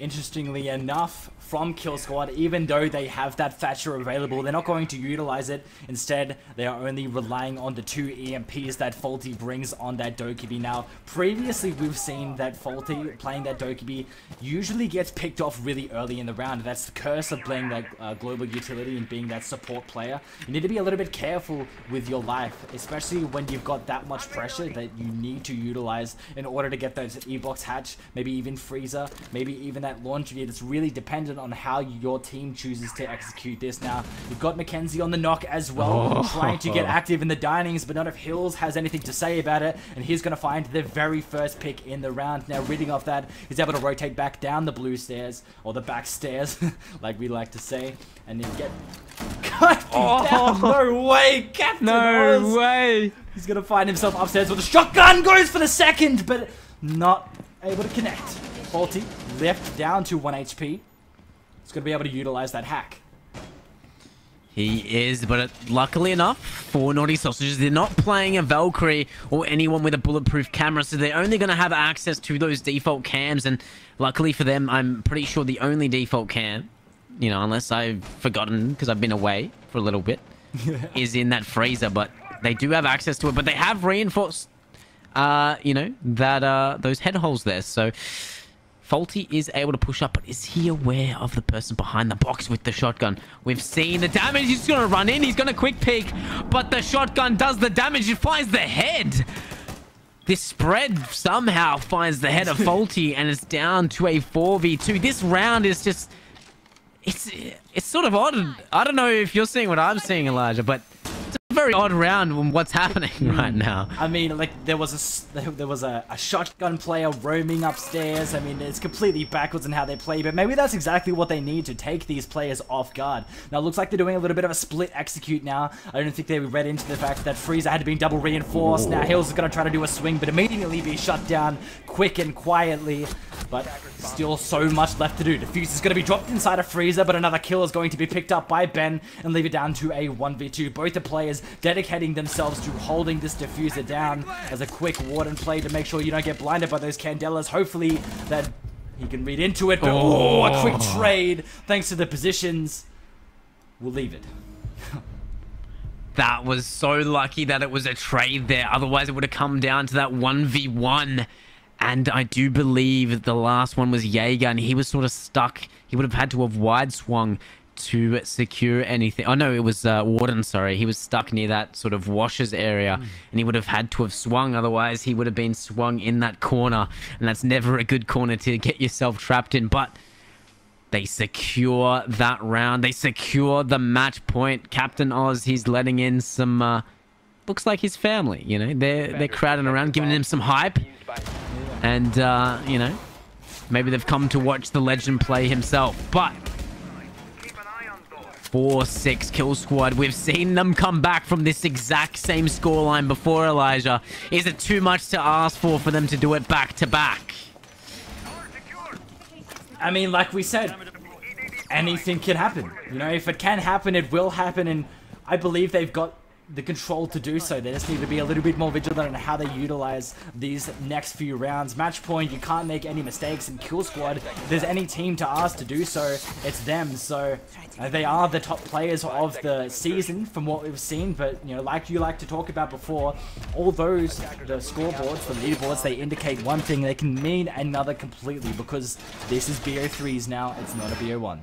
Interestingly enough, from Kill Squad, even though they have that Thatcher available, they're not going to utilize it. Instead, they are only relying on the 2 EMPs that Faulty brings on that Dokkaebi. Now, previously we've seen that Faulty playing that Dokkaebi usually gets picked off really early in the round. That's the curse of playing that global utility and being that support player. You need to be a little bit careful with your life, especially when you've got that much pressure that you need to utilize in order to get those E-Box hatch, maybe even freezer, maybe even that launch gear. It's really dependent on how your team chooses to execute this. Now, you've got Mackenzie on the knock as well, trying to get active in the dinings, but none of Hills has anything to say about it, and he's going to find the very first pick in the round. Now, reading off that, he's able to rotate back down the blue stairs, or the back stairs, like we like to say, and then get... down. No way, Captain Oz. No way. He's going to find himself upstairs with a shotgun, goes for the second, but not able to connect. Faulty left down to 1 HP. He's going to be able to utilize that hack. He is, but luckily enough for Naughty Sausages, they're not playing a Valkyrie or anyone with a bulletproof camera, so they're only going to have access to those default cams, and luckily for them, I'm pretty sure the only default cam, unless I've forgotten because I've been away for a little bit, is in that freezer, but they do have access to it, but they have reinforced, those head holes there, so... Faulty is able to push up, but is he aware of the person behind the box with the shotgun? We've seen the damage. He's going to run in. He's going to quick peek, but the shotgun does the damage. It finds the head. This spread somehow finds the head of Faulty, and it's down to a 4v2. This round is just... It's sort of odd. I don't know if you're seeing what I'm seeing, Elijah, but... It's a very odd round on what's happening right now. I mean, like, there was a shotgun player roaming upstairs. I mean, it's completely backwards in how they play, but maybe that's exactly what they need to take these players off guard. Now, it looks like they're doing a little bit of a split execute now. I don't think they read into the fact that Freezer had been double reinforced. Now, Hills is going to try to do a swing, but immediately be shut down quick and quietly. But still so much left to do. Defuse is going to be dropped inside a freezer, but another kill is going to be picked up by Ben and leave it down to a 1v2. Both the players dedicating themselves to holding this diffuser down as a quick warden play to make sure you don't get blinded by those candelas. Hopefully that he can read into it, but a quick trade thanks to the positions. We'll leave it. That was so lucky that it was a trade there. Otherwise, it would have come down to that 1v1. And I do believe the last one was Jaeger, and he was sort of stuck. He would have had to have wide swung to secure anything. Oh, no, it was Warden, sorry. He was stuck near that sort of washers area, and he would have had to have swung. Otherwise, he would have been swung in that corner, and that's never a good corner to get yourself trapped in. But they secure that round. They secure the match point. Captain Oz, he's letting in some... looks like his family, They're crowding around, giving him some hype. And, maybe they've come to watch the legend play himself. But 4-6 Kill Squad. We've seen them come back from this exact same scoreline before, Elijah. Is it too much to ask for them to do it back to back? I mean, like we said, anything can happen. If it can happen, it will happen. And I believe they've got the control to do so. They just need to be a little bit more vigilant on how they utilize these next few rounds. Match point, you can't make any mistakes in Kill Squad. If there's any team to ask to do so, it's them. So they are the top players of the season from what we've seen. But like you like to talk about before, all those, the scoreboards, the leaderboards, they indicate one thing, they can mean another completely, because this is BO3s now, it's not a BO1.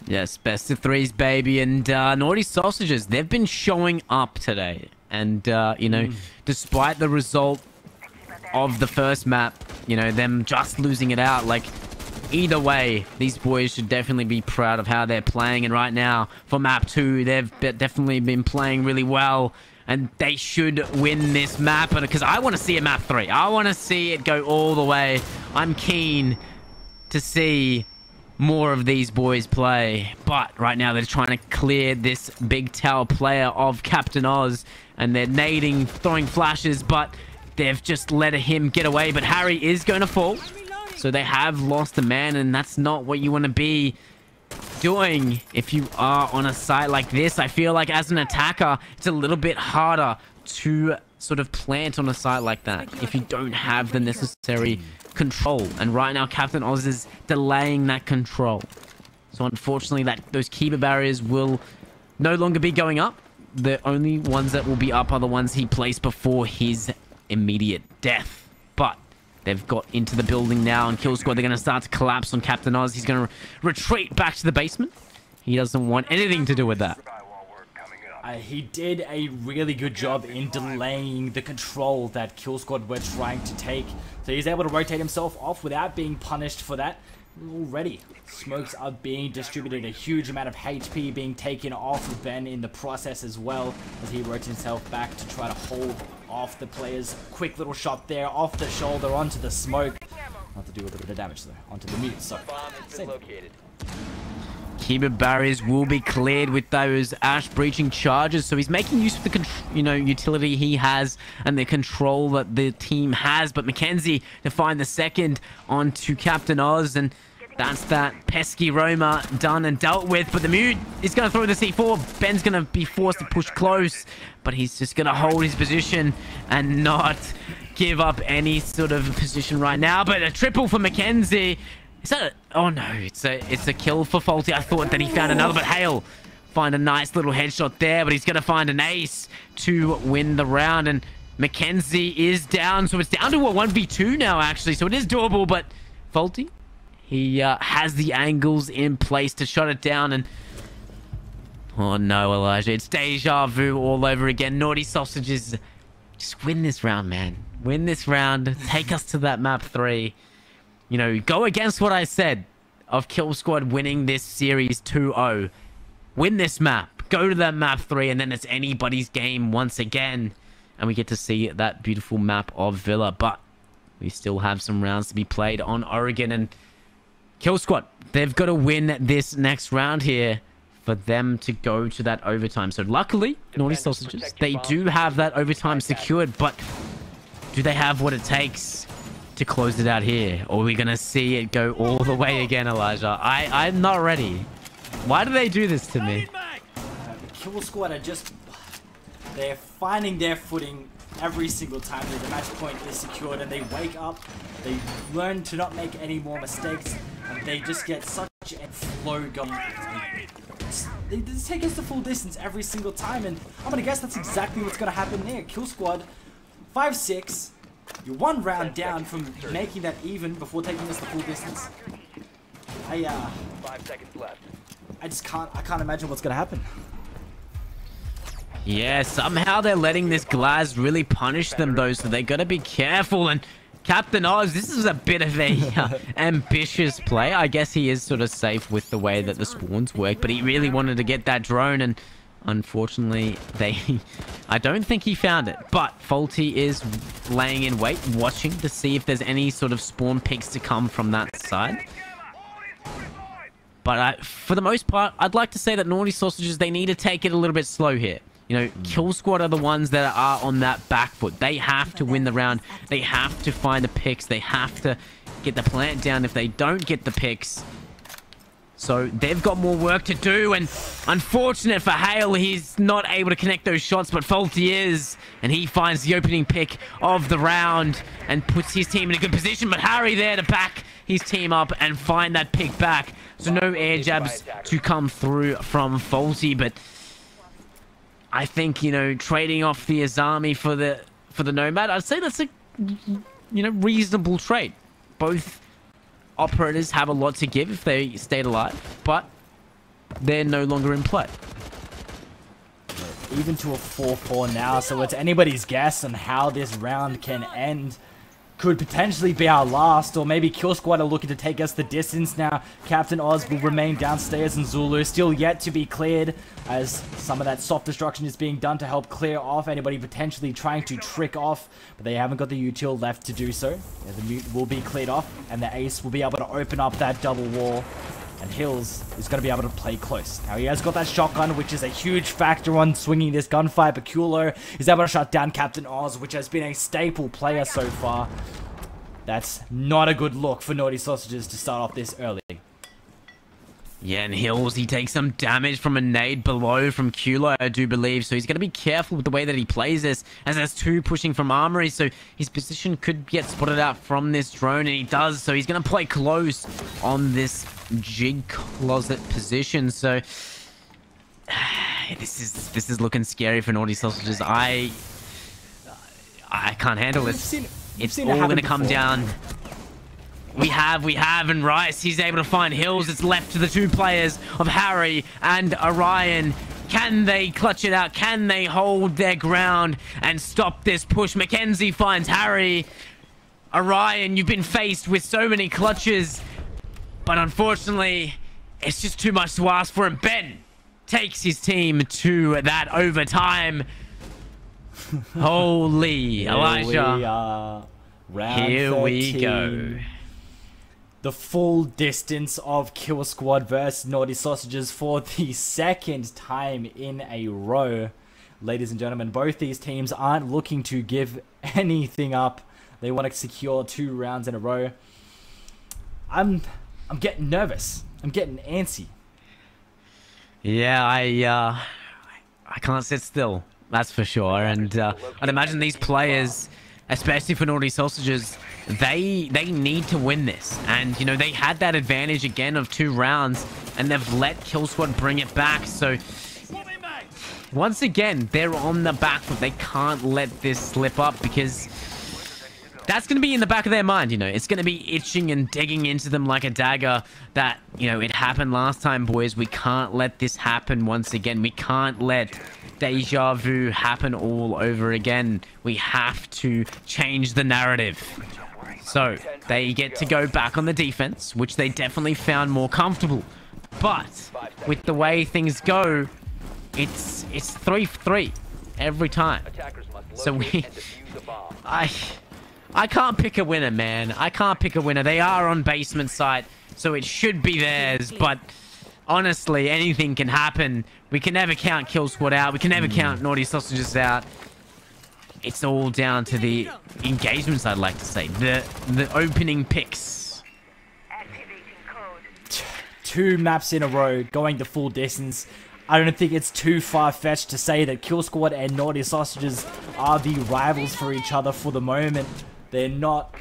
Yes, best of threes, baby. And Naughty Sausages, they've been showing up today. And, despite the result of the first map, them just losing it out, like, either way, these boys should definitely be proud of how they're playing. And right now, for map 2, they've definitely been playing really well. And they should win this map. Because I want to see a map 3. I want to see it go all the way. I'm keen to see more of these boys play. But right now they're trying to clear this big tower player of Captain Oz, and they're nading, throwing flashes, but they've just let him get away. But Harry is going to fall, so they have lost a man, and that's not what you want to be doing if you are on a site like this. I feel like as an attacker, it's a little bit harder to sort of plant on a site like that if you don't have the necessary control. And right now, Captain Oz is delaying that control. So unfortunately, those keeper barriers will no longer be going up. The only ones that will be up are the ones he placed before his immediate death. But they've got into the building now, and Kill Squad, they're going to start to collapse on Captain Oz. He's going to retreat back to the basement. He doesn't want anything to do with that. He did a really good job in delaying the control that Kill Squad were trying to take. So he's able to rotate himself off without being punished for that. Already, smokes are being distributed, a huge amount of HP being taken off of Ben in the process as well, as he rotates himself back to try to hold off the players. Quick little shot there, off the shoulder, onto the smoke. Not to do a little bit of damage though, onto the mute, so Keeper barriers will be cleared with those Ash breaching charges, so he's making use of the utility he has and the control that the team has. But Mackenzie to find the second onto Captain Oz, and that's that pesky Roma done and dealt with. But the mute is going to throw the C4. Ben's going to be forced to push close, but he's just going to hold his position and not give up any sort of position right now. But a triple for Mackenzie. Is that oh no, it's a kill for Faulty. I thought that he found another, but Hale find a nice little headshot there, but he's going to find an ace to win the round. And Mackenzie is down, so it's down to a 1v2 now, actually. So it is doable, but Faulty, he has the angles in place to shut it down. And oh no, Elijah, it's deja vu all over again. Naughty Sausages, just win this round, man. Win this round. Take us to that map 3. You know, go against what I said of Kill Squad winning this series 2-0. Win this map. Go to that map 3, and then it's anybody's game once again. And we get to see that beautiful map of Villa. But we still have some rounds to be played on Oregon. And Kill Squad, they've got to win this next round here for them to go to that overtime. So luckily, Naughty Sausages, they do have that overtime secured. But do they have what it takes to close it out here? Or are we gonna see it go all the way again, Elijah? I'm not ready. Why do they do this to me? The Kill Squad are just, they're finding their footing every single time that the match point is secured, and they wake up, they learn to not make any more mistakes, and they just get such a flow going. They just take us the full distance every single time, and I'm gonna guess that's exactly what's gonna happen there. Kill Squad 5-6. You're one round down from making that even before taking us the full distance. 5 seconds left. I can't imagine what's gonna happen. Yeah, somehow they're letting this Glaz really punish them though, so they gotta be careful. And Captain Oz, this is a bit of a ambitious play. I guess he is sort of safe with the way that the spawns work, but he really wanted to get that drone, and unfortunately, I don't think he found it. But Faulty is laying in wait, watching to see if there's any sort of spawn picks to come from that side. But for the most part, I'd like to say that Naughty Sausages, they need to take it a little bit slow here. You know, Kill Squad are the ones that are on that back foot. They have to win the round. They have to find the picks. They have to get the plant down. If they don't get the picks, so they've got more work to do. And unfortunate for Hale, he's not able to connect those shots, but Faulty is. And he finds the opening pick of the round and puts his team in a good position. But Harry there to back his team up and find that pick back. So no air jabs to come through from Faulty. But I think, you know, trading off the Azami for the Nomad, I'd say that's a, you know, reasonable trade. Both operators have a lot to give if they stayed alive, but they're no longer in play. Even to a 4-4 now, so it's anybody's guess on how this round can end. Could potentially be our last, or maybe Kill Squad are looking to take us the distance now. Captain Oz will remain downstairs, and Zulu still yet to be cleared, as some of that soft destruction is being done to help clear off anybody potentially trying to trick off, but they haven't got the util left to do so. Yeah, the mute will be cleared off, and the ace will be able to open up that double wall. And Hills is going to be able to play close. Now he has got that shotgun, which is a huge factor on swinging this gunfight. But Kulo is able to shut down Captain Oz, which has been a staple player so far. That's not a good look for Naughty Sausages to start off this early. Yeah, and Hills, he takes some damage from a nade below from Kulo, I do believe. So he's going to be careful with the way that he plays this, as there's two pushing from Armory. So his position could get spotted out from this drone, and he does. So he's going to play close on this jig closet position. So this is looking scary for Naughty Sausages. I can't handle this. It's all going to come down. We have, and Rice, he's able to find Hills. It's left to the two players of Harry and Orion. Can they clutch it out? Can they hold their ground and stop this push? Mackenzie finds Harry. Orion, you've been faced with so many clutches, but unfortunately, it's just too much to ask for. And Ben takes his team to that overtime. Holy Elijah. Here we go. The full distance of Kill Squad versus Naughty Sausages for the second time in a row. Ladies and gentlemen, both these teams aren't looking to give anything up. They want to secure 2 rounds in a row. I'm getting nervous. I'm getting antsy. Yeah, I can't sit still. That's for sure. And I'd imagine these players, especially for Naughty Sausages, they need to win this. And, you know, they had that advantage again of 2 rounds, and they've let Kill Squad bring it back. So, once again, they're on the back foot. They can't let this slip up, because that's going to be in the back of their mind, you know. It's going to be itching and digging into them like a dagger that, you know, it happened last time, boys. We can't let this happen once again. We can't let deja vu happen all over again. We have to change the narrative. So they get to go back on the defense, which they definitely found more comfortable. But with the way things go, it's 3-3 every time. So I can't pick a winner, man. I can't pick a winner. They are on basement site, so it should be theirs. But honestly, anything can happen. We can never count Kill Squad out. We can never count Naughty Sausages out. It's all down to the engagements, I'd like to say. The opening picks. 2 maps in a row, going the full distance. I don't think it's too far-fetched to say that Kill Squad and Naughty Sausages are the rivals for each other for the moment. They're not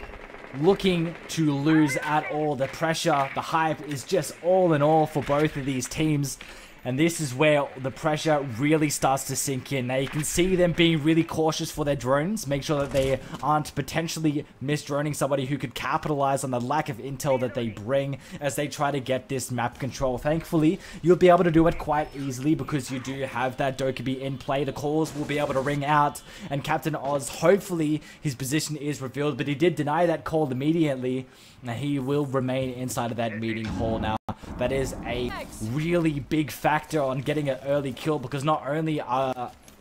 looking to lose at all. The pressure, the hype is just all in all for both of these teams. And this is where the pressure really starts to sink in. Now you can see them being really cautious for their drones. Make sure that they aren't potentially misdroning somebody who could capitalize on the lack of intel that they bring as they try to get this map control. Thankfully, you'll be able to do it quite easily because you do have that Dokkaebi in play. The calls will be able to ring out. And Captain Oz, hopefully his position is revealed. But he did deny that call immediately. Now he will remain inside of that meeting hall now. That is a really big factor on getting an early kill, because not only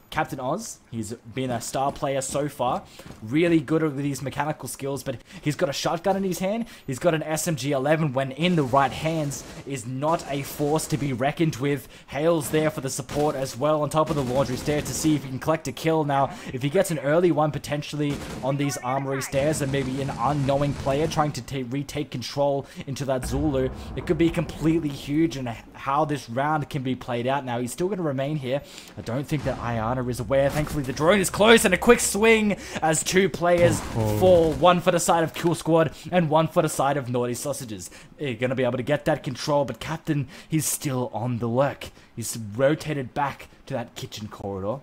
Captain Oz, he's been a star player so far, really good with his mechanical skills, but he's got a shotgun in his hand, he's got an SMG-11 when in the right hands, is not a force to be reckoned with. Hale's there for the support as well on top of the laundry stair to see if he can collect a kill. Now, if he gets an early one potentially on these armory stairs and maybe an unknowing player trying to retake control into that Zulu, it could be completely huge in how this round can be played out. Now, he's still going to remain here. I don't think that Ayana is aware. Thankfully, the drone is close, and a quick swing as 2 players fall. One for the side of Kill Squad and one for the side of Naughty Sausages. They're going to be able to get that control, but Captain, he's still on the lurk. He's rotated back to that kitchen corridor.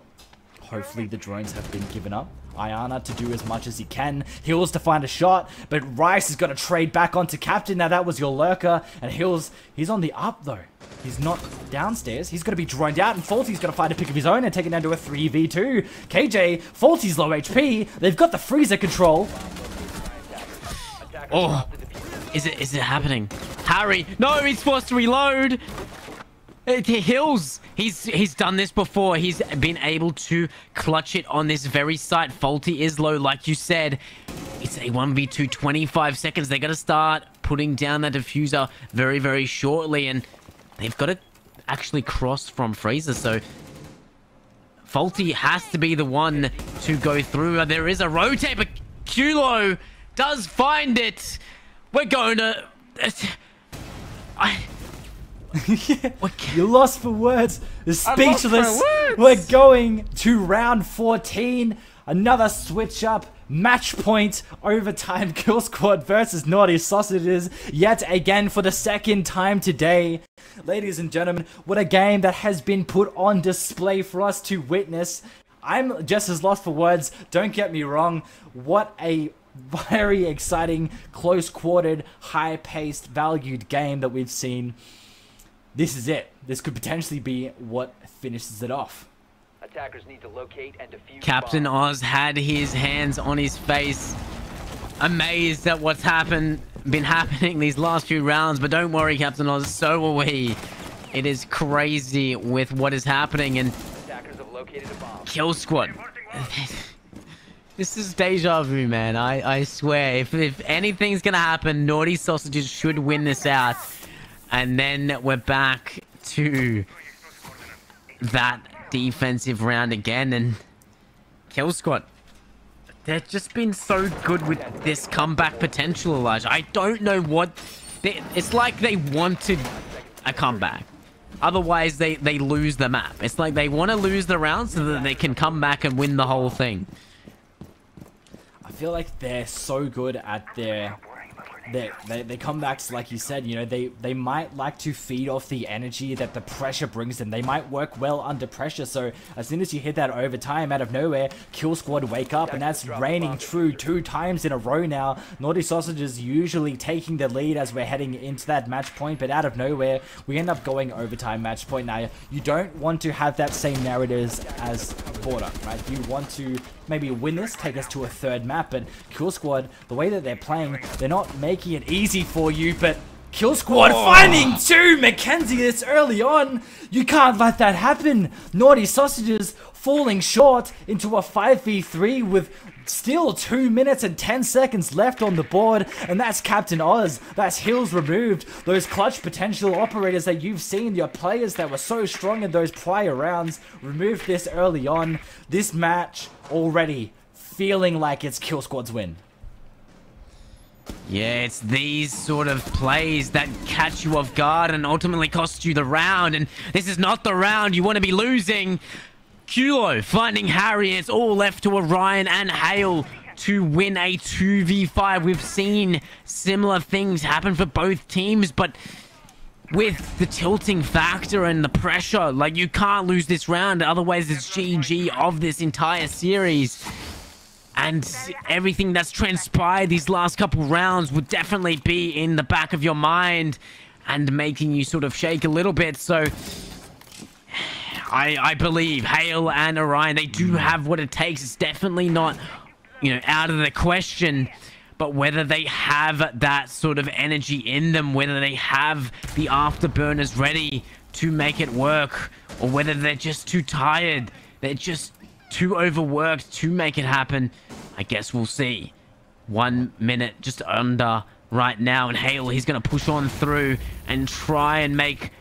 Hopefully, the drones have been given up. Ayana to do as much as he can. Hills to find a shot, but Rice is going to trade back onto Captain. Now, that was your lurker, and Hills, he's on the up, though. He's not downstairs. He's going to be droned out, and Faulty's going to find a pick of his own and take it down to a 3v2. KJ, Faulty's low HP. They've got the freezer control. Oh, is it happening? Harry, no, he's forced to reload. Hills, he's done this before. He's been able to clutch it on this very site. Faulty is low, like you said. It's a 1v2, 25 seconds. They got to start putting down that diffuser very, very shortly. And they've got to actually cross from Fraser. So Faulty has to be the one to go through. There is a rotate, but Kulo does find it. We're going to... You're lost for words. You're speechless. We're going to round 14. Another switch up. Match point, overtime, Kill Squad versus Naughty Sausages, yet again for the second time today. Ladies and gentlemen, what a game that has been put on display for us to witness. I'm just as lost for words, don't get me wrong. What a very exciting, close-quartered, high-paced, valued game that we've seen. This is it. This could potentially be what finishes it off. Attackers need to locate and defuse Captain bomb. Oz had his hands on his face, amazed at what's been happening these last few rounds. But don't worry, Captain Oz, so are we. It is crazy with what is happening. And Attackers have located a bomb. Kill Squad. This is deja vu, man. I swear. If anything's gonna happen, Naughty Sausages should win this out. And then we're back to that defensive round again. And Kill Squad, they've just been so good with this comeback potential, Elijah. I don't know what... It's like they wanted a comeback. Otherwise, they lose the map. It's like they want to lose the round so that they can come back and win the whole thing. I feel like they're so good at their comebacks, like you said. You know, they might like to feed off the energy that the pressure brings them. They might work well under pressure. So as soon as you hit that overtime out of nowhere, Kill Squad wake up, and that's raining true 2 times in a row now. Naughty Sausages usually taking the lead as we're heading into that match point, but out of nowhere we end up going overtime match point. Now you don't want to have that same narrative as Border, right? You want to maybe win this, take us to a 3rd map, but Kill Squad, the way that they're playing, they're not making it easy for you. But Kill Squad finding 2 Mackenzie this early on. You can't let that happen. Naughty Sausages falling short into a 5v3 with still 2 minutes and 10 seconds left on the board, and that's Captain Oz. That's Hills removed. Those clutch potential operators that you've seen, your players that were so strong in those prior rounds, removed this early on. This match already feeling like it's Kill Squad's win. Yeah, it's these sort of plays that catch you off guard and ultimately cost you the round. And this is not the round you want to be losing. Kulo finding Harry. It's all left to Orion and Hale to win a 2v5. We've seen similar things happen for both teams, but with the tilting factor and the pressure, like, you can't lose this round. Otherwise, it's GG of this entire series. And everything that's transpired these last couple rounds would definitely be in the back of your mind and making you sort of shake a little bit. So I believe Hale and Orion, they do have what it takes. It's definitely not, you know, out of the question. But whether they have that sort of energy in them, whether they have the afterburners ready to make it work, or whether they're just too tired, they're just too overworked to make it happen, I guess we'll see. 1 minute just under right now, and Hale, he's going to push on through and try and make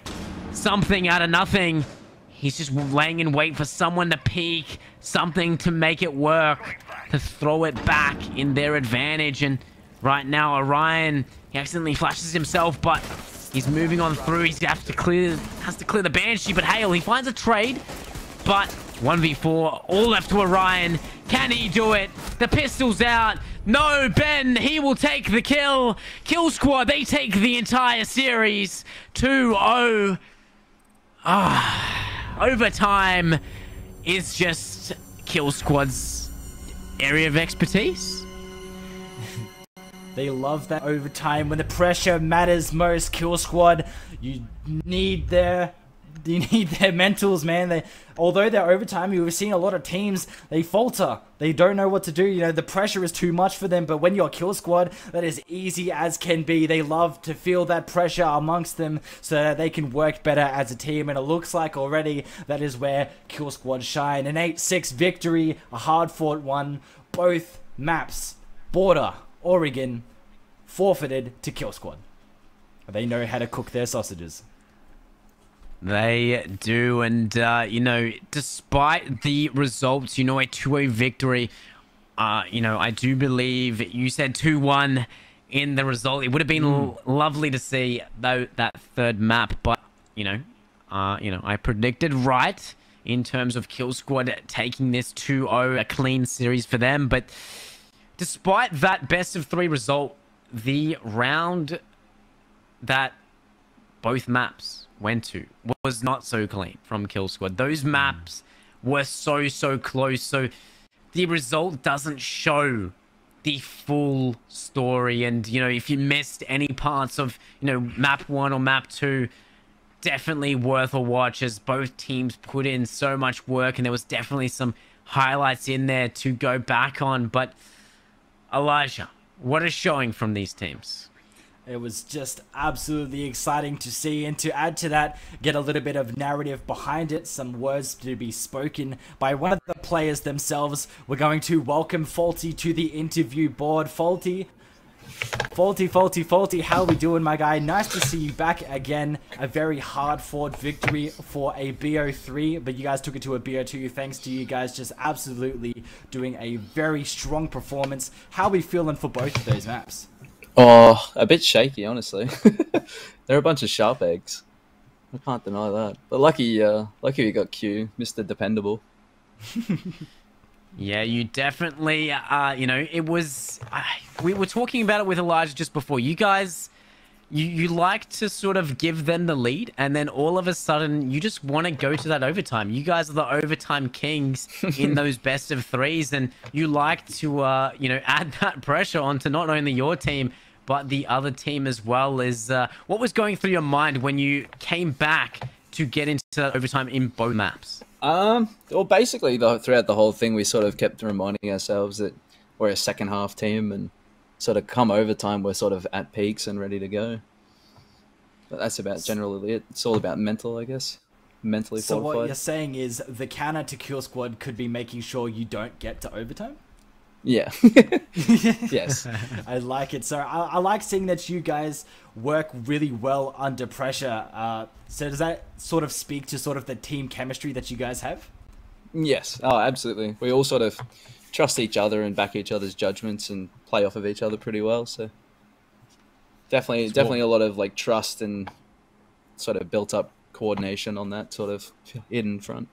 something out of nothing. He's just laying in wait for someone to peek, something to make it work, to throw it back in their advantage. And right now, Orion, he accidentally flashes himself, but he's moving on through. He has to clear the Banshee, but Hale, he finds a trade, but 1v4, all left to Orion. Can he do it? The pistol's out. No, Ben, he will take the kill. Kill Squad, they take the entire series. 2-0. Overtime is just Kill Squad's area of expertise. They love that overtime when the pressure matters most. Kill Squad, you need their mentals, man. Although they're overtime, you've seen a lot of teams, they falter. They don't know what to do. You know, the pressure is too much for them. But when you're Kill Squad, that is easy as can be. They love to feel that pressure amongst them so that they can work better as a team. And it looks like already that is where Kill Squad shine. An 8-6 victory, a hard-fought one. Both maps, Border, Oregon, forfeited to Kill Squad. They know how to cook their sausages. They do, and you know, despite the results, you know, a 2-0 victory, you know, I do believe you said 2-1 in the result. It would have been lovely to see though that third map, but you know, I predicted right in terms of Kill Squad taking this 2-0, a clean series for them. But despite that best of 3 result, the round that both maps went to was not so clean from Kill Squad. Those maps were so close, so the result doesn't show the full story. And you know, if you missed any parts of, you know, map 1 or map 2, definitely worth a watch, as both teams put in so much work, and there was definitely some highlights in there to go back on. But Elijah, what a showing from these teams. It was just absolutely exciting to see, and to add to that, get a little bit of narrative behind it, some words to be spoken by one of the players themselves. We're going to welcome Faulty to the interview board. Faulty, how we doing, my guy? Nice to see you back again. A very hard-fought victory for a BO3, but you guys took it to a BO2 thanks to you guys just absolutely doing a very strong performance. How are we feeling for both of those maps? Oh, a bit shaky, honestly. They're a bunch of sharp eggs. I can't deny that. But lucky we got Q, Mr. Dependable. Yeah, you definitely, you know, it was, we were talking about it with Elijah just before. You guys, you like to sort of give them the lead, and then all of a sudden you just want to go to that overtime. You guys are the overtime kings in those best of 3s, and you like to, you know, add that pressure onto not only your team, but the other team as well. Is what was going through your mind when you came back to get into that overtime in both maps? Well, basically, throughout the whole thing, we sort of kept reminding ourselves that we're a second half team, and sort of come overtime, we're sort of at peaks and ready to go. But that's about generally it. It's all about mental, I guess. Mentally fortified. So what you're saying is the counter to Kill Squad could be making sure you don't get to overtime? Yeah. Yes. I like it. So I like seeing that you guys work really well under pressure. So does that sort of speak to sort of the team chemistry that you guys have? Yes. Oh, absolutely. We all sort of trust each other and back each other's judgments and play off of each other pretty well. So definitely a lot of like trust and sort of built up coordination on that sort of hidden front.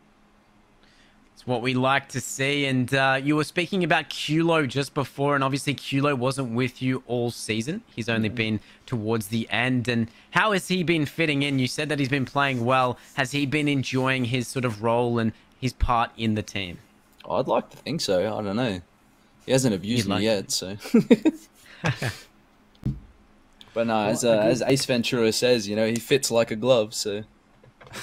It's what we like to see. And you were speaking about Kulo just before, and obviously Kulo wasn't with you all season. He's only been towards the end. And how has he been fitting in? You said that he's been playing well. Has he been enjoying his sort of role and his part in the team? Oh, I'd like to think so. I don't know. He hasn't abused me yet, so. But no, as Ace Ventura says, you know, he fits like a glove, so.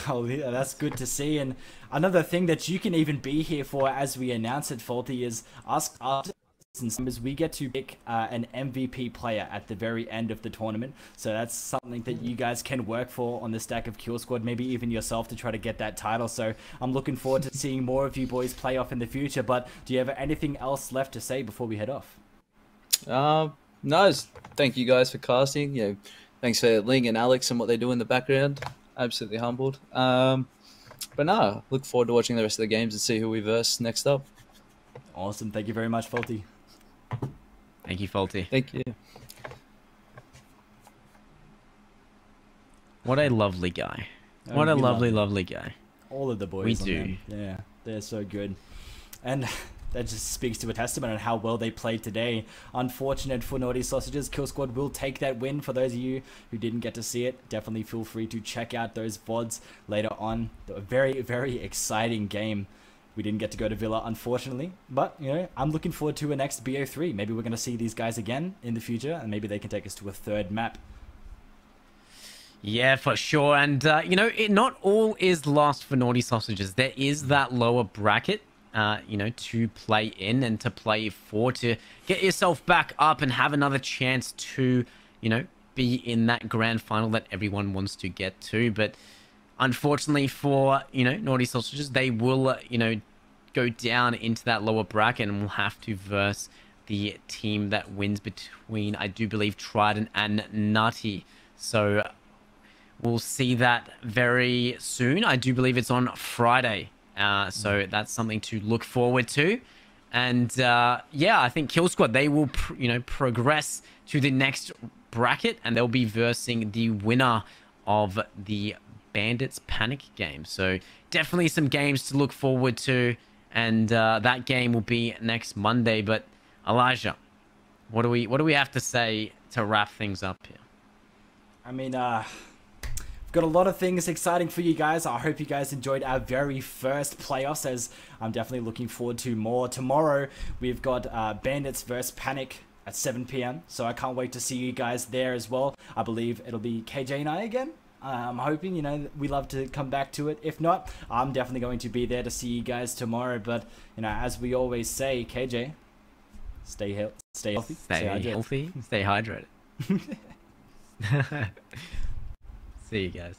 Oh, yeah, that's good to see. And another thing that you can even be here for as we announce it, Faulty, is us as we get to pick an MVP player at the very end of the tournament. So that's something that you guys can work for on the stack of Kill Squad, maybe even yourself, to try to get that title. So I'm looking forward to seeing more of you boys play off in the future. But do you have anything else left to say before we head off? No, thank you guys for casting. You know, thanks for Ling and Alex and what they do in the background. Absolutely humbled. But no, look forward to watching the rest of the games and see who we verse next up. Awesome. Thank you very much, Faulty. Thank you, Faulty. Thank you. What a lovely guy. What a lovely guy. All of the boys. We on do. them. Yeah, they're so good. And that just speaks to a testament on how well they played today. Unfortunate for Naughty Sausages. Kill Squad will take that win. For those of you who didn't get to see it, definitely feel free to check out those VODs later on. A very, very exciting game. We didn't get to go to Villa, unfortunately. But, you know, I'm looking forward to a next BO3. Maybe we're going to see these guys again in the future, and maybe they can take us to a third map. Yeah, for sure. And, you know, not all is lost for Naughty Sausages. There is that lower bracket, you know, to play in and to play for, to get yourself back up and have another chance to, you know, be in that grand final that everyone wants to get to. But unfortunately for, you know, Naughty Sausages, they will, you know, go down into that lower bracket and will have to verse the team that wins between, I do believe, Trident and Nutty. So we'll see that very soon. I do believe it's on Friday. So that's something to look forward to. And yeah, I think Kill Squad, they will, progress to the next bracket, and they'll be versing the winner of the Bandits Panic game. So definitely some games to look forward to, and that game will be next Monday. But Elijah, what do we have to say to wrap things up here? I mean, got a lot of things exciting for you guys. I hope you guys enjoyed our very first playoffs, as I'm definitely looking forward to more. Tomorrow we've got Bandits vs Panic at 7 p.m. so I can't wait to see you guys there as well. I believe it'll be KJ and I again. I'm hoping, we love to come back to it. If not, I'm definitely going to be there to see you guys tomorrow. But as we always say, KJ, stay healthy, stay healthy, stay hydrated. See you guys.